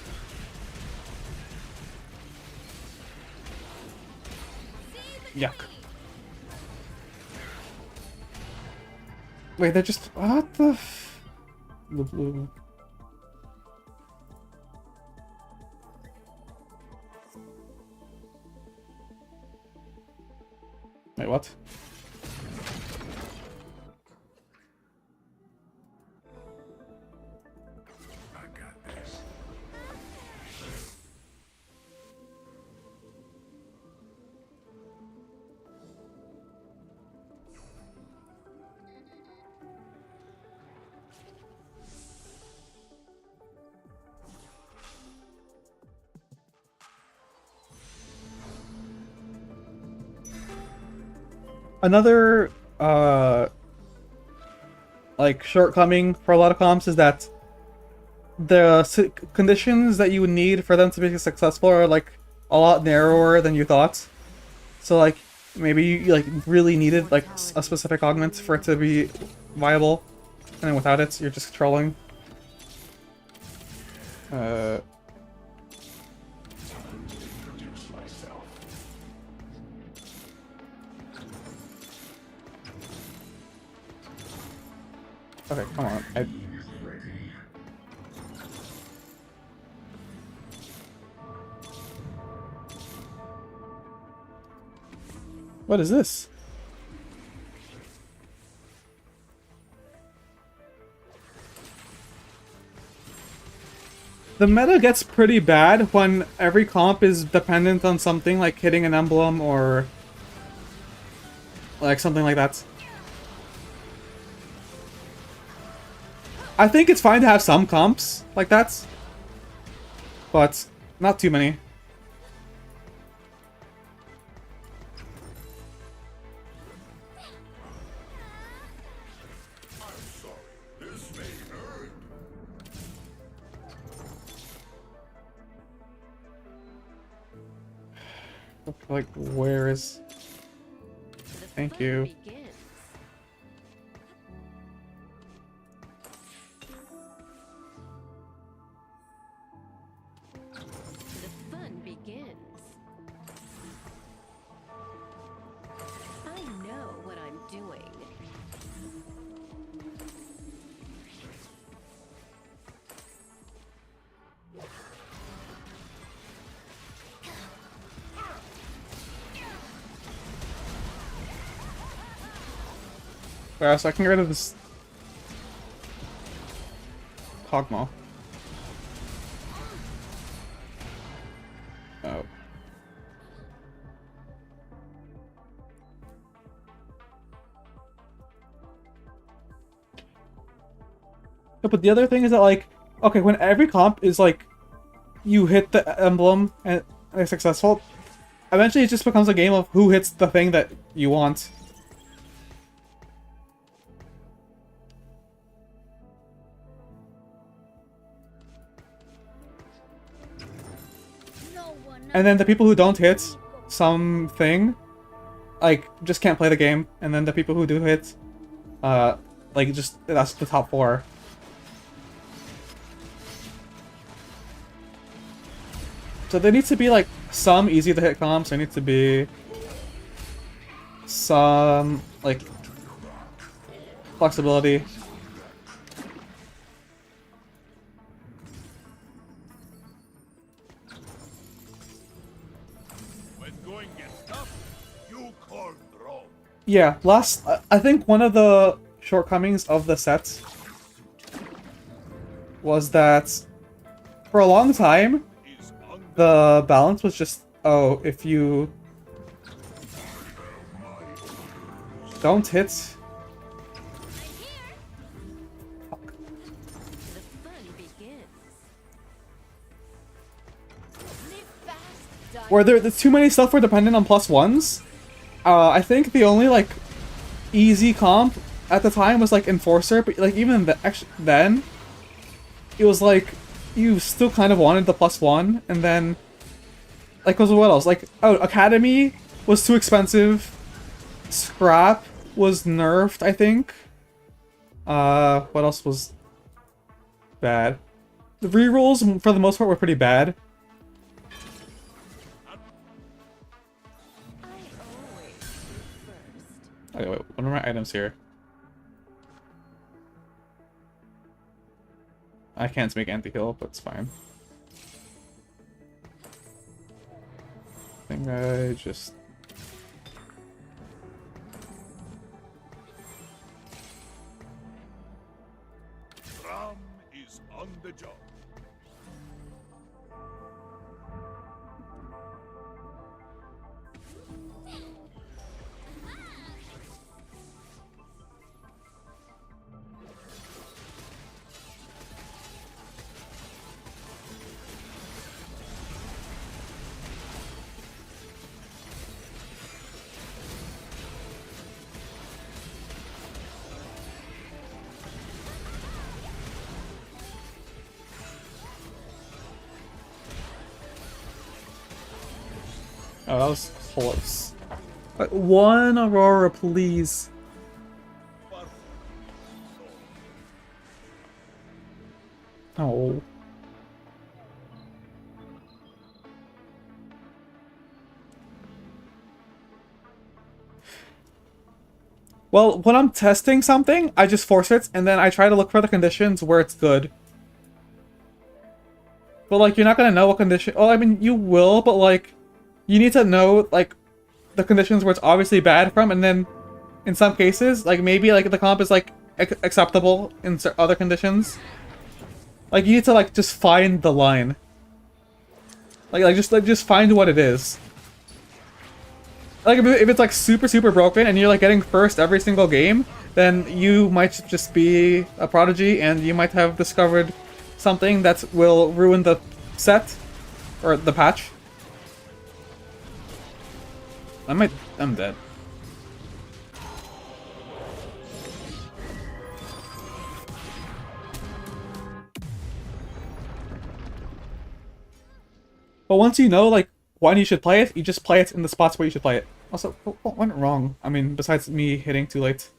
Yuck. Wait, they're just... What the f... The blue... Wait, what? I got this. Another like shortcoming for a lot of comps is that the conditions that you would need for them to be successful are like a lot narrower than you thought. So like maybe you like really needed like a specific augment for it to be viable, and then without it you're just trolling. Okay, come on. What is this? The meta gets pretty bad when every comp is dependent on something like hitting an emblem or like something like that. I think it's fine to have some comps like that, but not too many. Like, where is... Thank you. Wow, so I can get rid of this Kog'Maw. Yeah, but the other thing is that, like, okay, when every comp is like, you hit the emblem and it's successful, eventually it just becomes a game of who hits the thing that you want. No one And then the people who don't hit something, like, just can't play the game. And then the people who do hit, like, just, that's the top 4. So there needs to be, like, some easy to hit comps. There needs to be some, like, flexibility. When going gets tough, you call wrong. Yeah, I think one of the shortcomings of the set was that for a long time, Is on the balance was just, oh, if you don't hit... The fun begins. live fast, die Where there's too many stuff were dependent on +1s. I think the only, like, easy comp at the time was, like, Enforcer, but, like, even then, it was, like, you still kind of wanted the +1, and then, like, what else? Like, oh, Academy was too expensive. Scrap was nerfed, I think. What else was bad? The rerolls, for the most part, were pretty bad. I always shoot first. Okay, wait, what are my items here? I can't make anti-heal, but it's fine. I think I just... Ram is on the job. Oh, that was close. One Aurora, please. Oh. Well, when I'm testing something, I just force it, and then I try to look for the conditions where it's good. But, like, you're not gonna know what condition... Oh, I mean, you will, but, like, you need to know, like, the conditions where it's obviously bad from, and then, in some cases, like, maybe, like, the comp is, like, acceptable in other conditions. Like, you need to, like, just find the line. Just find what it is. Like, if it's, like, super broken, and you're, like, getting first every single game, then you might just be a prodigy, and you might have discovered something that will ruin the set, or the patch. I'm dead. But once you know, like, when you should play it, you just play it in the spots where you should play it. Also, what went wrong? I mean, besides me hitting too late.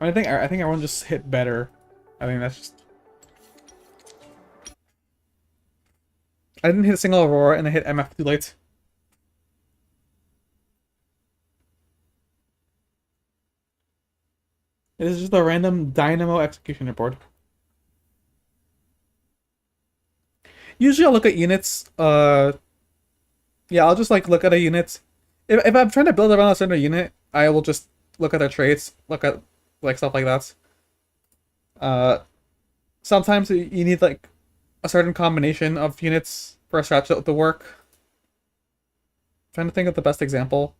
I think everyone just hit better. I think that's just... I didn't hit a single Aurora, and I hit MF too late. It is just a random Dynamo executioner board. Usually I'll look at units, yeah, I'll just, like, look at a unit. If I'm trying to build around a certain unit, I will just look at their traits, look at, like, stuff like that. Sometimes you need, like, a certain combination of units for a strat to work. Trying to think of the best example.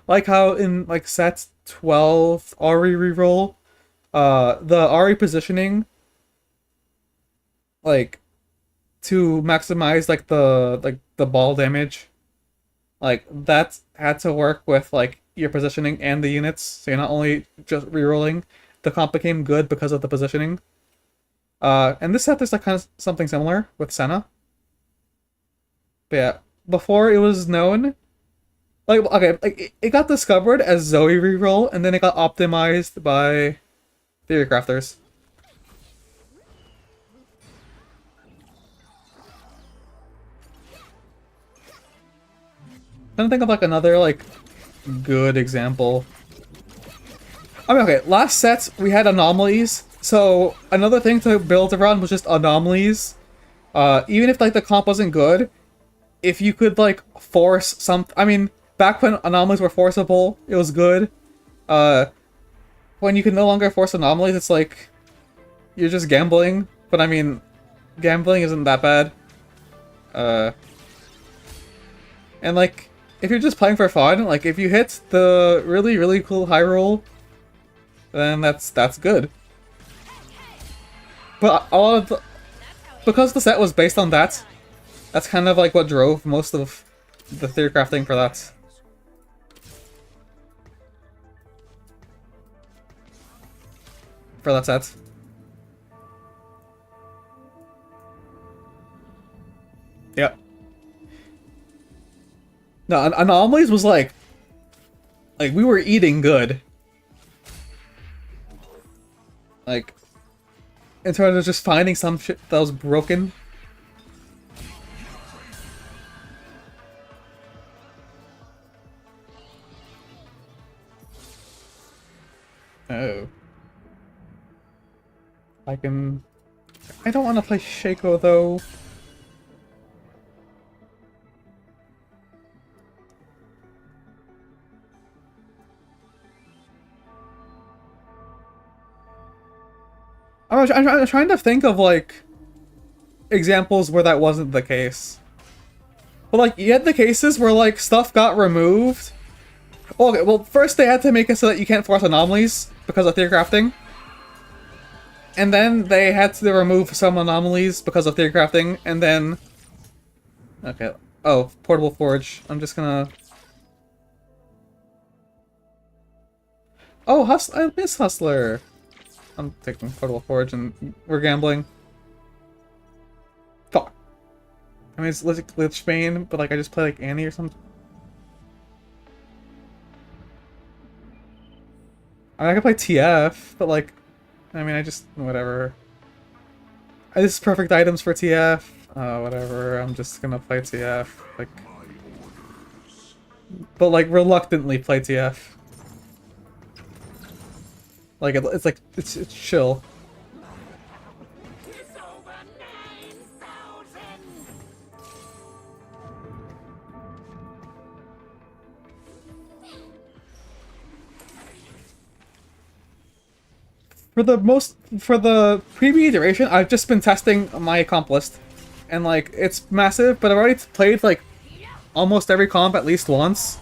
Like how in like set 12 Ari reroll, the Ari positioning, like to maximize like the ball damage, like that had to work with like your positioning and the units. So you're not only just rerolling. The comp became good because of the positioning. And this set there's like kind of something similar with Senna. But yeah, before it was known, like okay, like it got discovered as Zoe reroll, and then it got optimized by theory crafters. I'm trying to think of like another like good example. I mean, okay, last set we had anomalies, so another thing to build around was just anomalies. Even if like the comp wasn't good, if you could like force some, I mean, back when anomalies were forceable, it was good. When you can no longer force anomalies, it's like you're just gambling. But I mean, gambling isn't that bad. And like if you're just playing for fun, like if you hit the really really cool high roll, then that's good. But a lot of the, because the set was based on that, that's kind of like what drove most of the theory crafting for that. For that set. Yep. No, anomalies was like we were eating good. Like, in terms of just finding some shit that was broken. Oh. I don't want to play Shaco though. I'm trying to think of like examples where that wasn't the case. But like you had the cases where like stuff got removed. Okay, well first they had to make it so that you can't force anomalies because of theory crafting. And then they had to remove some anomalies because of theory crafting, and then... Okay. Oh, Portable Forge. I'm just gonna... Oh, I miss Hustler! I'm taking Portable Forge and we're gambling. Fuck. I mean, it's Lich Bane, but like I just play like Annie or something. I mean, I could play TF, but like... I mean, I just... whatever. This is perfect items for TF. Whatever, I'm just gonna play TF. Like... But like, reluctantly play TF. Like, it's like, it's chill. It's over 9,000. For the PBE duration, I've just been testing my comp list. And like, it's massive, but I've already played like almost every comp at least once.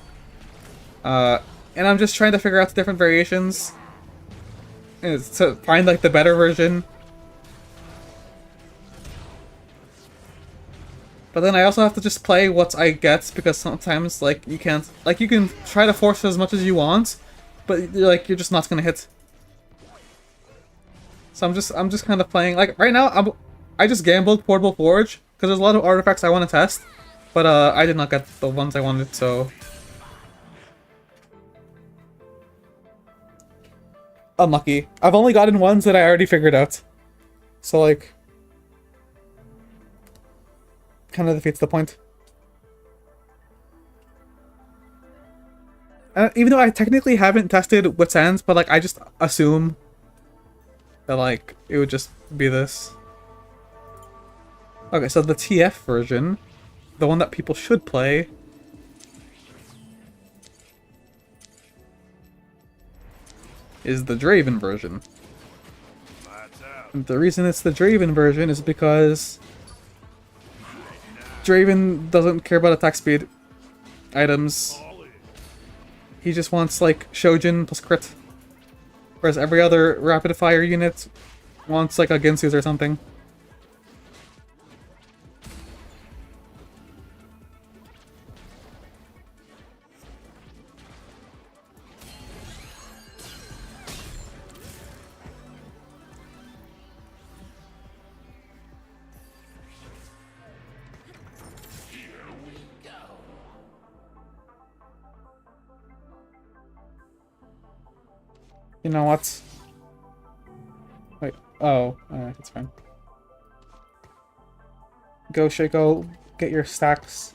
And I'm just trying to figure out the different variations to find like the better version. But then I also have to just play what I get, because sometimes like you can't, like you can try to force as much as you want, but you're just not gonna hit. So I'm just kind of playing, like right now I just gambled Portable Forge because there's a lot of artifacts I want to test, but I did not get the ones I wanted, so unlucky. I've only gotten ones that I already figured out, so like kind of defeats the point. Even though I technically haven't tested Wit's Ends, but like I just assume that like it would just be this. Okay, so the TF version, the one that people should play, is the Draven version. And the reason it's the Draven version is because Draven doesn't care about attack speed items. He just wants like Shojin plus crit. Whereas every other rapid fire unit wants like a Ginsu's or something. You know what? Wait. Oh, alright, that's fine. Go, Shaco. Get your stacks.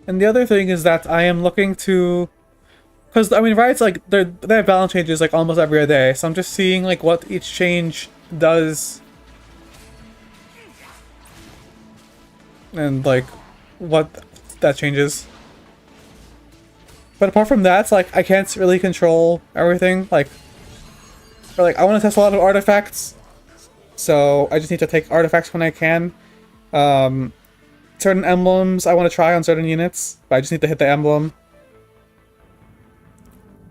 And the other thing is that I am looking to... Because, I mean, Riot's like, they have balance changes like almost every other day, so I'm just seeing like what each change does. And like, what that changes. But apart from that, like, I can't really control everything. Like, I want to test a lot of artifacts, so I just need to take artifacts when I can. Certain emblems I want to try on certain units, but I just need to hit the emblem.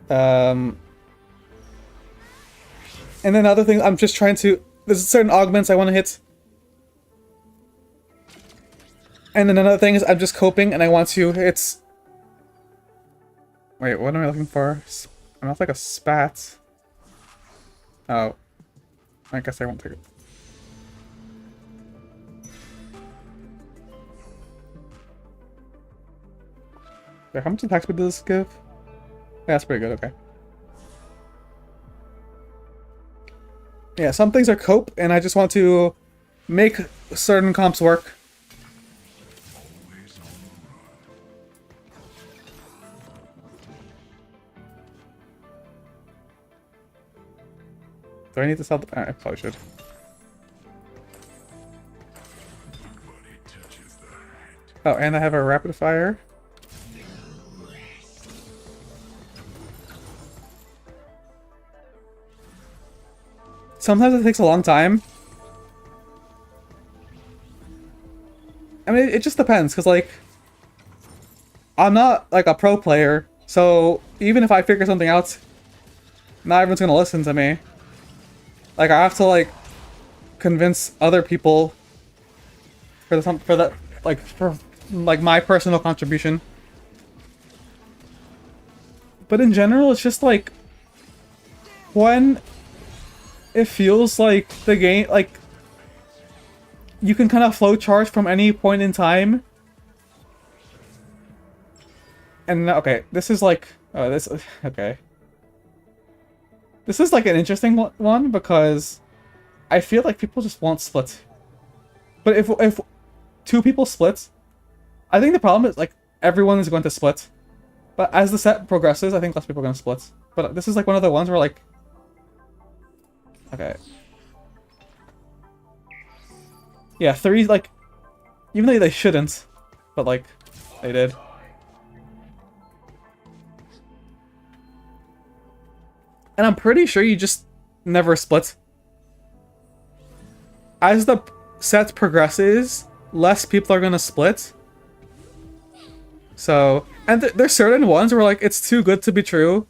And then other things, I'm just trying to... There's certain augments I want to hit. And then another thing is I'm just coping and I want to... It's... Wait, what am I looking for? I'm not like a spat. Oh. I guess I won't take it. Wait, how much attack speed does this give? Yeah, that's pretty good, okay. Yeah, some things are cope, and I just want to make certain comps work. Do I need to sell the... I probably should. Oh, and I have a rapid fire. Sometimes it takes a long time. I mean, it just depends, because, like, I'm not, like, a pro player, so even if I figure something out, not everyone's gonna listen to me. Like, I have to, like, convince other people for my personal contribution. But in general, it's just, like, when... It feels like the game, like, you can kind of flowchart from any point in time. And, okay, this is like, okay. This is like an interesting one because I feel like people just won't split. But if two people split, I think the problem is, like, everyone is going to split. But as the set progresses, I think less people are going to split. But this is like one of the ones where, like, okay. Yeah, 3, like, even though they shouldn't, but, like, they did. And I'm pretty sure you just never split. As the set progresses, less people are gonna split. So, and there's certain ones where, like, it's too good to be true.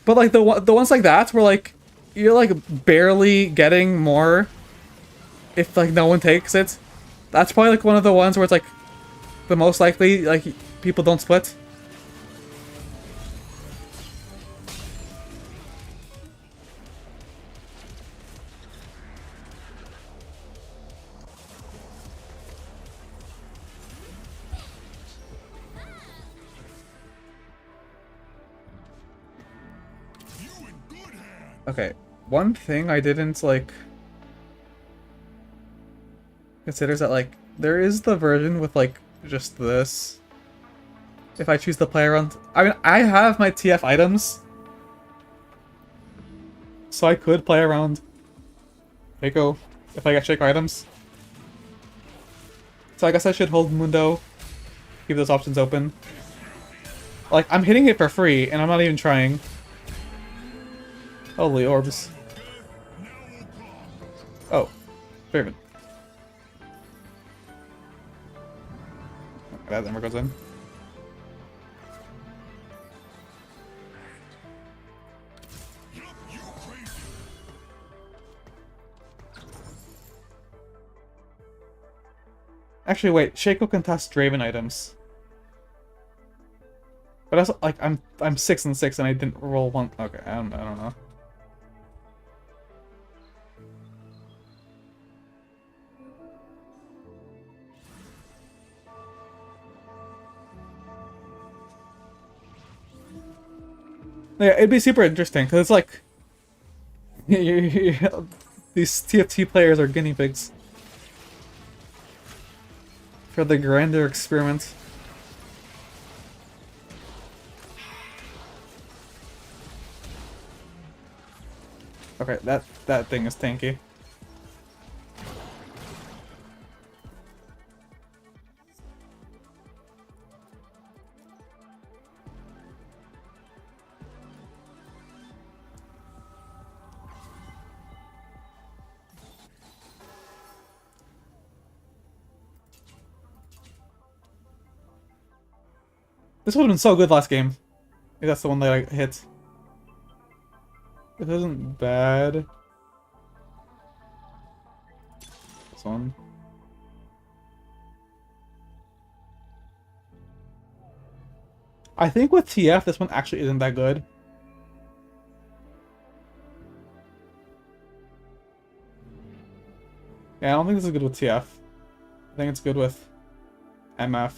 But, like, the ones like that where, like, you're, like, barely getting more if, like, no one takes it. That's probably, like, one of the ones where it's, like, the most likely, like, people don't split. Okay, one thing I didn't, like, consider is that, like, there is the version with, like, just this. If I choose to play around... I mean, I have my TF items. So I could play around Shaco if I get Shaco items. So I guess I should hold Mundo keep those options open. Like, I'm hitting it for free, and I'm not even trying. Holy orbs. Oh, very good. That never goes in. Actually, wait. Shaco can test Draven items. But also, like, I'm 6 and 6, and I didn't roll one. Okay, I don't know. Yeah, it'd be super interesting because it's like these TFT players are guinea pigs for the grander experiment. Okay, that thing is tanky. This would have been so good last game. If that's the one that I hit. It isn't bad. This one. I think with TF, this one actually isn't that good. Yeah, I don't think this is good with TF. I think it's good with MF.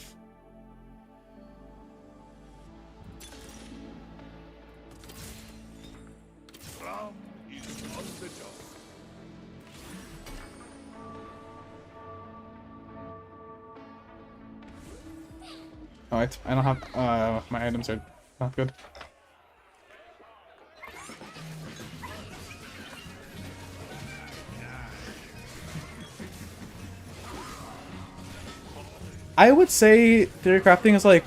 Oh, I don't have, my items are not good. I would say theory crafting is like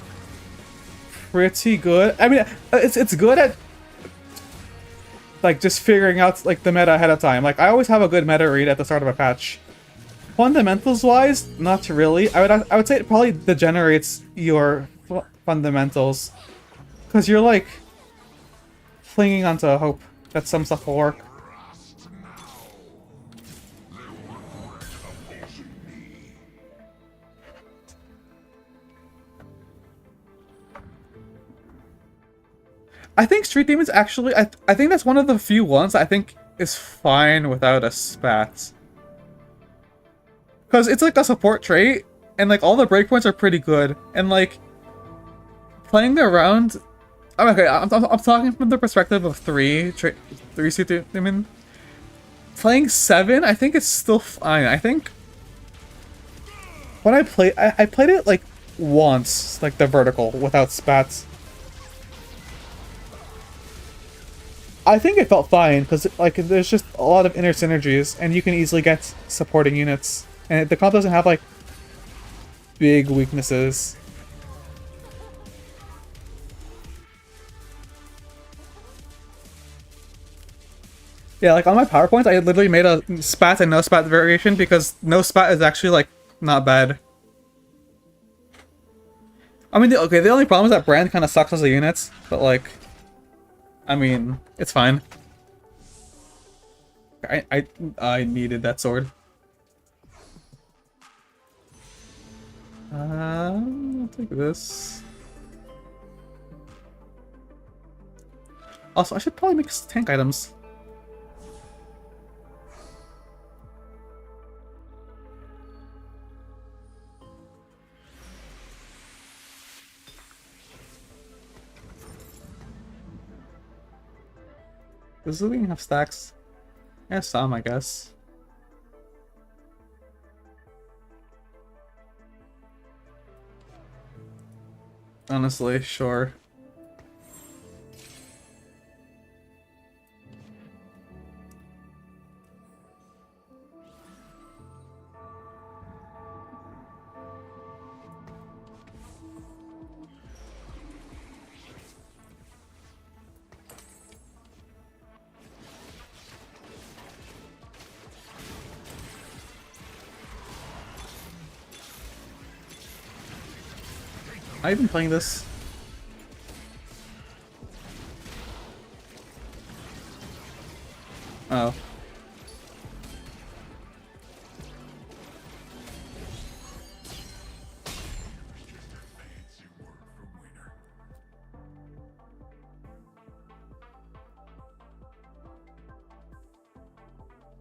pretty good. I mean, it's good at like just figuring out like the meta ahead of time. Like I always have a good meta read at the start of a patch. Fundamentals wise, not really. I would say it probably degenerates your fundamentals because you're like clinging onto hope that some stuff will work. I think Street Demons actually, I think that's one of the few ones I think is fine without a spat. Because it's like a support trait, and like all the breakpoints are pretty good, and like playing around. Okay, I'm talking from the perspective of three Street Demon. Playing 7, I think it's still fine. I think when I played, I played it like once, like the vertical without spats. I think it felt fine because like there's just a lot of inner synergies, and you can easily get supporting units, and the comp doesn't have like big weaknesses. Yeah, like on my PowerPoint, I literally made a spat and no spat variation because no spat is actually like not bad. I mean, okay, the only problem is that Brand kind of sucks as a unit, but like, I mean, it's fine. I needed that sword. I'll take this. Also, I should probably make tank items. Does the wing have stacks? Yeah, some, I guess. Honestly, sure. I've been playing this. Oh. Fancy word for winner.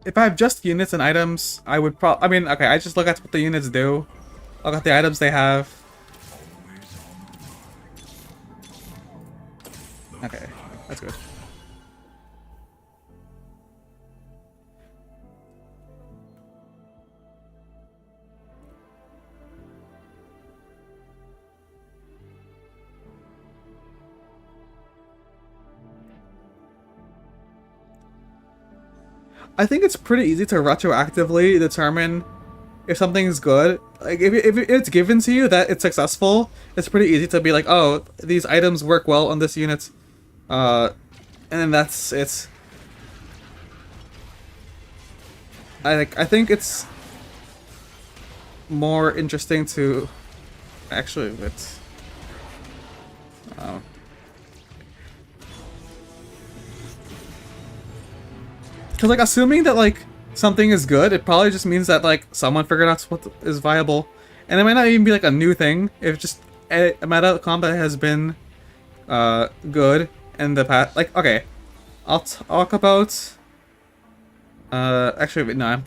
If I have just units and items, I would I mean, okay, I just look at what the units do. Look at the items they have. Okay, that's good. I think it's pretty easy to retroactively determine if something's good. Like if it's given to you that it's successful, it's pretty easy to be like, oh, these items work well on this unit, and then that's it. I think it's more interesting to actually it's. Because, like, assuming that, like, something is good, it probably just means that, like, someone figured out what is viable. And it might not even be, like, a new thing. If just a meta combat has been good in the past. Like, okay. I'll talk about... actually, no,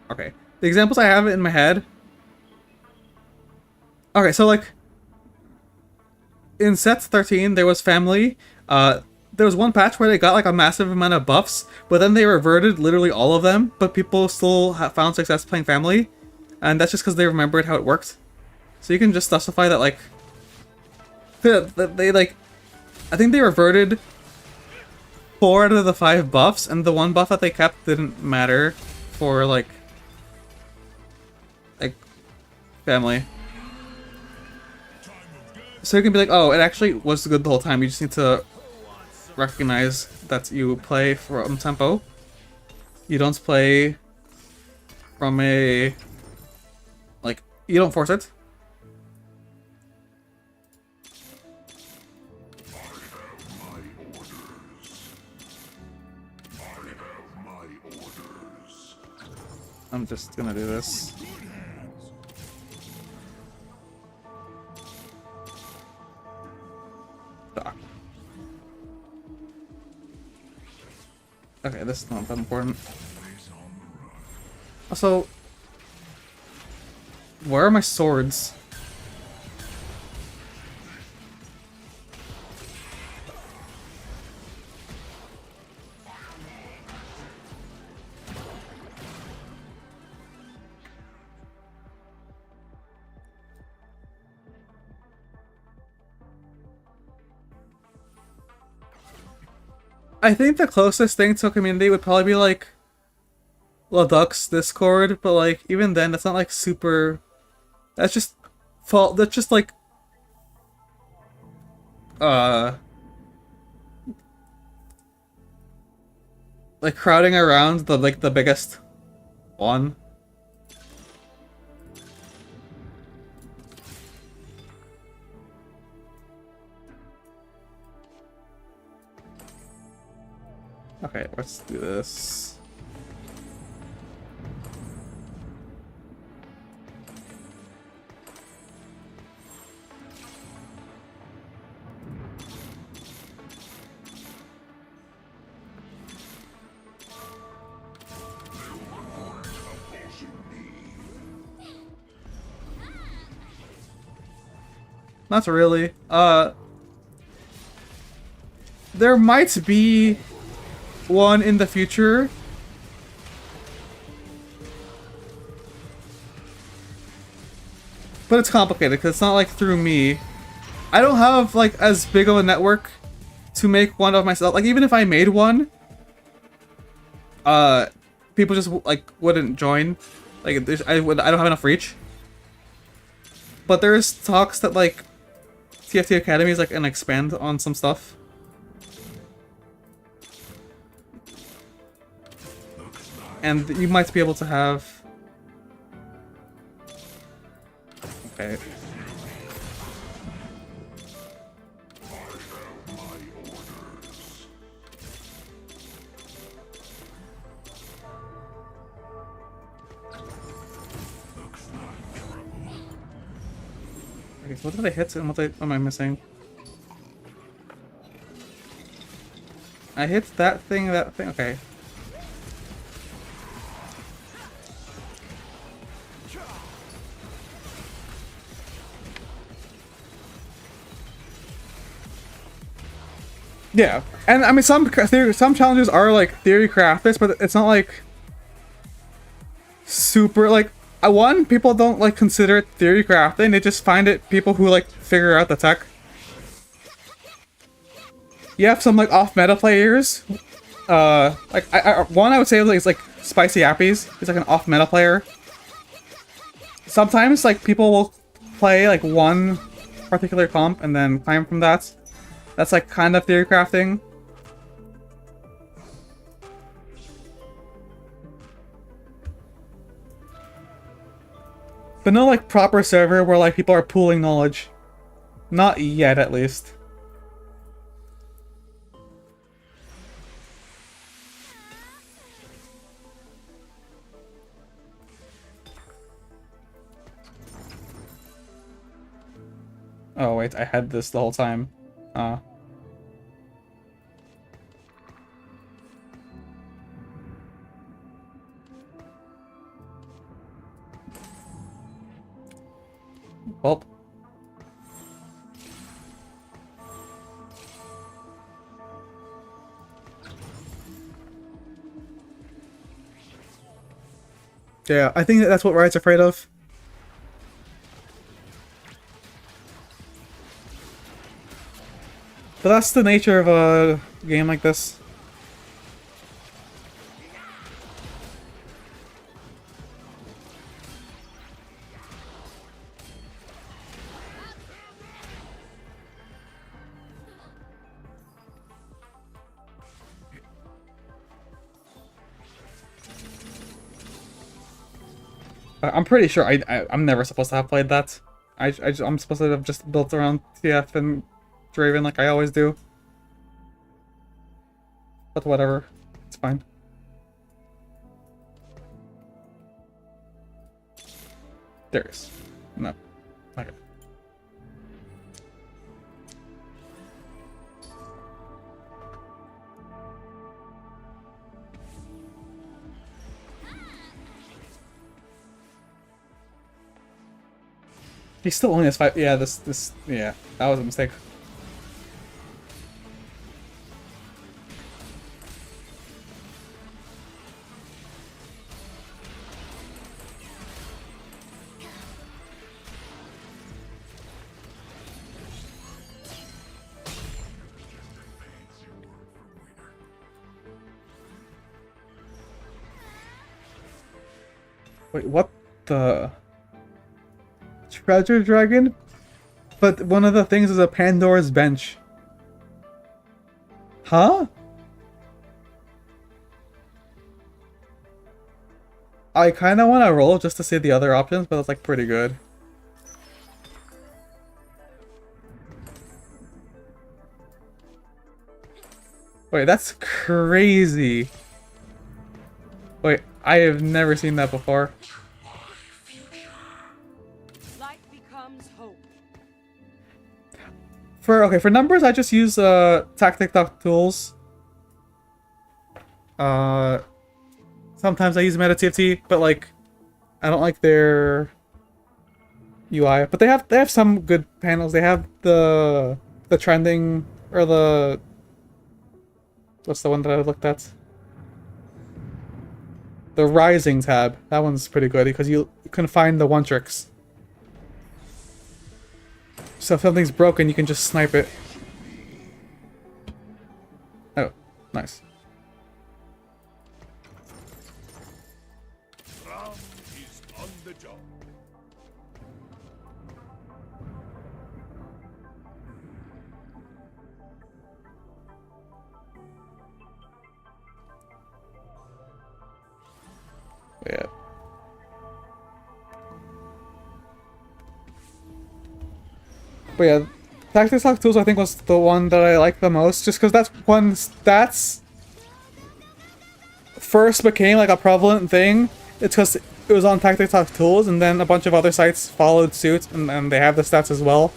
okay. The examples I have in my head... Okay, so, like... In set 13, there was family. There was one patch where they got like a massive amount of buffs, but then they reverted literally all of them, but people still found success playing family, and that's just because they remembered how it worked. So you can just specify that, like, they like, I think they reverted 4 out of the 5 buffs, and the one buff that they kept didn't matter for like family. So you can be like, oh, it actually was good the whole time. You just need to recognize that you play from tempo. You don't play from a... like, you don't force it. I'm just gonna do this. Okay, this is not that important. Also, where are my swords? I think the closest thing to a community would probably be like Laduk's Discord, but like even then that's not like super, that's just like like crowding around the biggest one. Okay, let's do this. Not really. There might be one in the future. But it's complicated because it's not like through me. I don't have like as big of a network to make one of myself. Like even if I made one, people just like wouldn't join. Like I don't have enough reach. But there's talks that like TFT Academy is like gonna expand on some stuff. And you might be able to have... Okay. Okay, so what did I hit and what am I missing? I hit that thing, okay. Yeah, and I mean some challenges are like theory crafted, but it's not like super like one people don't like consider it theory crafting. They just find it people who like figure out the tech. You have some like off meta players. Like one I would say is like Spicy Appies. He's like an off meta player. Sometimes like people will play like one particular comp and then climb from that. That's like kind of theory crafting. But no like proper server where like people are pooling knowledge. Not yet, at least. Oh wait, I had this the whole time. Well. Yeah, I think that's what Riot's afraid of. But that's the nature of a game like this. I'm pretty sure I'm never supposed to have played that. I'm supposed to have just built around TF and Draven like I always do. But whatever. It's fine. There it is. No. Okay. He still only has 5. Yeah, yeah, that was a mistake. Wait, what the? Treasure Dragon? But one of the things is a Pandora's Bench. Huh? I kind of want to roll just to see the other options, but it's like pretty good. Wait, that's crazy. Wait, I have never seen that before. For numbers, I just use tactic tools. Sometimes I use meta TFT, but like I don't like their UI. But they have some good panels. They have the trending or the what's the one that I looked at? The Rising tab. That one's pretty good because you can find the one tricks. So if something's broken, you can just snipe it. Oh, nice. Ram is on the job. Yeah. But yeah, Tactics Lock Tools I think was the one that I liked the most, just because that's when stats first became like a prevalent thing. It's because it was on Tactics Talk Tools, and then a bunch of other sites followed suit, and they have the stats as well.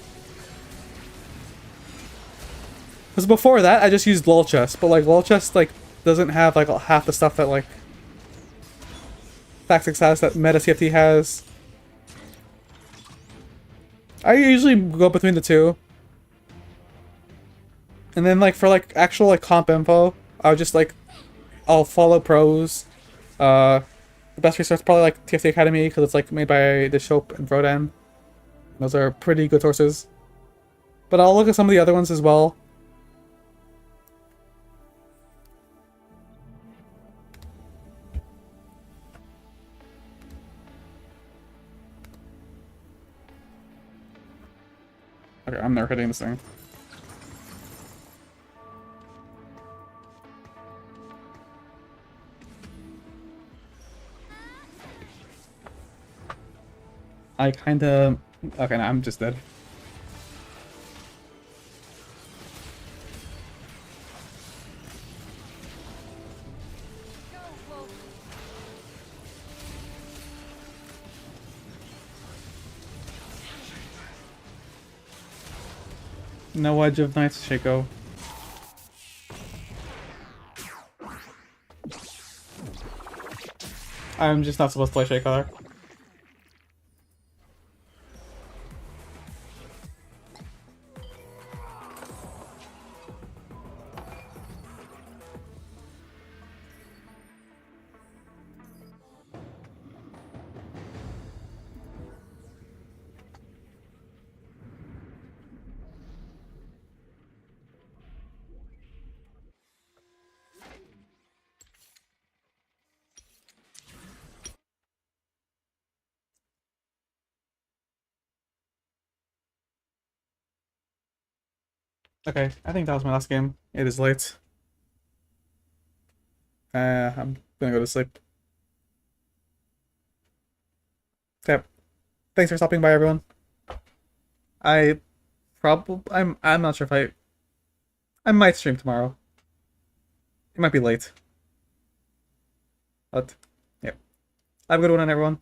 Because before that, I just used LOL Chest, but like LOL Chest like doesn't have like half the stuff that like Tactics has, that Meta TFT has. I usually go between the two. And then like for like actual like comp info, I'll just like I'll follow pros. The best resource is probably like TFT Academy because it's like made by the Shope and Frodan. Those are pretty good sources. But I'll look at some of the other ones as well. Okay, I'm never hitting this thing. I kinda... Okay, no, I'm just dead. Go, Wolf. No Edge of Knights, Shaco. I'm just not supposed to play Shaco there. Okay, I think that was my last game. It is late. I'm gonna go to sleep. Yep. Thanks for stopping by, everyone. I'm not sure if I might stream tomorrow. It might be late. But, yeah. Have a good one, everyone.